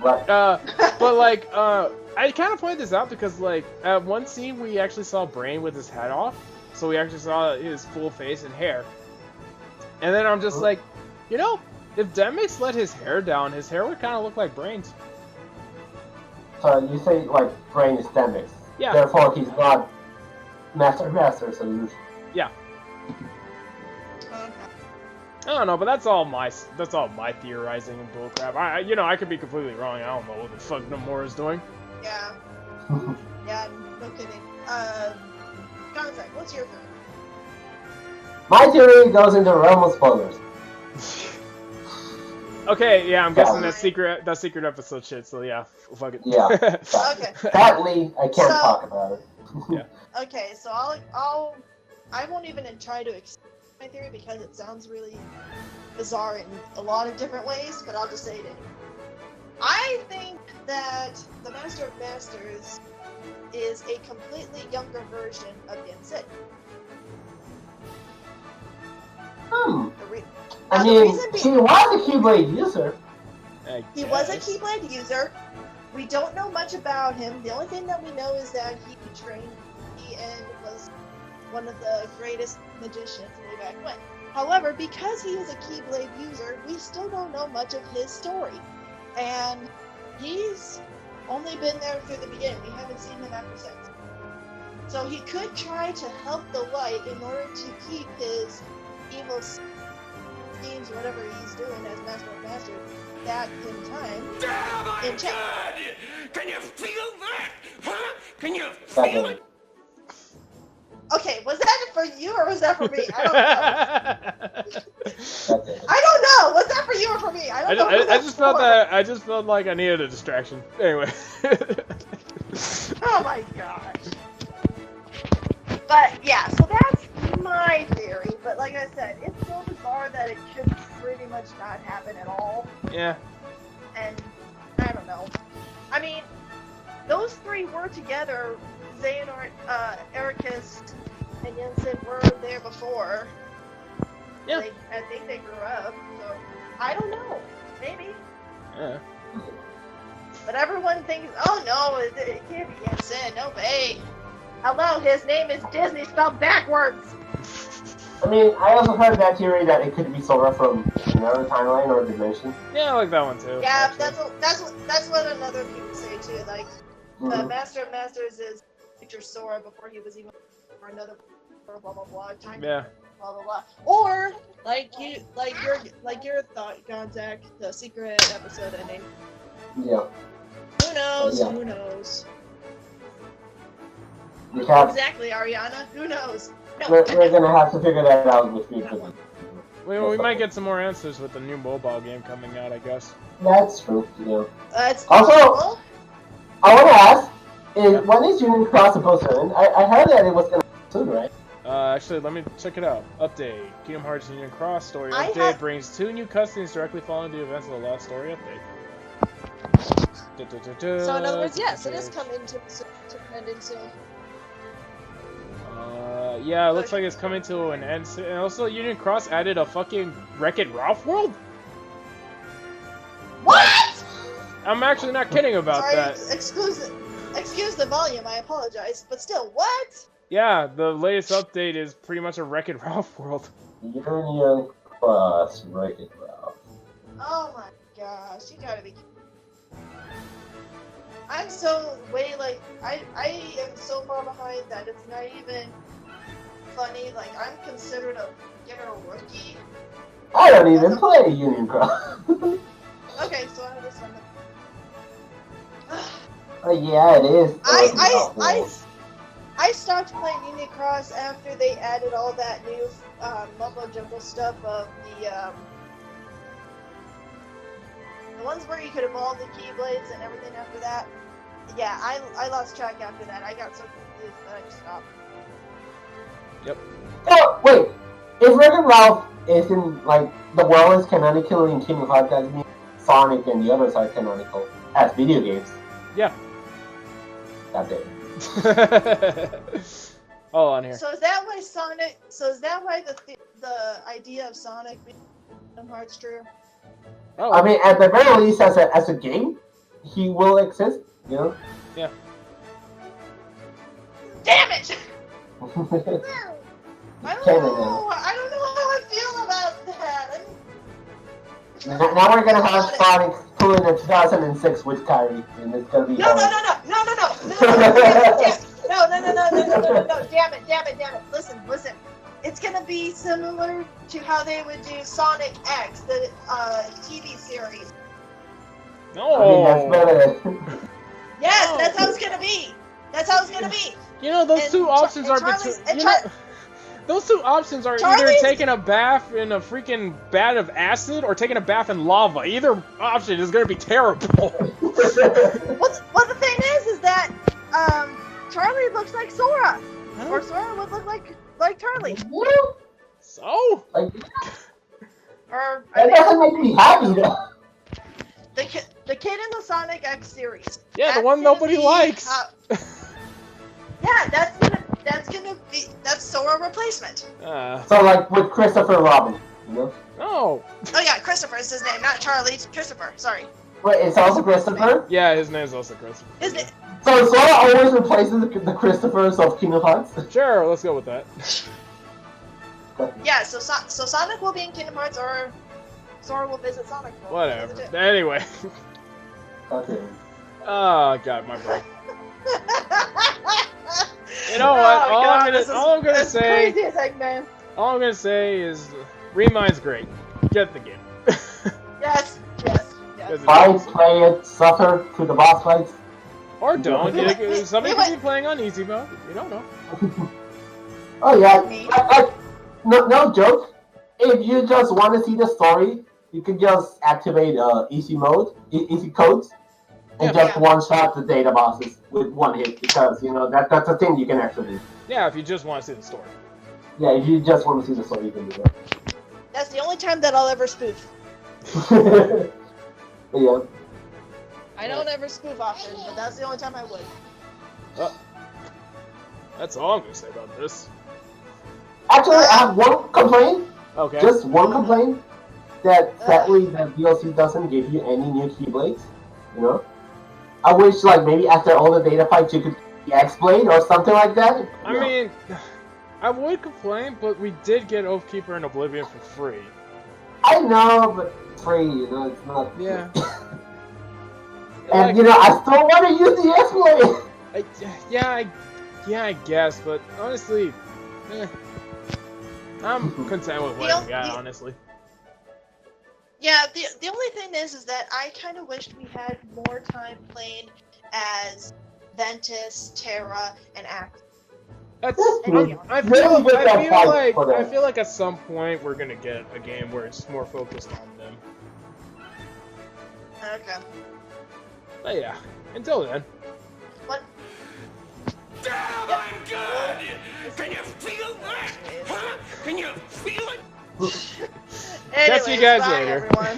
Right. But like, I kind of pointed this out because like at one scene we actually saw Brain with his hat off. So we actually saw his full face and hair. And then I'm just like, you know, if Demix let his hair down, his hair would kind of look like Brain's. So you say, like, Brain is Demix. Yeah. Therefore, he's not Master Solution. Yeah. Okay. I don't know, but that's all my theorizing and bullcrap. I could be completely wrong. I don't know what the fuck Nomura's doing. Yeah. Yeah, no kidding. Gonzak, what's your theory? My theory goes into the realm of spoilers. Okay, yeah, I'm guessing that secret episode shit. So yeah, fuck it. Yeah. Okay. Sadly, I can't talk about it. Yeah. Okay, so I won't even try to explain my theory because it sounds really bizarre in a lot of different ways, but I'll just say it anyway. I think that the Master of Masters is a completely younger version of Gonzak. I mean, he was a Keyblade user. He was a Keyblade user. We don't know much about him. The only thing that we know is that he trained and was one of the greatest magicians way back when. However, because he is a Keyblade user, we still don't know much of his story. And he's only been there through the beginning. We haven't seen him after since. So he could try to help the light in order to keep his evil schemes, whatever he's doing as Master of Masters, back in time. In check. Can you feel that? Huh? Can you feel it? Okay, was that for you or was that for me? I don't know. I don't know. Was that for you or for me? I don't know. I just felt like I needed a distraction. Anyway. Oh my gosh. But yeah, so that's my theory. But like I said, it's so bizarre that it should pretty much not happen at all. Yeah. And I don't know. I mean, those three were together. Xehanort, Ericus, and Jensen were there before. Yeah. I think they grew up. So I don't know. Maybe. Yeah. But everyone thinks, oh no, it can't be Jensen. No way. Hello, his name is Disney spelled backwards. I mean, I also heard that theory that it could be Sora from another timeline or dimension. Yeah, I like that one too. Yeah, that's what another people say too. Like, the Master of Masters is future Sora before he was even for another blah blah blah time. Yeah. Blah blah blah. Or like your thought, Gonzak, the secret episode ending. Yeah. Who knows? Yeah. Who knows? Exactly, Ariana. Who knows? No. We're gonna have to figure that out with future. We might get some more answers with the new mobile game coming out, I guess. That's true. Yeah. That's Also, possible. I want to ask: when is Union Cross supposed to end? I heard that it was gonna soon, right? Actually, let me check it out. Update: Kingdom Hearts Union Cross story update brings 2 new cutscenes directly following the events of the last story update. So in other words, yes, it is coming to ending soon. Yeah, it looks like it's coming to an end soon. And also, Union Cross added a fucking Wreck-It Ralph world? What? I'm actually not kidding about Sorry, that. excuse the volume, I apologize. But still, what? Yeah, the latest update is pretty much a Wreck-It Ralph world. Union Cross, Wreck-It Ralph. Oh my gosh, you gotta be kidding. I'm so like I am so far behind that it's not even funny. Like I'm considered a beginner rookie. I don't even play Union Cross. Okay, so I understand. Yeah, it is. I stopped playing Unicross after they added all that new mumbo jumbo stuff of the ones where you could evolve the Keyblades and everything after that. Yeah, I lost track after that. I got so confused that I just stopped. Yep. Oh, wait. If Wreck-It Ralph isn't, like, the world is canonical in Kingdom Hearts, that means Sonic and the others are canonical as video games. Yeah. That's it. Hold on here. So is that why Sonic? So is that why the idea of Sonic being Kingdom Hearts true? Oh. I mean, at the very least, as a game, he will exist, you know? Yeah. Damn it! I don't know how I feel about that. Now we're gonna have Sonic pulling a 2006 with Kyrie, and it's gonna be No! Damn it! Listen. It's gonna be similar to how they would do Sonic X, the TV series. No. I mean, that's better. Yes, No. that's how it's gonna be. That's how it's gonna be. You know, those And two options are those two options are either taking a bath in a freaking vat of acid or taking a bath in lava. Either option is gonna be terrible. Well, the thing is that Charlie looks like Sora, or Sora would look like Charlie. So? Like, Or that doesn't make me happy, though. the kid in the Sonic X series. Yeah, the one nobody likes. Yeah, that's Sora replacement. So, like, with Christopher Robin, you know? No. Oh yeah, Christopher is his name, not Charlie. It's Christopher. Sorry. Wait, it's also Christopher? Yeah, his name's also Christopher. His name. So Sora always replaces the Christophers of Kingdom Hearts? Sure, let's go with that. Yeah, so Sonic will be in Kingdom Hearts, or Sora will visit Sonic World. Whatever. Anyway. Okay. Oh god, my brain. You know what? All I'm gonna say is Remind's great. Get the game. Yes. Fight, play it, suffer through the boss fights. Or don't. Somebody could be playing on easy mode. You don't know. Oh yeah, no joke. If you just want to see the story, you can just activate easy mode, easy codes, and just one-shot the data bosses with one hit, because, you know, that's a thing you can actually do. Yeah, if you just want to see the story. Yeah, if you just want to see the story, you can do that. That's the only time that I'll ever spoof. Yeah. I don't ever spoof often, but that's the only time I would. That's all I'm gonna say about this. Actually, I have one complaint. Okay. Just one complaint. That sadly, the DLC doesn't give you any new Keyblades. You know? I wish, like, maybe after all the data fights, you could X-Blade or something like that. I mean, I would complain, but we did get Oathkeeper and Oblivion for free. I know, but free, you know, it's not. Yeah. And, you know, I still want to use the X-Blade! I guess, but honestly, I'm content with what I got, honestly. Yeah, the only thing is that I kind of wished we had more time playing as Ventus, Terra, and Axe. That's. Really I feel like at some point we're gonna get a game where it's more focused on them. Okay. But yeah, until then. What? Damn, I'm good! Can you feel that? Huh? Can you feel it? Catch you guys later. Everyone.